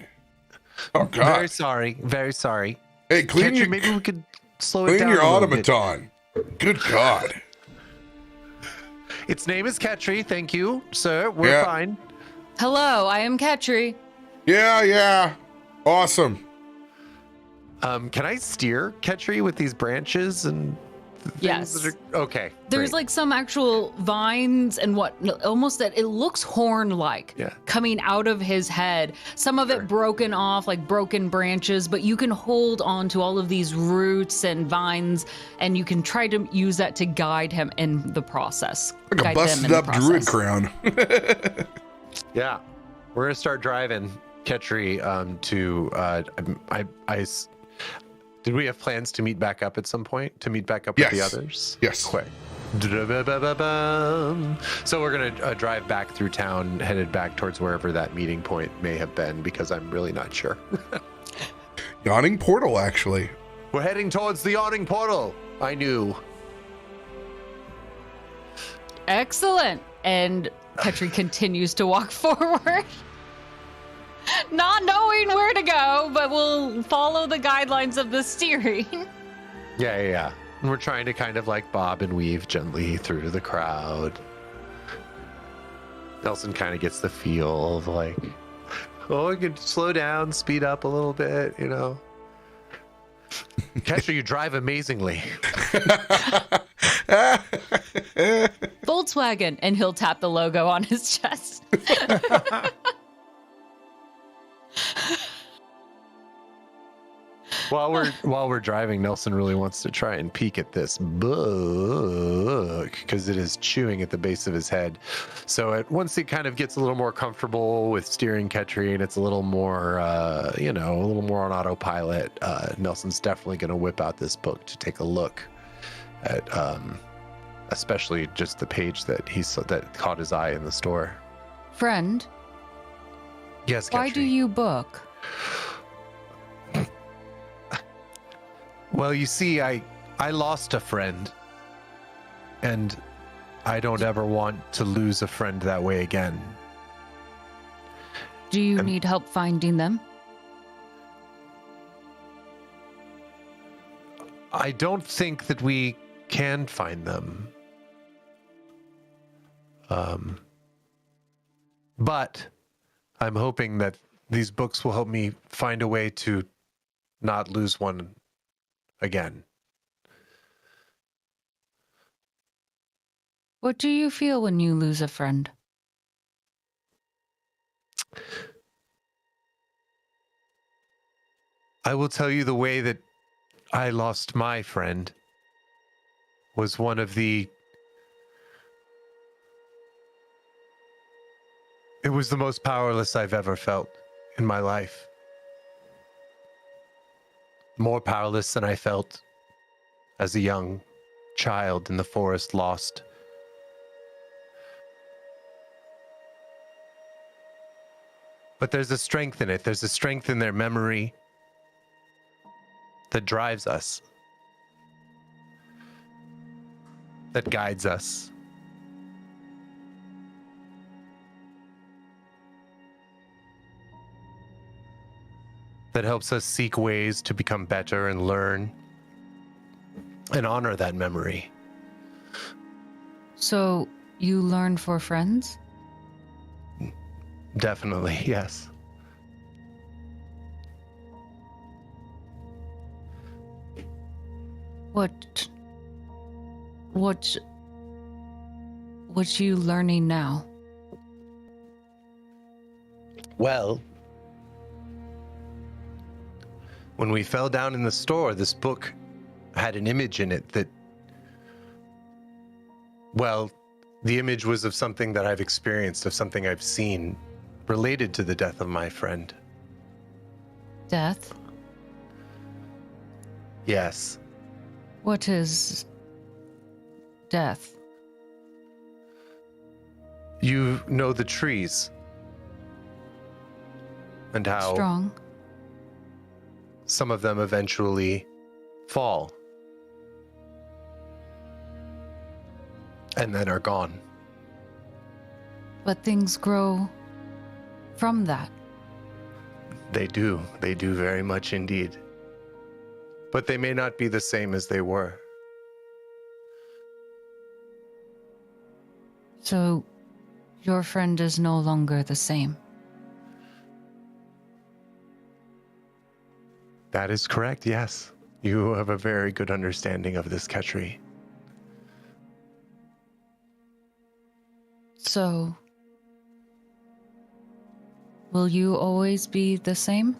Oh, God.
Very sorry. Very sorry.
Hey, clean your,
maybe we could slow it down.
clean your
a little bit.
automaton. Good God.
Its name is Ketri. Thank you, sir. We're
Yeah.
fine.
Hello, I am Ketri.
Yeah. Awesome.
Can I steer Ketri with these branches and things
Yes.
that are... Okay.
There's
great.
like some actual vines and what almost that it looks horn-like
Yeah.
coming out of his head. Some of it broken off, like broken branches, but you can hold on to all of these roots and vines, and you can try to use that to guide him in the process.
Like a
Guide them
busted
in the
up druid
process.
crown.
Yeah, we're gonna start driving Ketri to. Did we have plans to meet back up at some point? To meet back up with the
Yes.
others?
Yes.
Quick. So we're gonna drive back through town, headed back towards wherever that meeting point may have been, because I'm really not sure.
Yawning portal, actually.
We're heading towards the yawning portal. I knew.
Excellent. And Ketri continues to walk forward. Not knowing where to go, but we'll follow the guidelines of the steering.
Yeah. And we're trying to kind of like bob and weave gently through the crowd. Nelson kind of gets the feel of like, oh, we could slow down, speed up a little bit, you know. Ketri, you drive amazingly.
Volkswagen, and he'll tap the logo on his chest.
While we're driving, Nelson really wants to try and peek at this book because it is chewing at the base of his head. So once he kind of gets a little more comfortable with steering Ketri and it's a little more, a little more on autopilot, Nelson's definitely going to whip out this book to take a look at, especially just the page that that caught his eye in the store.
Friend,
Yes,
why
Ketri.
do you book?
Well, you see, I lost a friend, and I don't ever want to lose a friend that way again.
Do you need help finding them?
I don't think that we can find them. But I'm hoping that these books will help me find a way to not lose one again.
What do you feel when you lose a friend?
I will tell you the way that I lost my friend was one of the... It was the most powerless I've ever felt in my life. More powerless than I felt as a young child in the forest, lost. But there's a strength in it. There's a strength in their memory that drives us, that guides us. That helps us seek ways to become better and learn and honor that memory.
So you learn for friends?
Definitely, yes.
What you learning now?
Well, when we fell down in the store, this book had an image in it that, well, the image was of something that I've experienced, of something I've seen related to the death of my friend.
Death?
Yes.
What is death?
You know the trees and how
Strong.
some of them eventually fall and then are gone.
But things grow from that.
They do very much indeed. But they may not be the same as they were.
So, your friend is no longer the same.
That is correct, yes. You have a very good understanding of this, Ketri.
So, will you always be the same?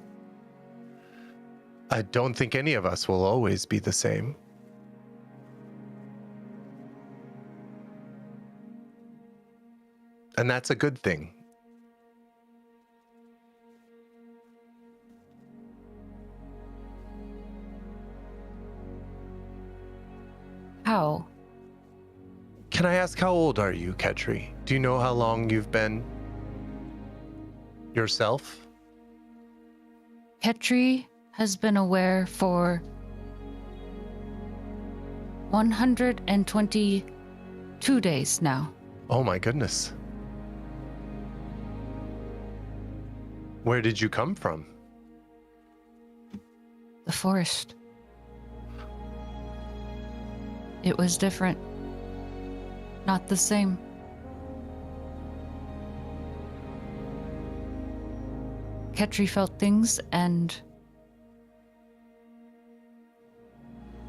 I don't think any of us will always be the same. And that's a good thing.
How?
Can I ask, how old are you, Ketri? Do you know how long you've been yourself?
Ketri has been aware for 122 days now.
Oh my goodness. Where did you come from?
The forest. It was different. Not the same. Ketri felt things and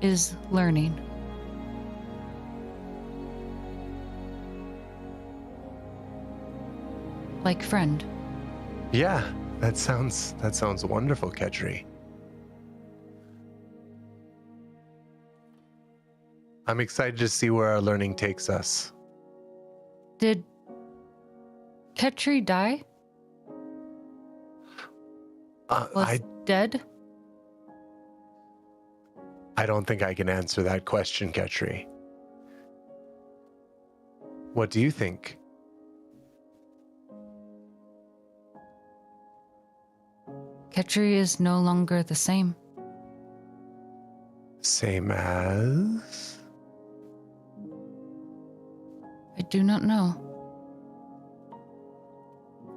is learning. Like friend.
Yeah, that sounds wonderful, Ketri. I'm excited to see where our learning takes us.
Did Ketri die? Was dead?
I don't think I can answer that question, Ketri. What do you think?
Ketri is no longer the same.
Same as?
I do not know.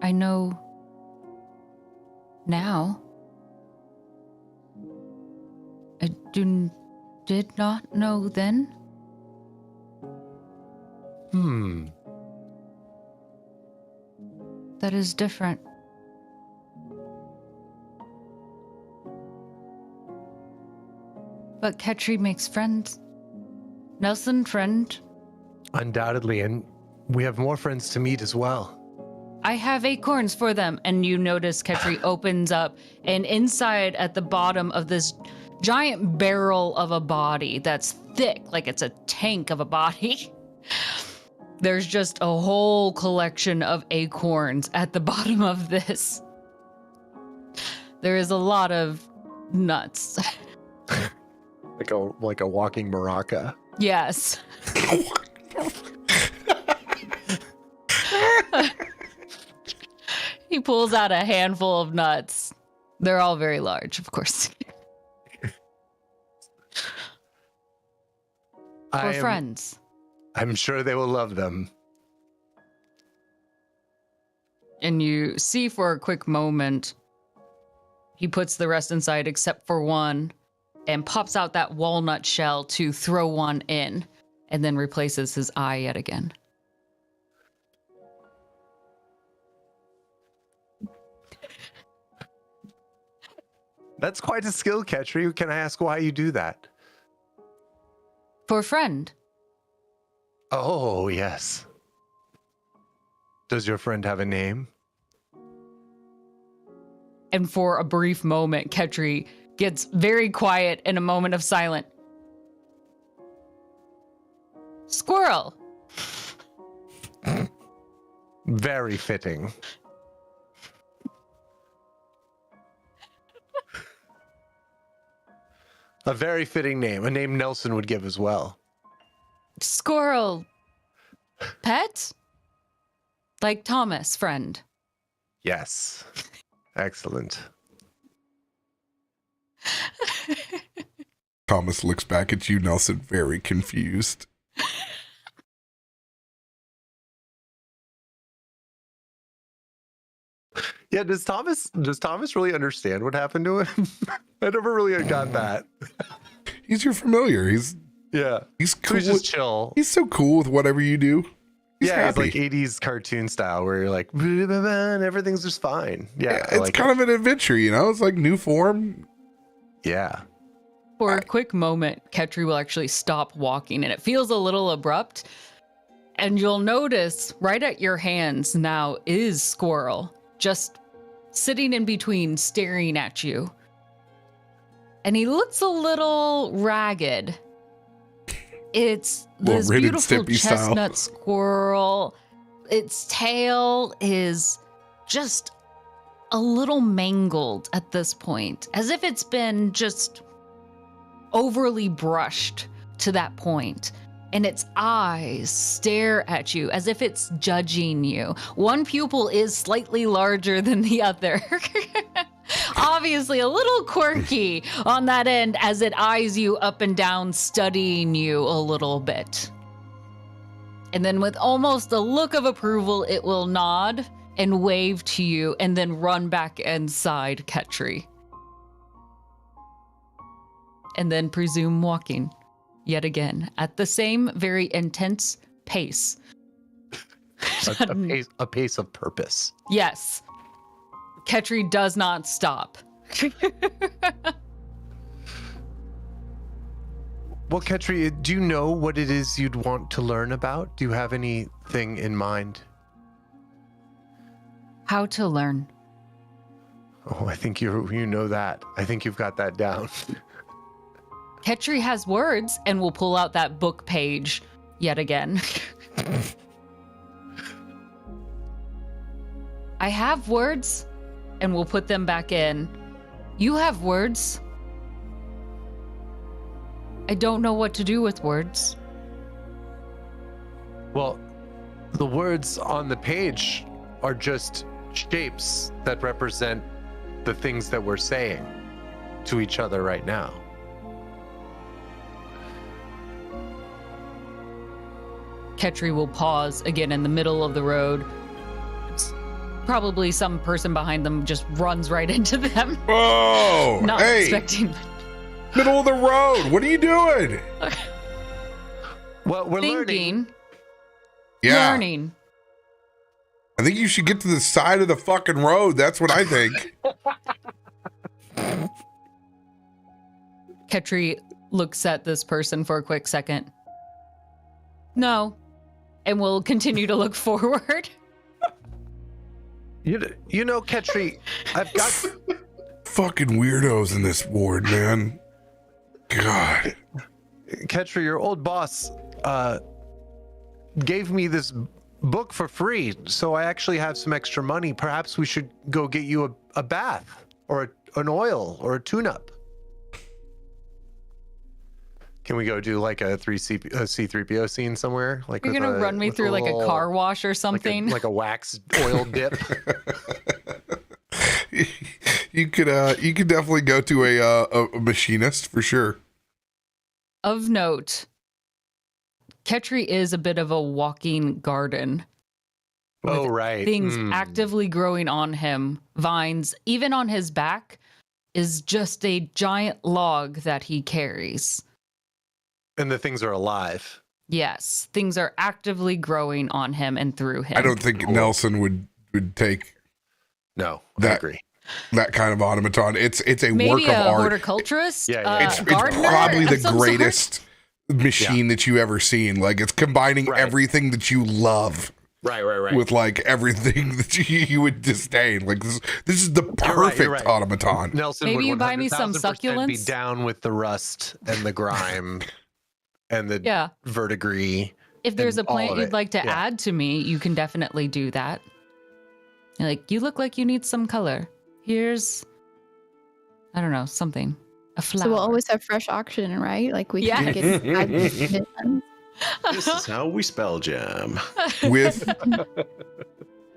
I know now. I did not know then. That is different. But Ketri makes friends. Nelson, friend.
Undoubtedly, and we have more friends to meet as well.
I have acorns for them. And you notice Ketri opens up, and inside at the bottom of this giant barrel of a body that's thick, like it's a tank of a body, there's just a whole collection of acorns at the bottom of this. There is a lot of nuts.
Like a walking maraca.
Yes. He pulls out a handful of nuts. They're all very large, of course. For friends.
I'm sure they will love them.
And you see for a quick moment, he puts the rest inside except for one and pops out that walnut shell to throw one in and then replaces his eye yet again.
That's quite a skill, Ketri. Can I ask why you do that?
For a friend.
Oh, yes. Does your friend have a name?
And for a brief moment, Ketri gets very quiet in a moment of silence. Squirrel.
Very fitting. A very fitting name. A name Nelson would give as well.
Squirrel. Pet? Like Thomas, friend.
Yes. Excellent.
Thomas looks back at you, Nelson, very confused.
Yeah, does Thomas really understand what happened to him? I never really got that.
He's your familiar. He's
Yeah.
cool.
He's just chill.
He's so cool with whatever you do. He's
Yeah, it's
happy.
like 80s cartoon style where you're like, and everything's just fine. Yeah,
It's
like
kind of an adventure, you know? It's like new form.
Yeah.
For a quick moment, Ketri will actually stop walking, and it feels a little abrupt. And you'll notice right at your hands now is Squirrel, just sitting in between, staring at you. And he looks a little ragged. It's
Well,
this
Ren and
beautiful
Stimpy style.
chestnut squirrel. Its tail is just a little mangled at this point, as if it's been just overly brushed to that point. And its eyes stare at you as if it's judging you. One pupil is slightly larger than the other. Obviously a little quirky on that end as it eyes you up and down, studying you a little bit. And then with almost a look of approval, it will nod and wave to you and then run back inside Ketri. And then presume walking yet again at the same very intense pace.
A pace of purpose.
Yes. Ketri does not stop.
Well, Ketri, do you know what it is you'd want to learn about? Do you have anything in mind?
How to learn.
Oh, I think you know that. I think you've got that down.
Ketri has words and will pull out that book page yet again. I have words and we'll put them back in. You have words. I don't know what to do with words.
Well, the words on the page are just shapes that represent the things that we're saying to each other right now.
Ketri will pause again in the middle of the road. Probably some person behind them just runs right into them.
Whoa!
Not
Hey,
expecting.
middle of the road. What are you doing?
Well, we're learning.
Thinking.
Yeah.
Learning.
I think you should get to the side of the fucking road. That's what I think.
Ketri looks at this person for a quick second. No. And will continue to look forward.
You know, Ketri, I've got
Fucking weirdos in this ward, man. God.
Ketri, your old boss, gave me this book for free, so I actually have some extra money. Perhaps we should go get you a bath or an oil or a tune-up. Can we go do like a C3PO scene somewhere? Like
You're gonna run me through like a car wash or something.
like a wax oil dip.
You could definitely go to a machinist for sure.
Of note, Ketri is a bit of a walking garden.
Oh, right.
Things actively growing on him, vines, even on his back, is just a giant log that he carries.
And the things are alive.
Yes, things are actively growing on him and through him.
I don't think Nelson would take
No, I agree.
that kind of automaton. It's a
Maybe
work of
a
art.
horticulturist.
Yeah.
It's
gardener
probably
of
the
some sort?
greatest machine that you ever seen. Like it's combining
Right.
everything that you love.
Right.
with like everything that you would disdain. Like this is the perfect
you're right.
automaton.
Nelson
Maybe
would
you buy me some
100,000% be
succulents?
down with the rust and the grime and the
Yeah.
verdigris.
If there's a
and all
plant
of
you'd
it.
like to
Yeah.
add to me, you can definitely do that. You're like, you look like you need some color. Here's, I don't know, something. A flower.
So we'll always have fresh oxygen, right? Like we can
Yes.
get 5 conditions.
This is how we spell jam.
With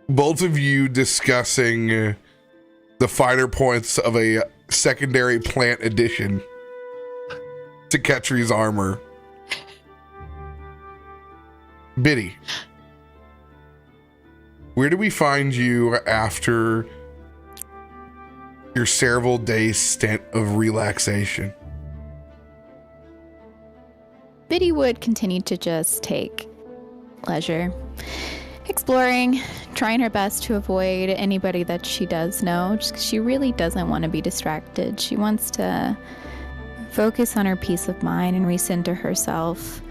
both of you discussing the finer points of a secondary plant addition to Ketri's armor. Biddy, where do we find you after your several days stint of relaxation?
Biddy would continue to just take pleasure, exploring, trying her best to avoid anybody that she does know, just 'cause she really doesn't want to be distracted. She wants to focus on her peace of mind and recenter herself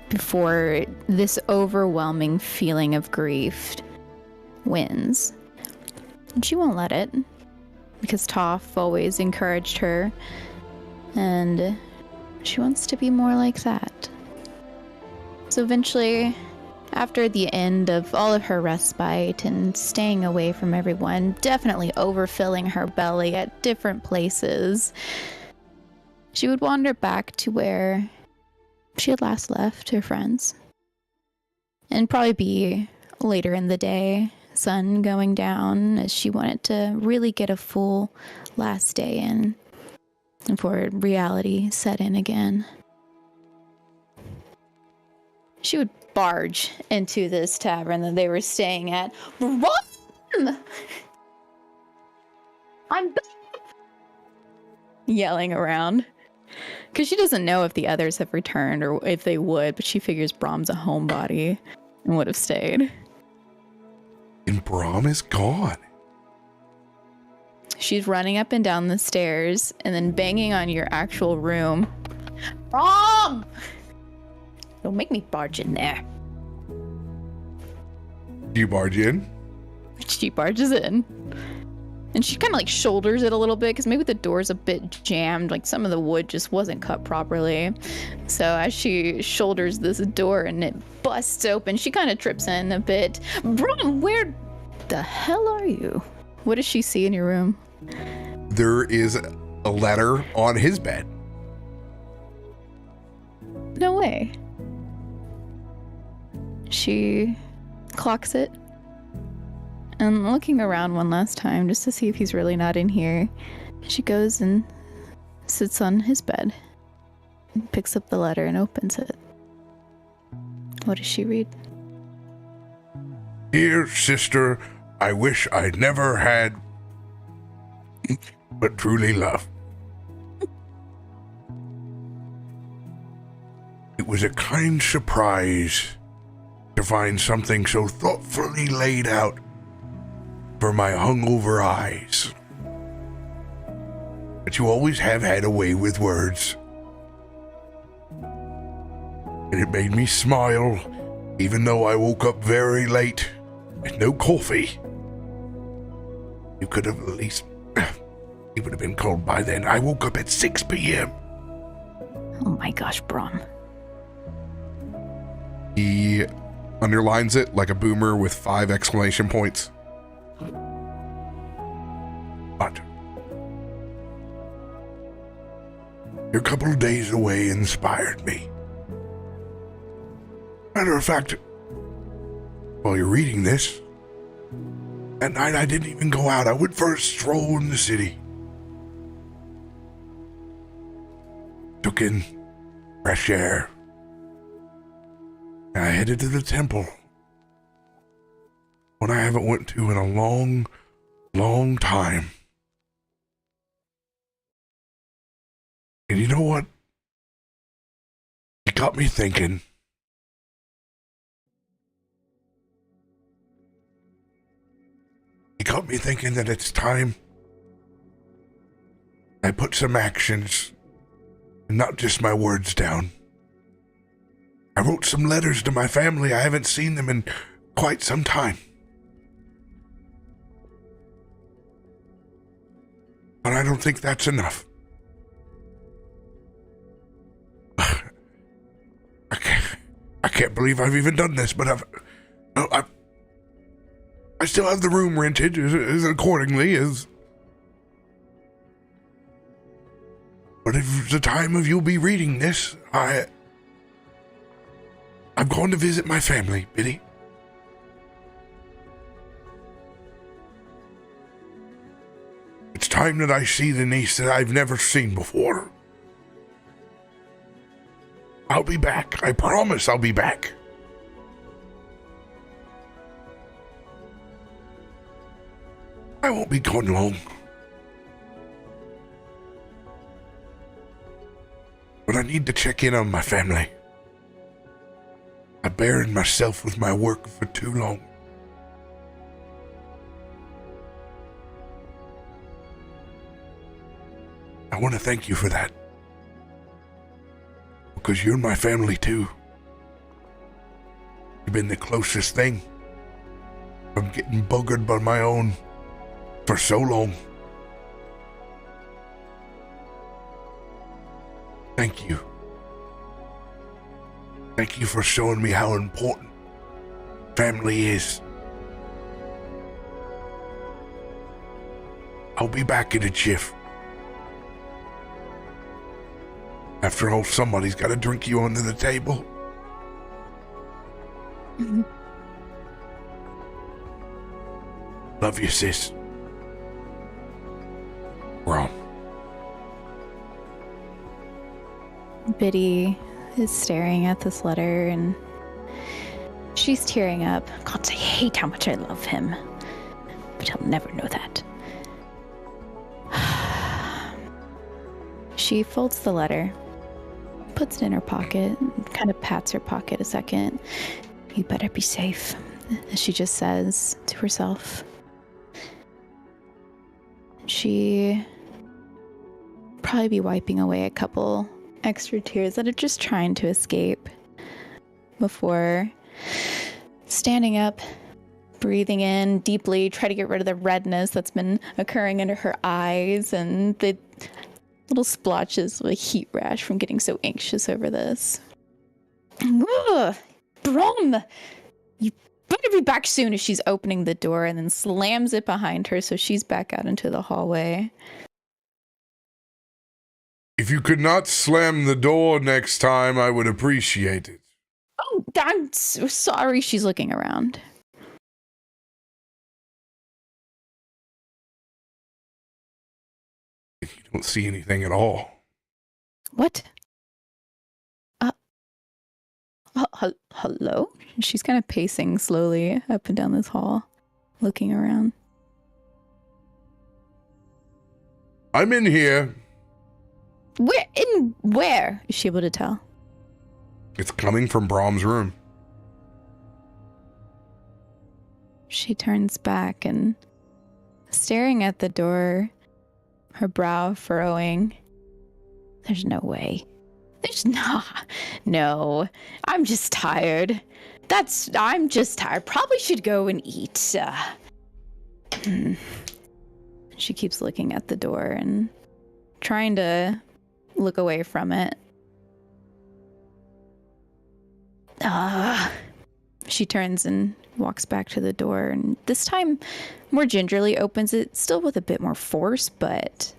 before this overwhelming feeling of grief wins. And she won't let it, because Toff always encouraged her, and she wants to be more like that. So eventually, after the end of all of her respite and staying away from everyone, definitely overfilling her belly at different places, she would wander back to where she had last left her friends. And probably be later in the day, sun going down, as she wanted to really get a full last day in before reality set in again. She would barge into this tavern that they were staying at. Run! I'm back! Yelling around. Because she doesn't know if the others have returned or if they would, but she figures Brom's a homebody and would have stayed.
And Brom is gone.
She's running up and down the stairs and then banging on your actual room. Brom! Don't make me barge in there.
Do you barge in?
She barges in. And she kind of like shoulders it a little bit because maybe the door's a bit jammed. Like some of the wood just wasn't cut properly. So as she shoulders this door and it busts open, she kind of trips in a bit. Brom, where the hell are you? What does she see in your room?
There is a letter on his bed.
No way. She clocks it. And looking around one last time just to see if he's really not in here, she goes and sits on his bed, and picks up the letter and opens it. What does she read?
Dear sister, I wish I never had, but truly love. It was a kind surprise to find something so thoughtfully laid out for my hungover eyes. But you always have had a way with words. And it made me smile, even though I woke up very late with no coffee. You could have at least, it would have been cold by then. I woke up at 6 p.m.
Oh my gosh, Brom.
He underlines it like a boomer with 5 exclamation points. But your couple of days away inspired me. Matter of fact, while you're reading this, that night I didn't even go out. I went for a stroll in the city. Took in fresh air. I headed to the temple. One I haven't went to in a long, long time. And you know what? It got me thinking. It got me thinking that it's time I put some actions, and not just my words down. I wrote some letters to my family. I haven't seen them in quite some time. But I don't think that's enough. I can't believe I've even done this, but I still have the room rented as accordingly as. But if the time of you'll be reading this, I'm going to visit my family, Biddy. It's time that I see the niece that I've never seen before. I'll be back. I promise I'll be back. I won't be gone long. But I need to check in on my family. I've buried myself with my work for too long. I want to thank you for that. Because you're my family too. You've been the closest thing. I'm getting buggered by my own for so long. Thank you. Thank you for showing me how important family is. I'll be back in a jiff. After all, somebody's got to drink you under the table.
Mm-hmm.
Love you, sis. Rom.
Biddy is staring at this letter and she's tearing up. God, I hate how much I love him. But he'll never know that. She folds the letter, puts it in her pocket, and kind of pats her pocket a second. You better be safe, she just says to herself. She probably be wiping away a couple extra tears that are just trying to escape before standing up, breathing in deeply, try to get rid of the redness that's been occurring under her eyes and the little splotches of a heat rash from getting so anxious over this. Ugh, Brom! You better be back soon as she's opening the door and then slams it behind her so she's back out into the hallway.
If you could not slam the door next time, I would appreciate it.
Oh, I'm so sorry. She's looking around.
You don't see anything at all.
What? Hello? She's kind of pacing slowly up and down this hall, looking around.
I'm in here.
Where? Is she able to tell?
It's coming from Brom's room.
She turns back and, staring at the door, her brow furrowing. There's no way. There's not. No, I'm just tired. I'm just tired. Probably should go and eat. She keeps looking at the door and trying to look away from it. She turns and walks back to the door, and this time more gingerly opens it, still with a bit more force, but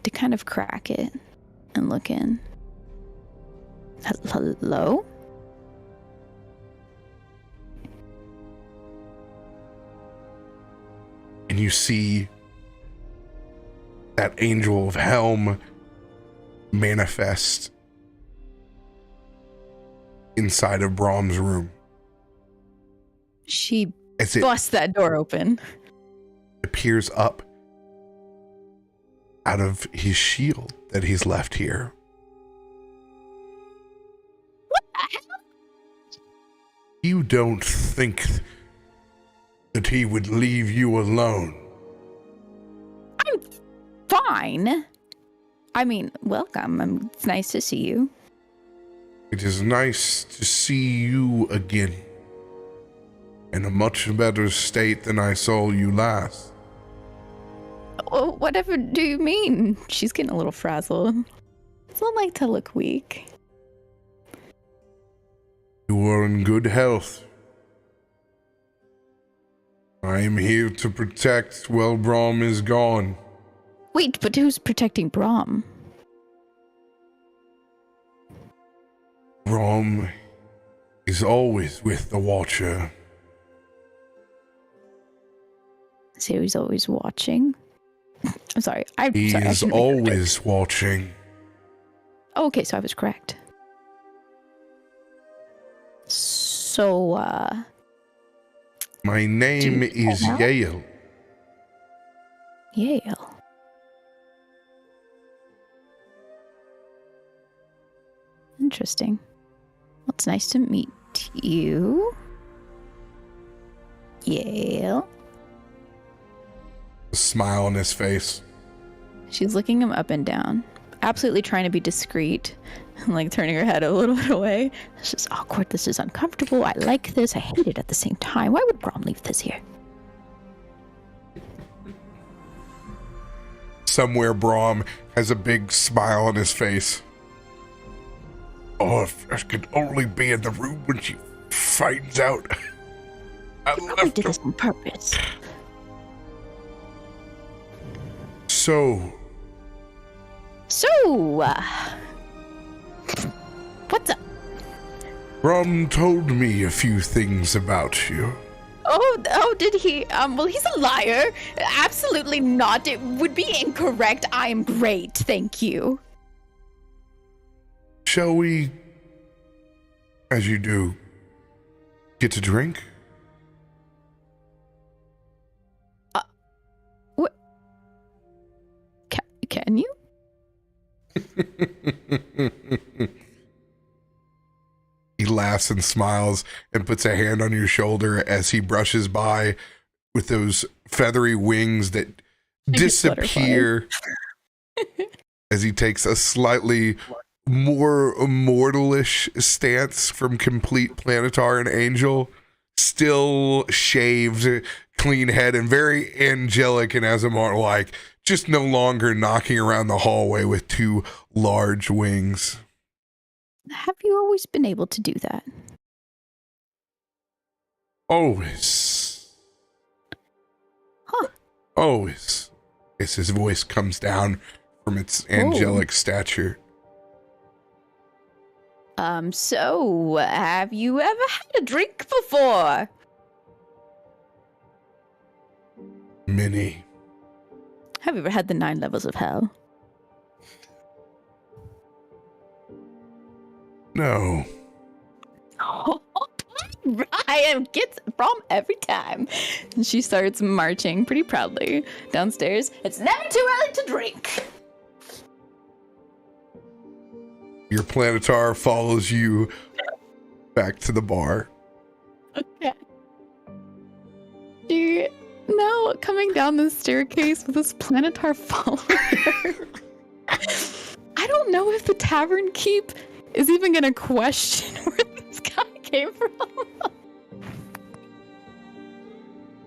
to kind of crack it and look in. Hello?
And you see that angel of Helm manifest inside of Brom's room.
She
As it
busts that door open.
appears up out of his shield that he's left here.
What the hell?
You don't think that he would leave you alone?
I'm fine. I mean, welcome. It's nice to see you.
It is nice to see you again. In a much better state than I saw you last.
Oh, whatever do you mean? She's getting a little frazzled. It's not like to look weak.
You are in good health. I am here to protect while Brom is gone.
Wait, but who's protecting Brom?
Brom is always with the Watcher.
So he's always watching? I'm sorry.
He is always watching.
Oh, okay, so I was correct. So,
My name is Yale.
Yale. Interesting. Well, it's nice to meet you. Yale.
A smile on his face.
She's looking him up and down, absolutely trying to be discreet, like turning her head a little bit away. This is awkward. This is uncomfortable. I like this. I hate it at the same time. Why would Brom leave this here?
Somewhere Brom has a big smile on his face. Oh, if I could only be in the room when she finds out. I
I did this on purpose.
So,
What's up?
Brom told me a few things about you.
Oh, did he? Well, he's a liar. Absolutely not. It would be incorrect. I am great, thank you.
Shall we, as you do, get to drink?
What? Can you?
He laughs and smiles and puts a hand on your shoulder as he brushes by with those feathery wings that disappear as he takes a slightly more immortalish stance from complete planetar and angel, still shaved, clean head, and very angelic and Azamar like, just no longer knocking around the hallway with two large wings.
Have you always been able to do that?
Always.
Huh.
Always. As his voice comes down from its angelic stature.
So, have you ever had a drink before?
Many.
Have you ever had the 9 levels of hell?
No.
Ryan gets from every time. And she starts marching pretty proudly downstairs. It's never too early to drink.
Your planetar follows you back to the bar.
Okay. She now coming down the staircase with this planetar follower. I don't know if the tavern keep is even gonna question where this guy came from.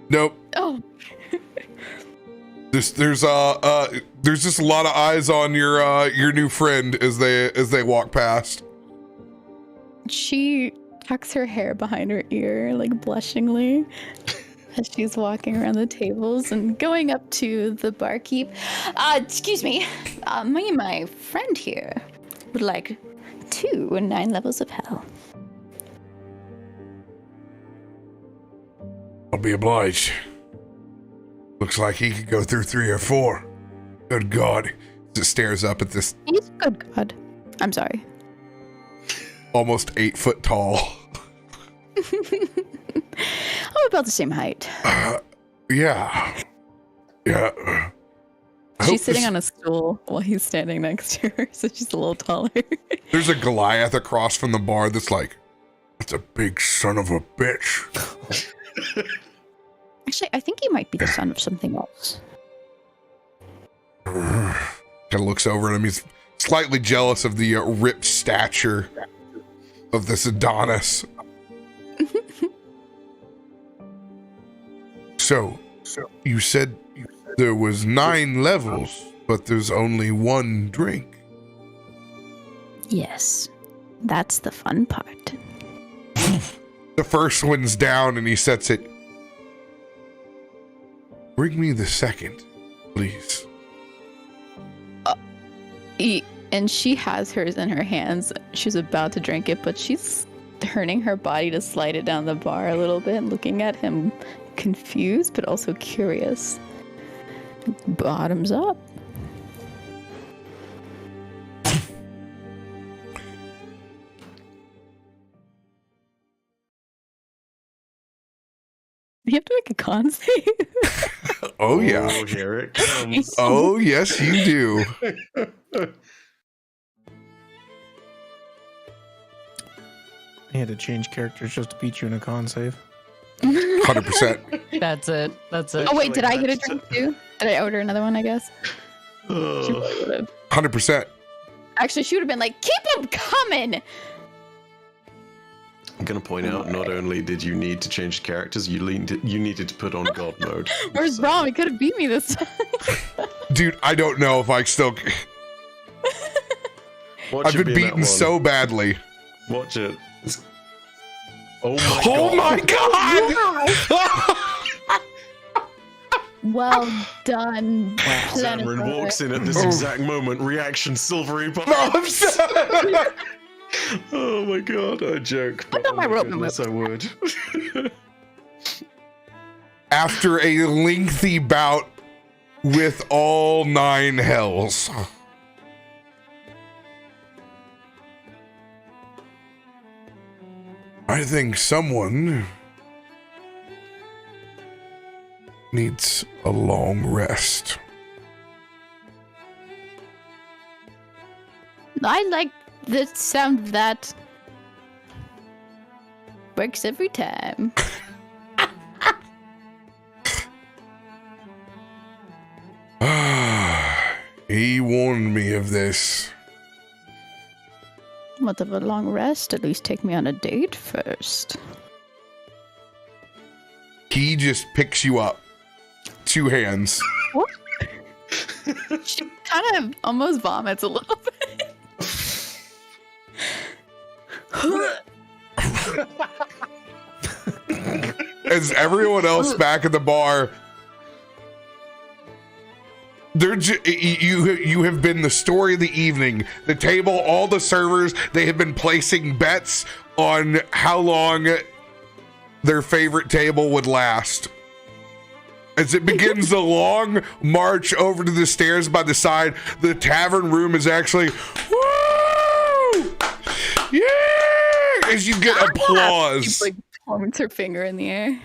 Nope.
Oh.
There's just a lot of eyes on your new friend as they walk past.
She tucks her hair behind her ear, like blushingly, as she's walking around the tables and going up to the barkeep. Excuse me, me and my friend here would like 2 9 levels of hell.
I'll be obliged. Looks like he could go through 3 or 4. Good God. It stares up at this
He's a good god. I'm sorry.
almost 8 foot tall.
I'm about the same height.
Yeah. Yeah.
She's sitting on a stool while he's standing next to her, so she's a little taller.
There's a Goliath across from the bar that's like, that's a big son of a bitch.
Actually, I think he might be the son of something else.
Kind of looks over at him. He's slightly jealous of the ripped stature of this Adonis. So, you said there was 9 levels, but there's only 1 drink.
Yes, that's the fun part.
The first one's down and he sets it. Bring me the second, please.
And she has hers in her hands. She's about to drink it, but she's turning her body to slide it down the bar a little bit, looking at him confused, but also curious. Bottoms up. You have to make a con save.
Oh, yeah.
Oh, here it comes.
Oh, yes, you do.
I had to change characters just to beat you in a con save.
100%.
That's it. That's it.
Oh wait, did I get a drink too? Did I order another one? I guess. She probably would have.
100%.
Actually, she would have been like, "Keep them coming."
I'm going to point out, not only did you need to change characters, you needed to put on God mode.
Where's
So-
Brom? He could have beat me this time.
Dude, I don't know if I still...
Watch
I've
it
been
be in that
beaten
one.
so badly.
Watch it. Oh my
Oh
god.
my god!
Well done, Planet
Zanryn
Brother.
walks in at this exact moment, reaction silvery
No,
pop.
I'm sorry.
Oh my god, I joke. But
got my
oh my
rope in
goodness, I would.
After a lengthy bout with all 9 hells. I think someone needs a long rest.
I like the sound of that. Works every time.
He warned me of this.
What of a long rest? At least take me on a date first.
He just picks you up. 2 hands.
She kind of almost vomits a little bit.
As everyone else back at the bar, you have been the story of the evening. The table, all the servers, they have been placing bets on how long their favorite table would last. As it begins the long march over to the stairs by the side, the tavern room is actually, woo! Yeah! As you get applause.
She like points her finger in the air.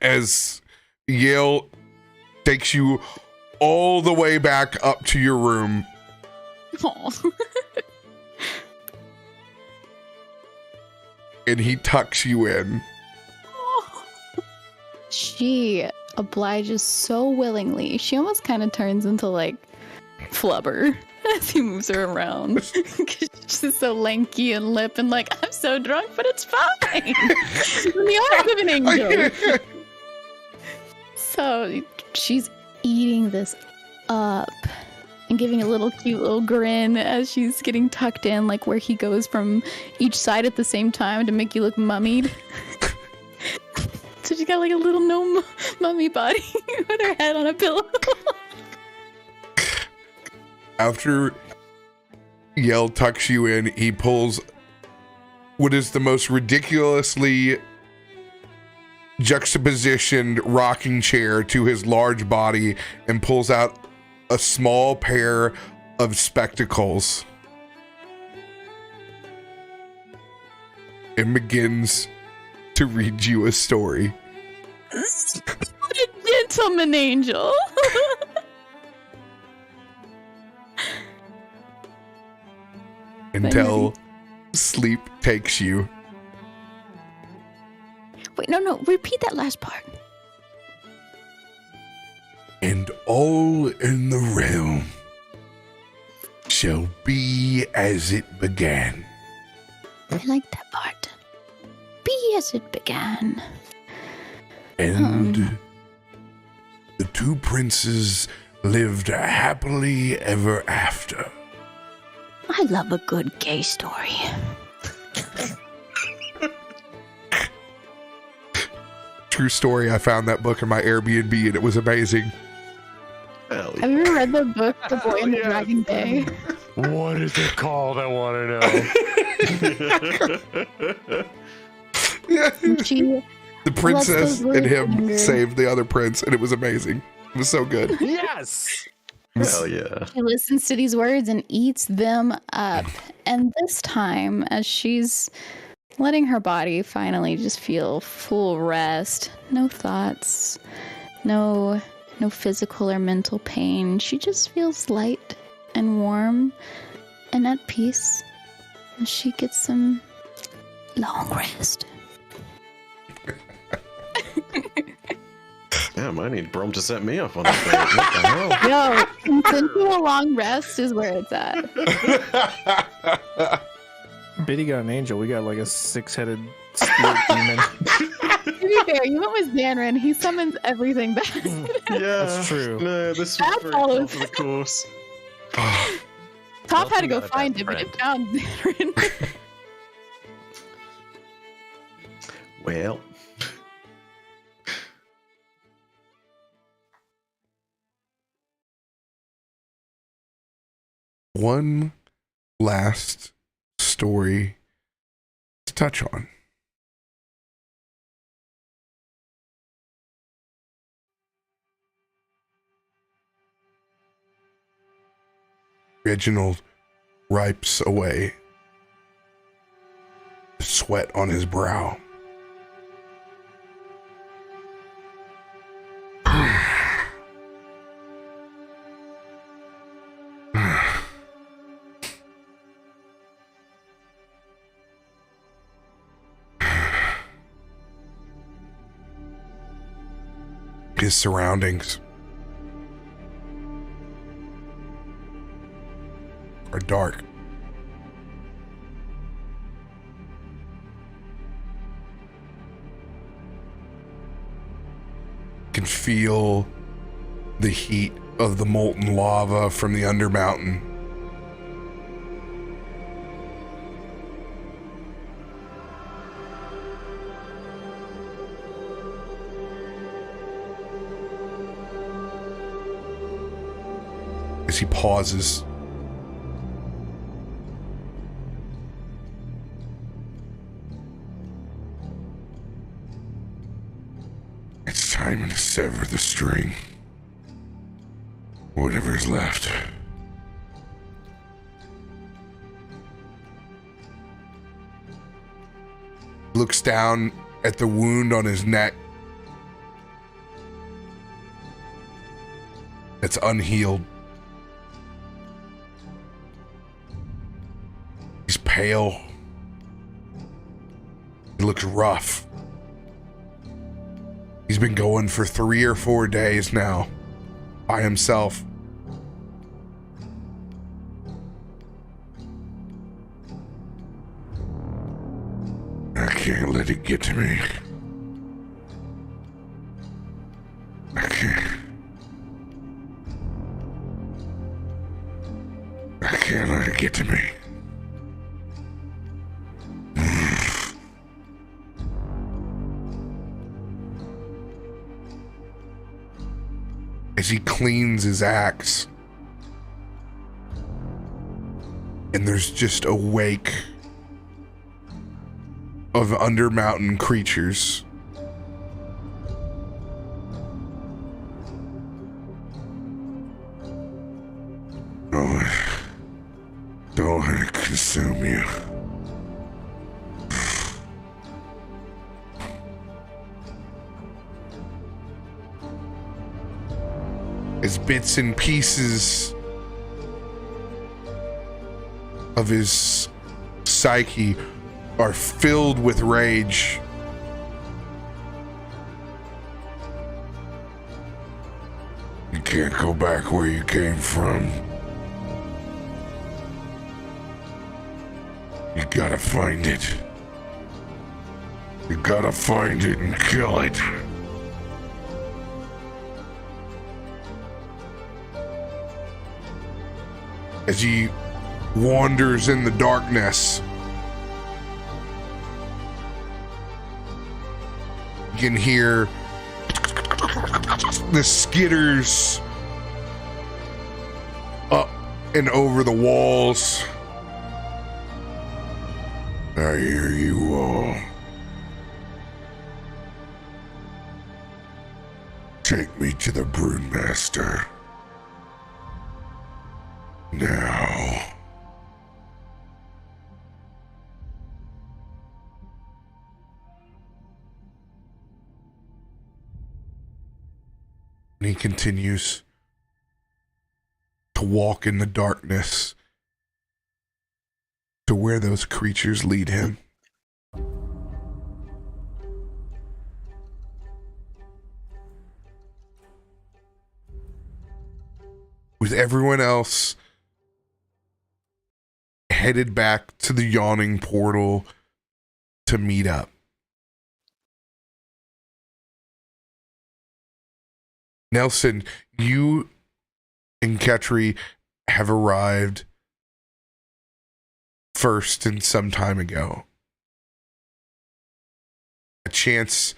As Yale takes you all the way back up to your room.
Aw.
And he tucks you in.
She obliges so willingly. She almost kind of turns into like Flubber as he moves her around. 'Cause she's so lanky and lip and like, I'm so drunk, but it's fine. In the arms of an angel. So she's eating this up and giving a little cute little grin as she's getting tucked in, like where he goes from each side at the same time to make you look mummied. So she's got like a little gnome mummy body with her head on a pillow.
After Yell tucks you in, he pulls what is the most ridiculously juxtapositioned rocking chair to his large body and pulls out a small pair of spectacles and begins to read you a story.
What a gentleman angel.
Until sleep takes you.
Wait, no, repeat that last part.
And all in the realm shall be as it began.
I like that part. Be as it began.
And the two princes lived happily ever after.
I love a good gay story.
True story. I found that book in my Airbnb and it was amazing.
Hell
Have you ever read the book The Boy and the Dragon Day?
What is it called? I want to know.
Yeah.
She
The princess
those little
and him
fingers.
saved the other prince, and it was amazing. It was so good.
Yes.
Hell yeah.
She listens to these words and eats them up. And this time, as she's letting her body finally just feel full rest, no thoughts, no physical or mental pain, she just feels light and warm and at peace. And she gets some long rest.
Damn, I need Brom to set me up on this thing. What the hell?
Yo, consensual long rest is where it's at.
Biddy got an angel. We got like a 6-headed spirit demon.
To be fair, you went with Zanryn. He summons everything back.
Yeah,
That's true.
No, this was
That
very
follows.
part of the course.
Toff had to go
Nothing
find
got
him, but
that
it found Zanryn.
Well,
One last story to touch on. Reginald wipes away the sweat on his brow. His surroundings are dark. Can feel the heat of the molten lava from the Undermountain. As he pauses, it's time to sever the string. Whatever's left. Looks down at the wound on his neck. It's unhealed. He's pale. He looks rough. He's been going for 3 or 4 days now by himself. I can't let it get to me. I can't let it get to me. As he cleans his axe, and there's just a wake of Undermountain creatures. Don't let it consume you. As bits and pieces of his psyche are filled with rage, you can't go back where you came from. You gotta find it. You gotta find it and kill it. As he wanders in the darkness, you can hear the skitters up and over the walls. I hear you all. Take me to the Broodmaster. Now. And he continues to walk in the darkness to where those creatures lead him. With everyone else headed back to the yawning portal to meet up. Nelson, you and Ketri have arrived first and some time ago. A chance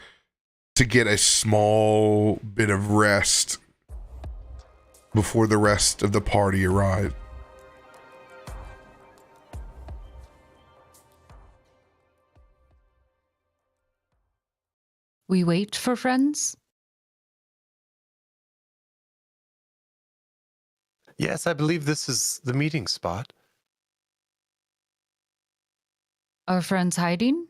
to get a small bit of rest before the rest of the party arrived.
We wait for friends?
Yes, I believe this is the meeting spot.
Are friends hiding?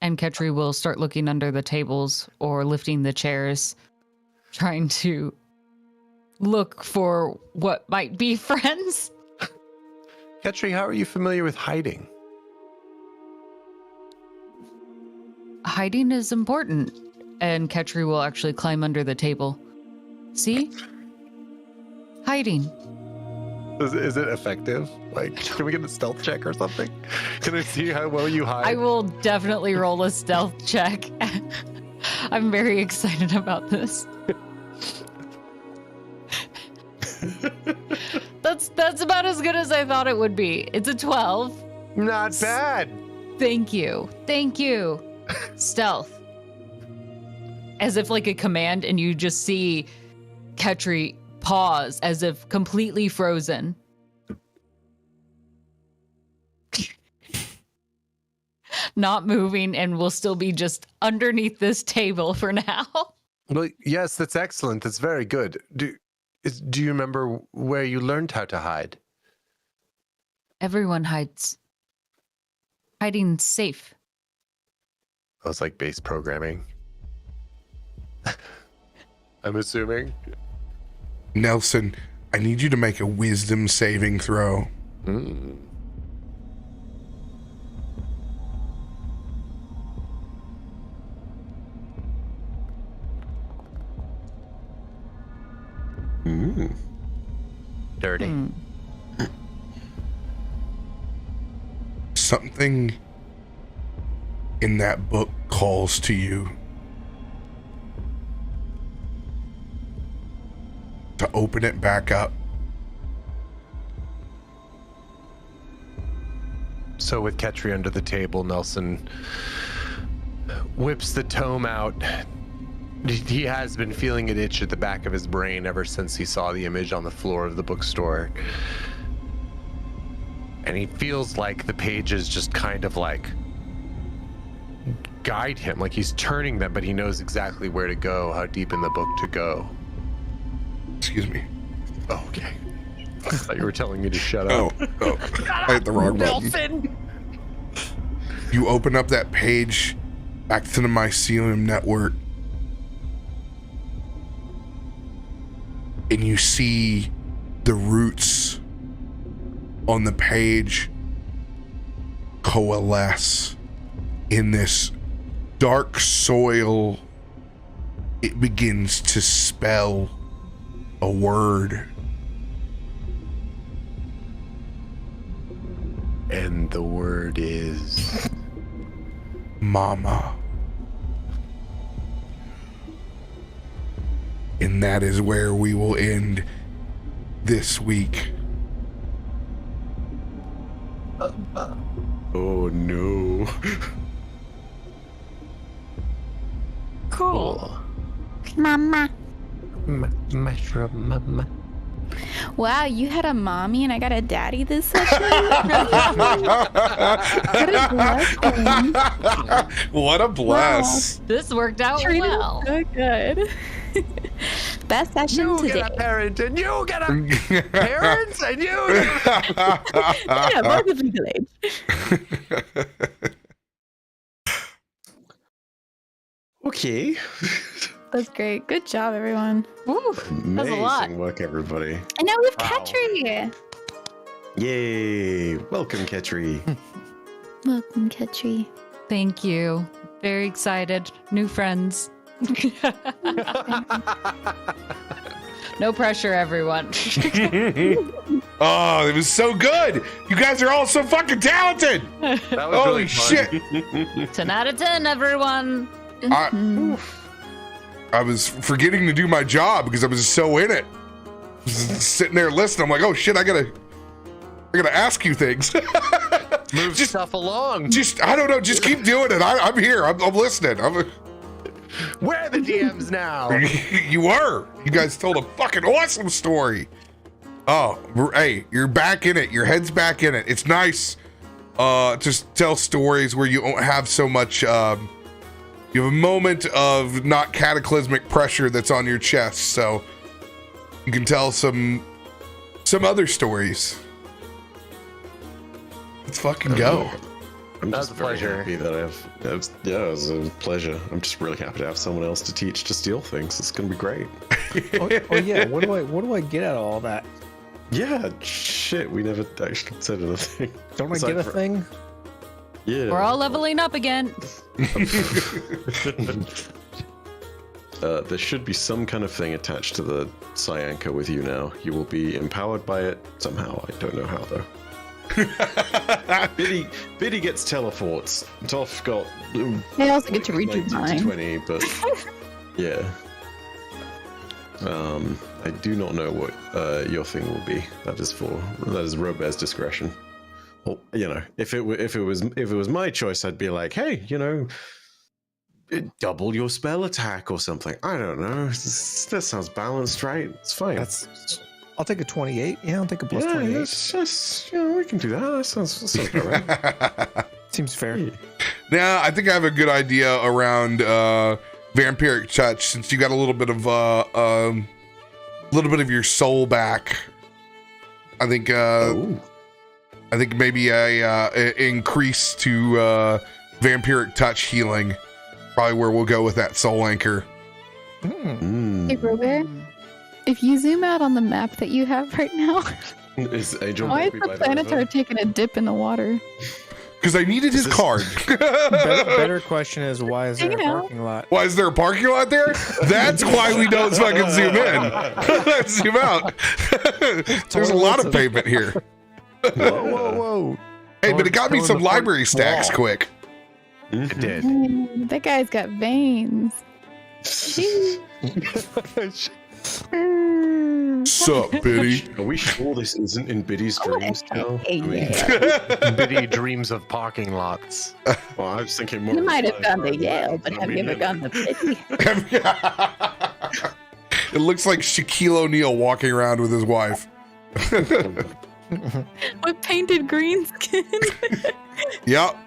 And Ketri will start looking under the tables or lifting the chairs, trying to look for what might be friends.
Ketri, how are you familiar with hiding?
Hiding is important. And Ketri will actually climb under the table. See? Hiding.
Is it effective? Like, can we get a stealth check or something? Can I see how well you hide?
I will definitely roll a stealth check. I'm very excited about this. That's about as good as I thought it would be. It's a 12.
Not bad.
Thank you. Thank you. Stealth. As if like a command, and you just see Ketri pause as if completely frozen. Not moving, and will still be just underneath this table for now.
Well, yes, that's excellent. That's very good. Do you remember where you learned how to hide?
Everyone hides. Hiding's safe.
Oh, it's like base programming. I'm assuming.
Nelson, I need you to make a wisdom saving throw.
Mm. Dirty.
Something in that book calls to you to open it back up.
So with Ketri under the table, Nelson whips the tome out. He has been feeling an itch at the back of his brain ever since he saw the image on the floor of the bookstore. And he feels like the pages just kind of like guide him, like he's turning them, but he knows exactly where to go, how deep in the book to go.
Excuse me.
Oh, okay. I thought you were telling me to shut up.
Oh, I hit the wrong button. You open up that page back to the Seum network, and you see the roots on the page coalesce in this dark soil. It begins to spell a word.
And the word is...
Mama. And that is where we will end this week.
Oh no.
Cool.
Mama.
Mushroom mama.
Wow, you had a mommy and I got a daddy this session? What a blessing.
What a bless.
This worked out
Treated
well.
so good. Best session
You
today.
get a parent and you get a parents and you get
Yeah, both of legal age.
Okay.
That's great. Good job, everyone.
Woo, that's a lot.
Amazing work, everybody.
And now we have Ketri.
Yay! Welcome, Ketri.
Welcome, Ketri.
Thank you. Very excited. New friends. No pressure, everyone.
Oh, it was so good. You guys are all so fucking talented.
That was
Holy
really fun.
shit.
10 out of 10, everyone.
I was forgetting to do my job because I was so in it. Just sitting there listening. I'm like, oh shit, I gotta ask you things.
Move stuff along.
I don't know. Just keep doing it. I'm here. I'm listening.
We're the DMs now.
You were. You guys told a fucking awesome story. Oh, hey, you're back in it. Your head's back in it. It's nice. Just tell stories where you don't have so much. You have a moment of not cataclysmic pressure that's on your chest, so you can tell some other stories. Let's fucking go.
I'm
That
just
was a
very
pleasure.
happy that it was a pleasure. I'm just really happy to have someone else to teach to steal things. It's gonna be great.
Oh yeah, what do I get out of all that?
Yeah, shit, we never actually considered a thing.
Don't I
Aside
get a
from-
thing?
Yeah.
We're all leveling up again.
There should be some kind of thing attached to the Cyanka with you now. You will be empowered by it somehow. I don't know how though. Biddy gets teleports. Toff got.
I also get to read your
19 to
mind.
20, but yeah. I do not know what your thing will be. That is RoBear's discretion. Well, you know, if it was my choice, I'd be like, hey, you know, double your spell attack or something. I don't know. That sounds balanced, right? It's fine.
I'll take a 28. Yeah, I'll take a plus
yeah,
28.
it's just, you know, we can do that. That sounds about right.
Seems fair.
Now, I think I have a good idea around vampiric touch, since you got a little bit of your soul back. I think maybe a increase to vampiric touch healing, probably where we'll go with that soul anchor.
Hey, RoBear, if you zoom out on the map that you have right now,
Is Angel
why is
Baby
the
by the
Planetar
river?
taking a dip in the water?
Because I needed his card.
Better question is, why is there a
Hang out.
parking lot?
Why is there a parking lot there? That's why we don't fucking zoom in. Let's zoom out. There's a lot of pavement here.
Whoa.
Hey, but it got me
Tell him
some
the front
library stacks
wall.
quick.
It did.
That guy's got veins.
Sup, Biddy?
Are we sure this isn't in Biddy's dreams now?
Hey,
I mean,
Biddy dreams of parking lots.
well, I was thinking more.
You
of
might have
Sly
gone to
Ride.
Yale, but have you ever gone to Pity?
It looks like Shaquille O'Neal walking around with his wife.
With painted green skin.
Yep.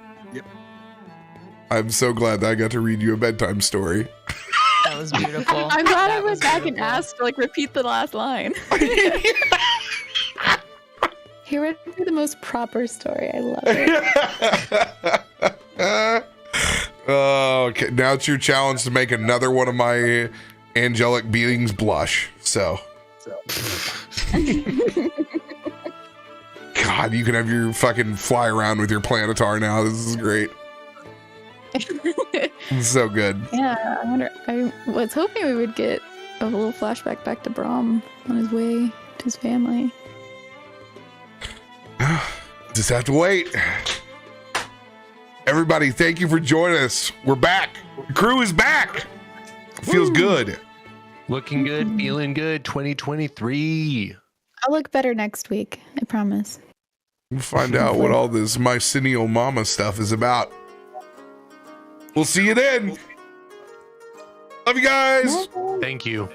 I'm so glad that I got to read you a bedtime story.
That was beautiful.
I'm glad I
That
went
was
back and
beautiful.
asked to repeat the last line. He read me the most proper story. I love it.
Okay, now it's your challenge to make another one of my angelic beings blush. So, God, you can have your fucking fly around with your planetar now. This is great. It's so good.
Yeah, I wonder. I was hoping we would get a little flashback back to Brom on his way to his family.
Just have to wait. Everybody, thank you for joining us. We're back. The crew is back. Feels good.
Looking good, feeling good. 2023.
I'll look better next week. I promise.
We'll find out what all this mycenial mama stuff is about. We'll see you then. Love you guys.
Thank you.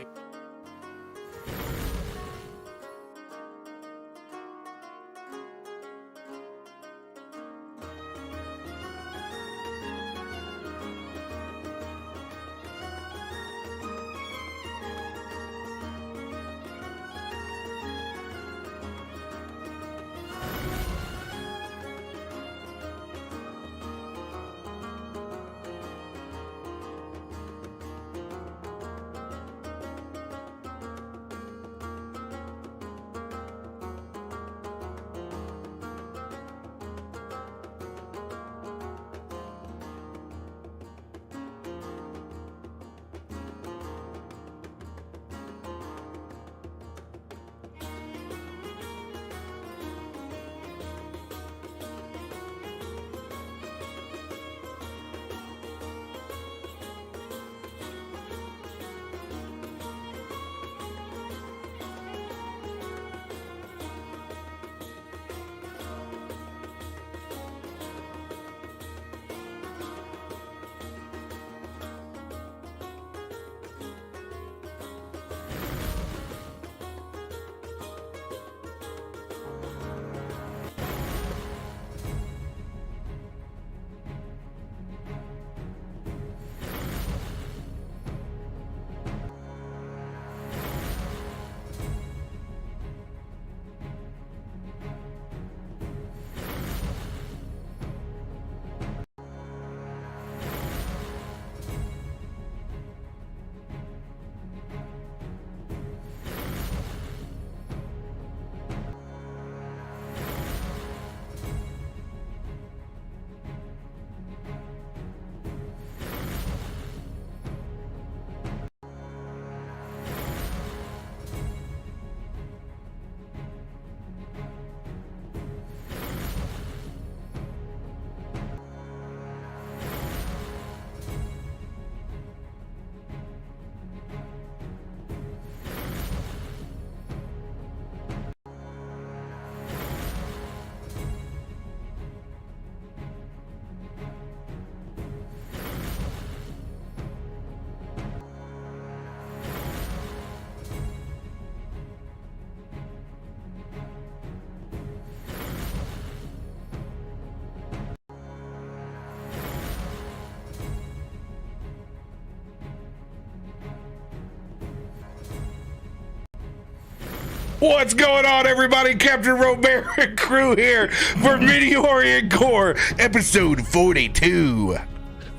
What's going on, everybody? CaptainRoBear and crew here for Meteorian Core, episode 42.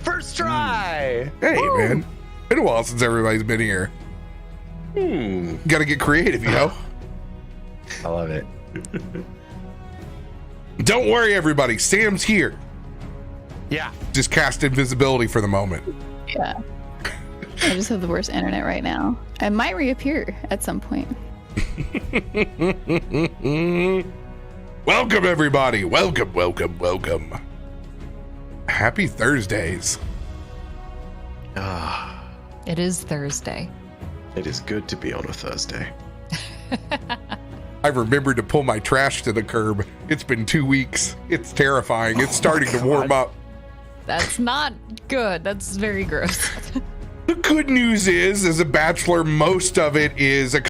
First try.
Hey, man. Been a while since everybody's been here. Gotta get creative, you know?
I love it.
Don't worry, everybody. Sam's here.
Yeah.
Just cast invisibility for the moment.
Yeah. I just have the worst internet right now. I might reappear at some point.
Welcome, everybody. Welcome, welcome, welcome. Happy Thursdays.
It is Thursday.
It is good to be on a Thursday.
I remembered to pull my trash to the curb. It's been 2 weeks. It's terrifying. It's starting to warm up.
That's not good. That's very gross.
The good news is, as a bachelor, most of it is a